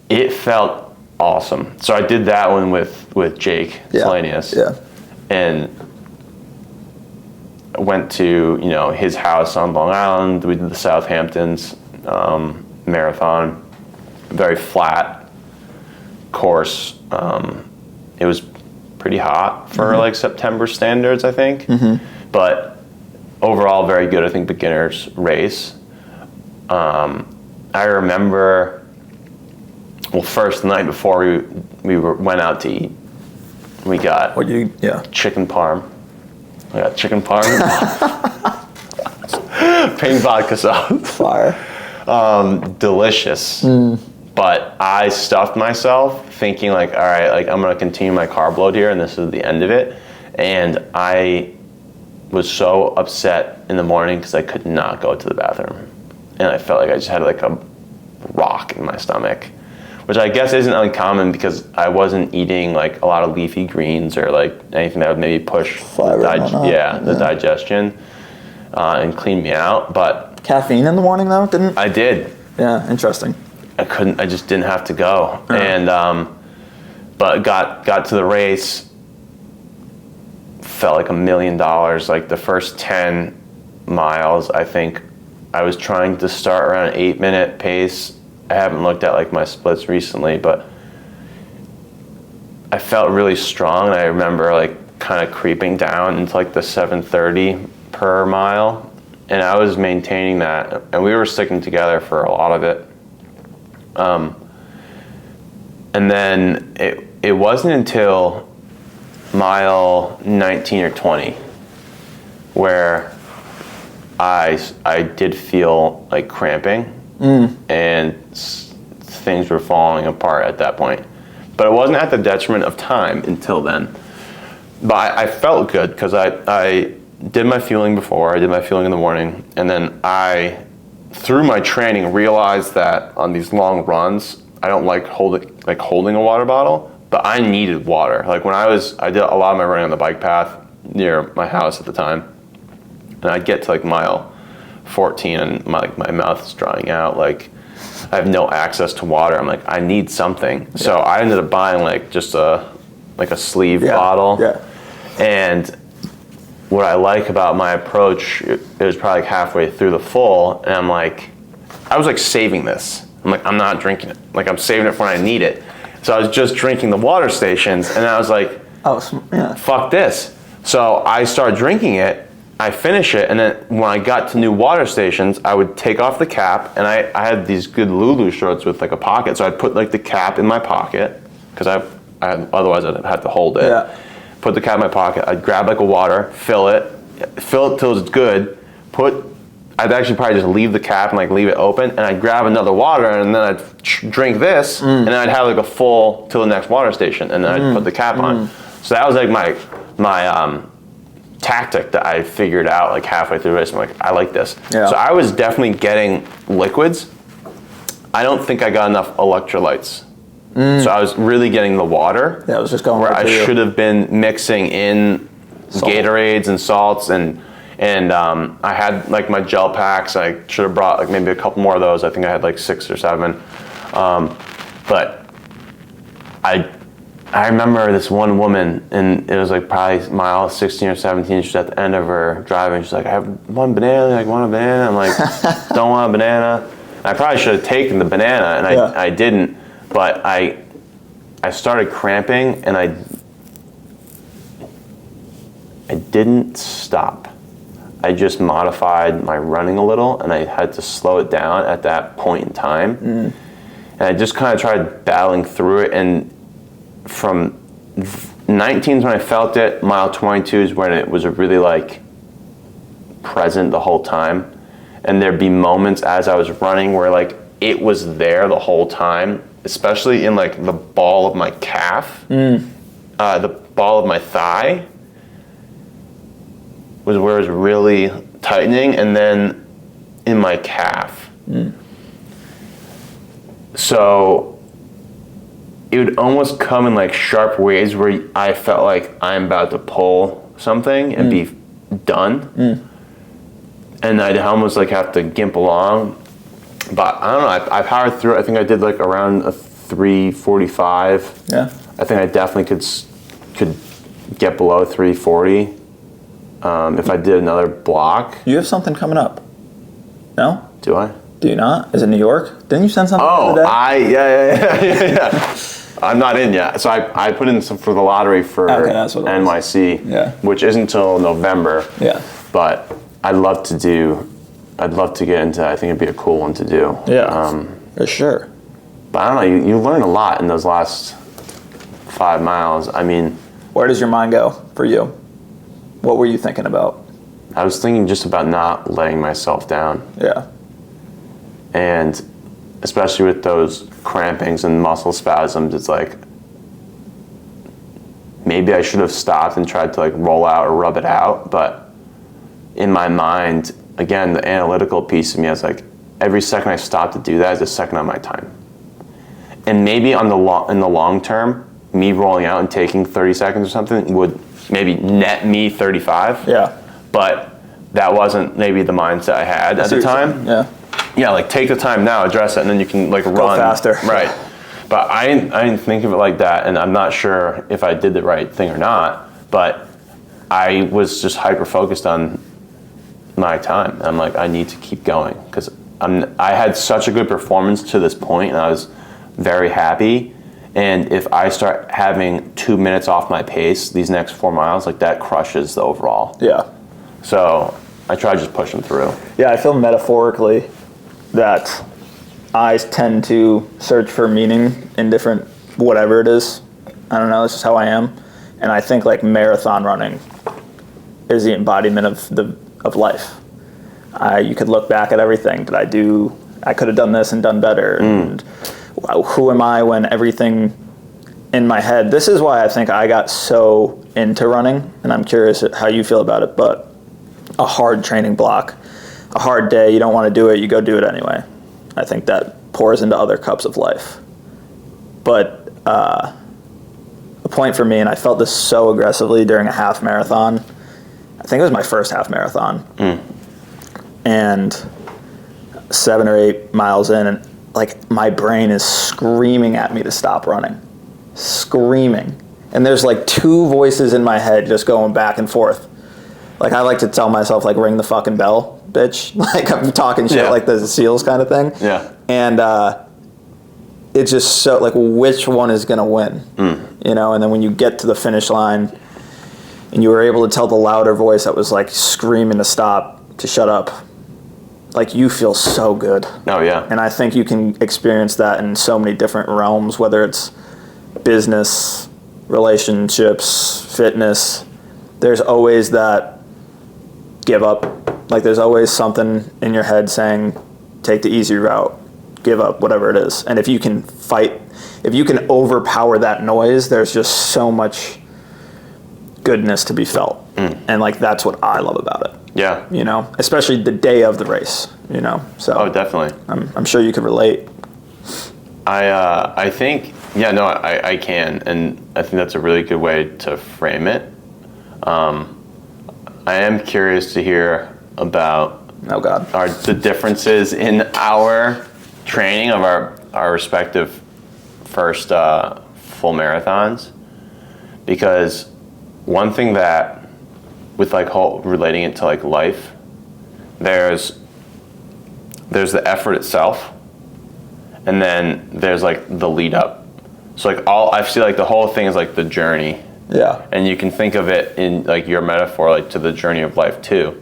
it felt awesome. So I did that one with Jake Selenius. Yeah. And went to his house on Long Island. We did the Southampton's marathon. Very flat course. It was pretty hot for like September standards, I think. But overall, very good. I think beginner's race. I remember, first night before we went out to eat, we got chicken parm. We got chicken parm, pink vodka sauce. Fire. Delicious. But I stuffed myself thinking like, all right, like I'm going to continue my carb load here and this is the end of it. And I was so upset in the morning because I could not go to the bathroom. And I felt like I just had like a rock in my stomach, which I guess isn't uncommon because I wasn't eating like a lot of leafy greens or like anything that would maybe push the digestion and clean me out. But caffeine in the morning though, didn't? I did. Yeah, interesting. I just didn't have to go. And but got to the race, felt like $1 million. Like the first 10 miles, I think I was trying to start around an 8-minute pace I haven't looked at like my splits recently, but I felt really strong. And I remember like kind of creeping down into like the 7:30 per mile, and I was maintaining that, and we were sticking together for a lot of it. And then it wasn't until mile 19 or 20 where I did feel like cramping, and things were falling apart at that point. But it wasn't at the detriment of time until then. But I felt good because I did my fueling before. I did my fueling in the morning, and then I, through my training, realized that on these long runs, I don't like holding a water bottle, but I needed water. Like when I did a lot of my running on the bike path near my house at the time, and I'd get to like mile 14 and my mouth is drying out. Like I have no access to water. I'm like, I need something. Yeah. So I ended up buying like just a sleeve bottle. Yeah. And what I like about my approach, it was probably like halfway through the full, and I was like saving this. I'm like, I'm not drinking it. Like I'm saving it for when I need it. So I was just drinking the water stations, and I was like, fuck this. So I started drinking it, I finish it, and then when I got to new water stations, I would take off the cap, and I had these good Lulu shorts with like a pocket, so I'd put like the cap in my pocket, because otherwise I'd have to hold it. Yeah. Put the cap in my pocket, I'd grab like a water, fill it till it's good, I'd actually probably just leave the cap and like leave it open, and I'd grab another water, and then I'd drink this, and then I'd have like a full till the next water station, and then I'd put the cap on. So that was like my tactic that I figured out like halfway through the race. I'm like, I like this. Yeah. So I was definitely getting liquids. I don't think I got enough electrolytes. So I was really getting the water. Yeah, I was just going where I should have been mixing in Gatorades and salts, and I had like my gel packs. I should have brought like maybe a couple more of those. I think I had like 6 or 7. But I remember this one woman, and it was like probably mile 16 or 17. She's at the end of her driving. She's like, I have one banana. Like, want a banana? I'm like, don't want a banana. And I probably should have taken the banana, and I didn't. But I started cramping, and I didn't stop. I just modified my running a little, and I had to slow it down at that point in time. And I just kind of tried battling through it, and from 19 is when I felt it, mile 22 is when it was really like present the whole time. And there'd be moments as I was running where like it was there the whole time, especially in like the ball of my calf, the ball of my thigh was where it was really tightening, and then in my calf. So it would almost come in like sharp waves where I felt like I'm about to pull something and be done. And I'd almost like have to gimp along. But I don't know, I powered through it. I think I did like around a 3:45. Yeah. I think I definitely could get below 3:40 if I did another block. You have something coming up. No? Do I? Do you not? Is it New York? Didn't you send something the other day? Yeah. I'm not in yet. So I put in some for the lottery for NYC, which isn't until November. Yeah. But I'd love to get into, I think it'd be a cool one to do. Yeah, for sure. But I don't know, you learn a lot in those last 5 miles. I mean... Where does your mind go for you? What were you thinking about? I was thinking just about not letting myself down. Yeah. And especially with those crampings and muscle spasms, it's like, maybe I should have stopped and tried to like roll out or rub it out, but in my mind, again, the analytical piece of me, I was like, every second I stop to do that is a second on my time. And maybe in the long term, me rolling out and taking 30 seconds or something would maybe net me 35. Yeah. But that wasn't maybe the mindset I had at the time. Yeah. Yeah, like take the time now, address it, and then you can like go faster. Right. But I didn't think of it like that, and I'm not sure if I did the right thing or not, but I was just hyper focused on my time. I'm like, I need to keep going, because I had such a good performance to this point, and I was very happy. And if I start having 2 minutes off my pace these next 4 miles, like that crushes the overall. Yeah. So I try to just push them through. Yeah, I feel metaphorically that I tend to search for meaning in different whatever it is. I don't know, it's just how I am. And I think like marathon running is the embodiment of life. You could look back at everything. I could have done this and done better. And who am I when everything in my head, this is why I think I got so into running, and I'm curious how you feel about it, but a hard training block, a hard day, you don't want to do it, you go do it anyway. I think that pours into other cups of life. But a point for me, and I felt this so aggressively during a half marathon, I think it was my first half marathon, and 7 or 8 miles in, and like my brain is screaming at me to stop running. Screaming. And there's like 2 voices in my head just going back and forth. Like I like to tell myself like ring the fucking bell, bitch. Like I'm talking shit like the SEALs kind of thing. Yeah. And it's just so like which one is gonna win? You know, and then when you get to the finish line and you were able to tell the louder voice that was like screaming to stop, to shut up, like you feel so good. Oh yeah. And I think you can experience that in so many different realms, whether it's business, relationships, fitness. There's always that give up. Like there's always something in your head saying, take the easy route, give up, whatever it is. And if you can fight, if you can overpower that noise, there's just so much goodness to be felt. And like that's what I love about it. Yeah. You know, especially the day of the race, you know. So Oh, definitely. I'm sure you could relate. I think, yeah, no, I can, and I think that's a really good way to frame it. I am curious to hear about Oh God. the differences in our training of our respective first full marathons, because one thing that with like whole relating it to like life, there's the effort itself, and then there's like the lead up. So like I feel like the whole thing is like the journey. Yeah. And you can think of it in like your metaphor, like to the journey of life too.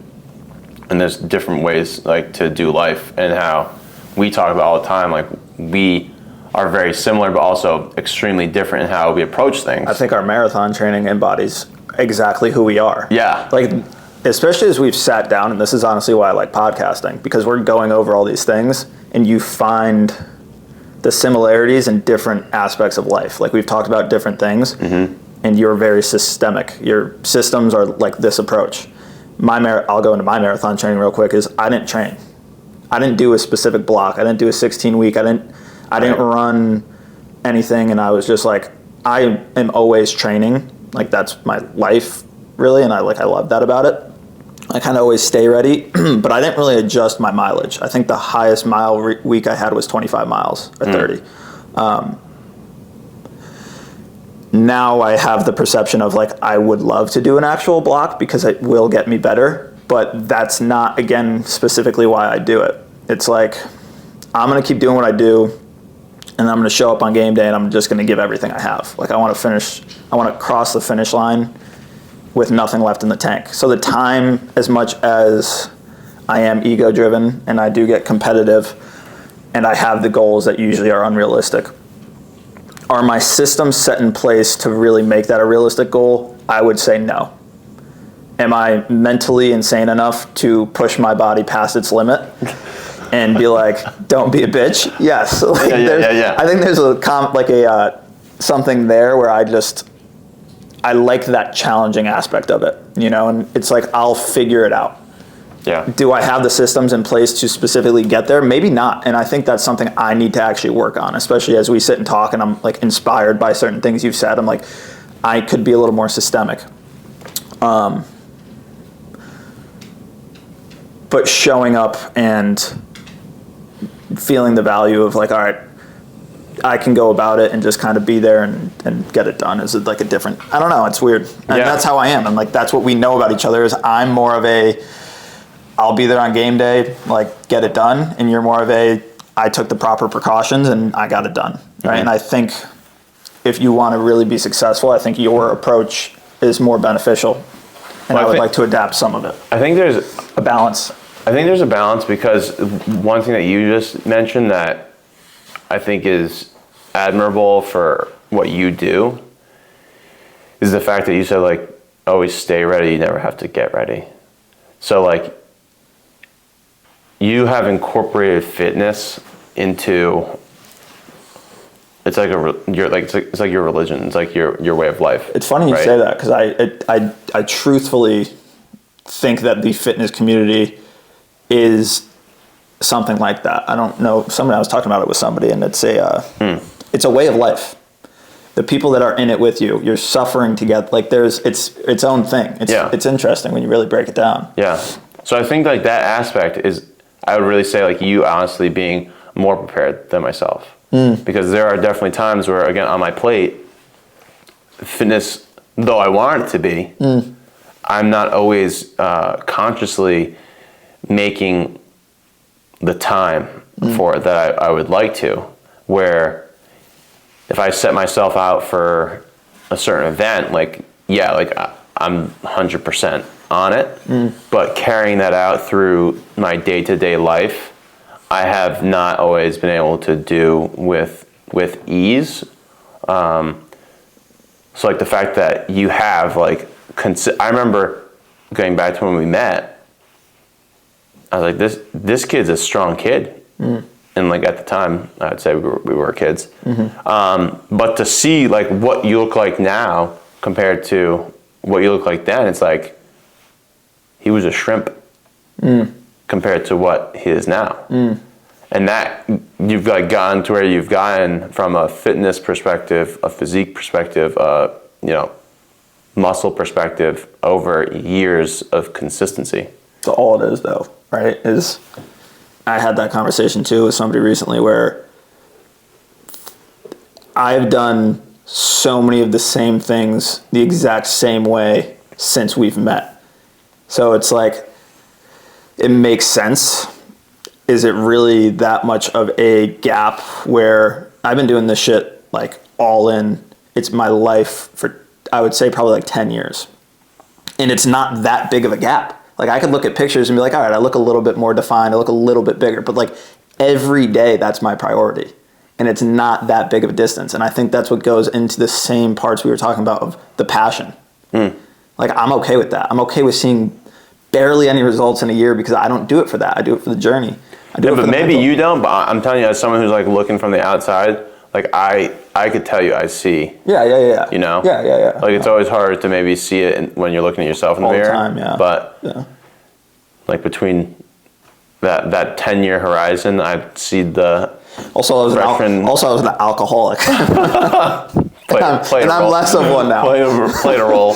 And there's different ways like to do life, and how we talk about all the time, like we are very similar, but also extremely different in how we approach things. I think our marathon training embodies exactly who we are. Yeah. Like, especially as we've sat down, and this is honestly why I like podcasting, because we're going over all these things, and you find the similarities in different aspects of life. Like we've talked about different things, and you're very systemic. Your systems are like this approach. I'll go into my marathon training real quick, is I didn't train. I didn't do a specific block. I didn't do a 16-week. I didn't run anything, and I was just like, I am always training. Like that's my life, really, and I love that about it. I kind of always stay ready, but I didn't really adjust my mileage. I think the highest mile week I had was 25 miles or 30. Now I have the perception of like I would love to do an actual block because it will get me better, but that's not, again, specifically why I do it. It's like I'm going to keep doing what I do, and I'm going to show up on game day, and I'm just going to give everything I have. Like I want to cross the finish line with nothing left in the tank. So the time, as much as I am ego driven and I do get competitive and I have the goals that usually are unrealistic, are my systems set in place to really make that a realistic goal? I would say no. Am I mentally insane enough to push my body past its limit and be like, don't be a bitch? Yes. Like yeah. I think there's something there where I like that challenging aspect of it, you know, and it's like, I'll figure it out. Yeah. Do I have the systems in place to specifically get there? Maybe not. And I think that's something I need to actually work on, especially as we sit and talk and I'm like inspired by certain things you've said. I'm like, I could be a little more systemic. But showing up and feeling the value of like, all right, I can go about it and just kind of be there and get it done is like a different, I don't know, it's weird. And that's how I am. And like, that's what we know about each other is I'm more of a, I'll be there on game day, like get it done, and you're more of a I took the proper precautions and I got it done, right? And I think if you want to really be successful, I think your approach is more beneficial, and I would like to adapt some of it. I think there's a balance. I think there's a balance because one thing that you just mentioned that I think is admirable for what you do is the fact that you said like always stay ready, you never have to get ready. So like you have incorporated fitness into it's like it's like your religion. It's like your way of life. It's funny you say that because I truthfully think that the fitness community is something like that. I don't know. I was talking about it with somebody, and it's a way of life. The people that are in it with you, you're suffering together. Like it's its own thing. It's interesting when you really break it down. Yeah. So I think like that aspect is, I would really say like you honestly being more prepared than myself. Because there are definitely times where, again, on my plate, fitness, though I want it to be, I'm not always consciously making the time for it that I would like to. Where if I set myself out for a certain event, like I'm 100% on it, but carrying that out through my day-to-day life, I have not always been able to do with ease. So like the fact that you have like, I remember going back to when we met, I was like, this kid's a strong kid. And like at the time, I'd say we were kids. But to see like what you look like now compared to what you look like then, it's like he was a shrimp compared to what he is now. And that you've like gotten to where you've gotten from a fitness perspective, a physique perspective, muscle perspective over years of consistency. So all it is though, right, is I had that conversation too with somebody recently where I've done so many of the same things the exact same way since we've met. So it's like, it makes sense. Is it really that much of a gap where I've been doing this shit like all in? It's my life for, I would say, probably like 10 years. And it's not that big of a gap. Like I could look at pictures and be like, all right, I look a little bit more defined. I look a little bit bigger. But like every day, that's my priority. And it's not that big of a distance. And I think that's what goes into the same parts we were talking about of the passion. Like I'm okay with that. I'm okay with seeing barely any results in a year because I don't do it for that. I do it for the journey. But maybe you don't, but I'm telling you, as someone who's like looking from the outside, like I could tell you I see. Yeah. You know? Yeah. Like it's always hard to maybe see it when you're looking at yourself in the mirror. All the time, yeah. But like between that 10-year horizon, I see the Also, I was an alcoholic. And I'm less of one now. Played a role.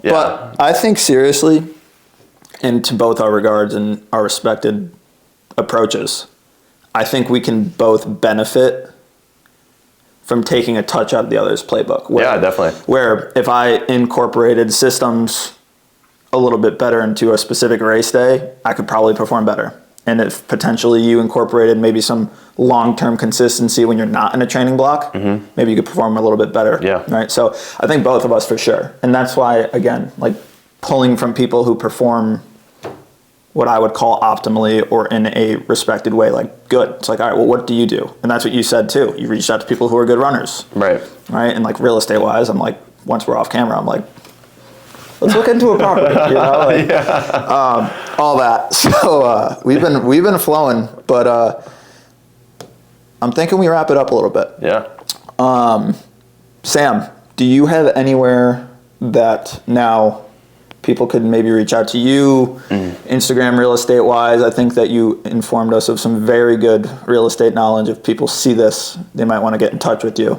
Yeah. But I think seriously, and to both our regards and our respected approaches, I think we can both benefit from taking a touch out of the other's playbook. Yeah, definitely. Where if I incorporated systems a little bit better into a specific race day, I could probably perform better. And if potentially you incorporated maybe some long-term consistency when you're not in a training block, maybe you could perform a little bit better. Yeah. Right. So I think both of us for sure. And that's why, again, like pulling from people who perform what I would call optimally or in a respected way, like good. It's like, all right, well, what do? And that's what you said too. You reached out to people who are good runners. Right. And like real estate wise, I'm like, once we're off camera, I'm like, let's look into a property, all that. So we've been flowing, but I'm thinking we wrap it up a little bit. Yeah. Sam, do you have anywhere that now people could maybe reach out to you, Instagram real estate wise? I think that you informed us of some very good real estate knowledge. If people see this, they might want to get in touch with you.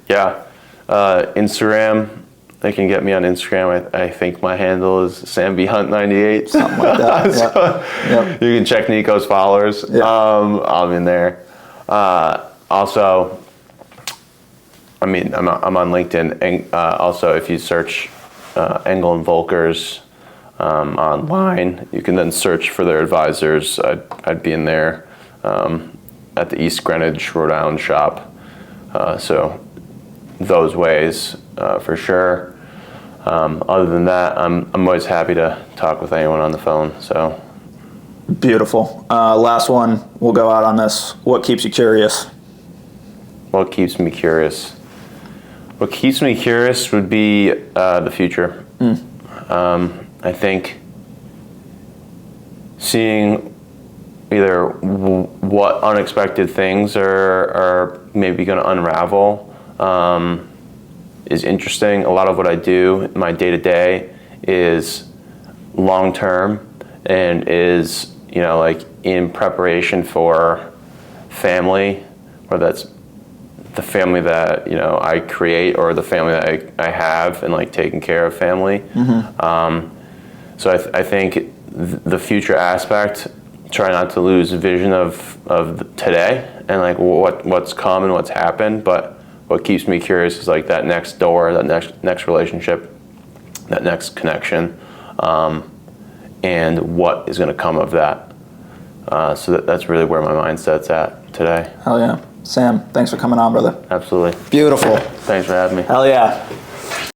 Yeah. Instagram. They can get me on Instagram. I think my handle is SamBHunt98. Something like that. So you can check Nico's followers. Yeah. I'm in there. Also, I mean, I'm on LinkedIn. And also, if you search Engel and Volker's online. You can then search for their advisors. I'd be in there at the East Greenwich, Rhode Island shop. So those ways for sure. Other than that, I'm always happy to talk with anyone on the phone. So Beautiful. Last one. We'll go out on this. What keeps you curious? what keeps me curious? What keeps me curious would be the future. I think seeing either what unexpected things are maybe going to unravel is interesting. A lot of what I do in my day-to-day is long-term and is, like in preparation for family, whether that's the family that, I create or the family that I have and like taking care of family. So I think the future aspect, try not to lose vision of today and like what's come and what's happened. But what keeps me curious is like that next door, that next relationship, that next connection, and what is going to come of that. So that's really where my mindset's at today. Hell yeah. Sam, thanks for coming on, brother. Absolutely. Beautiful. Thanks for having me. Hell yeah.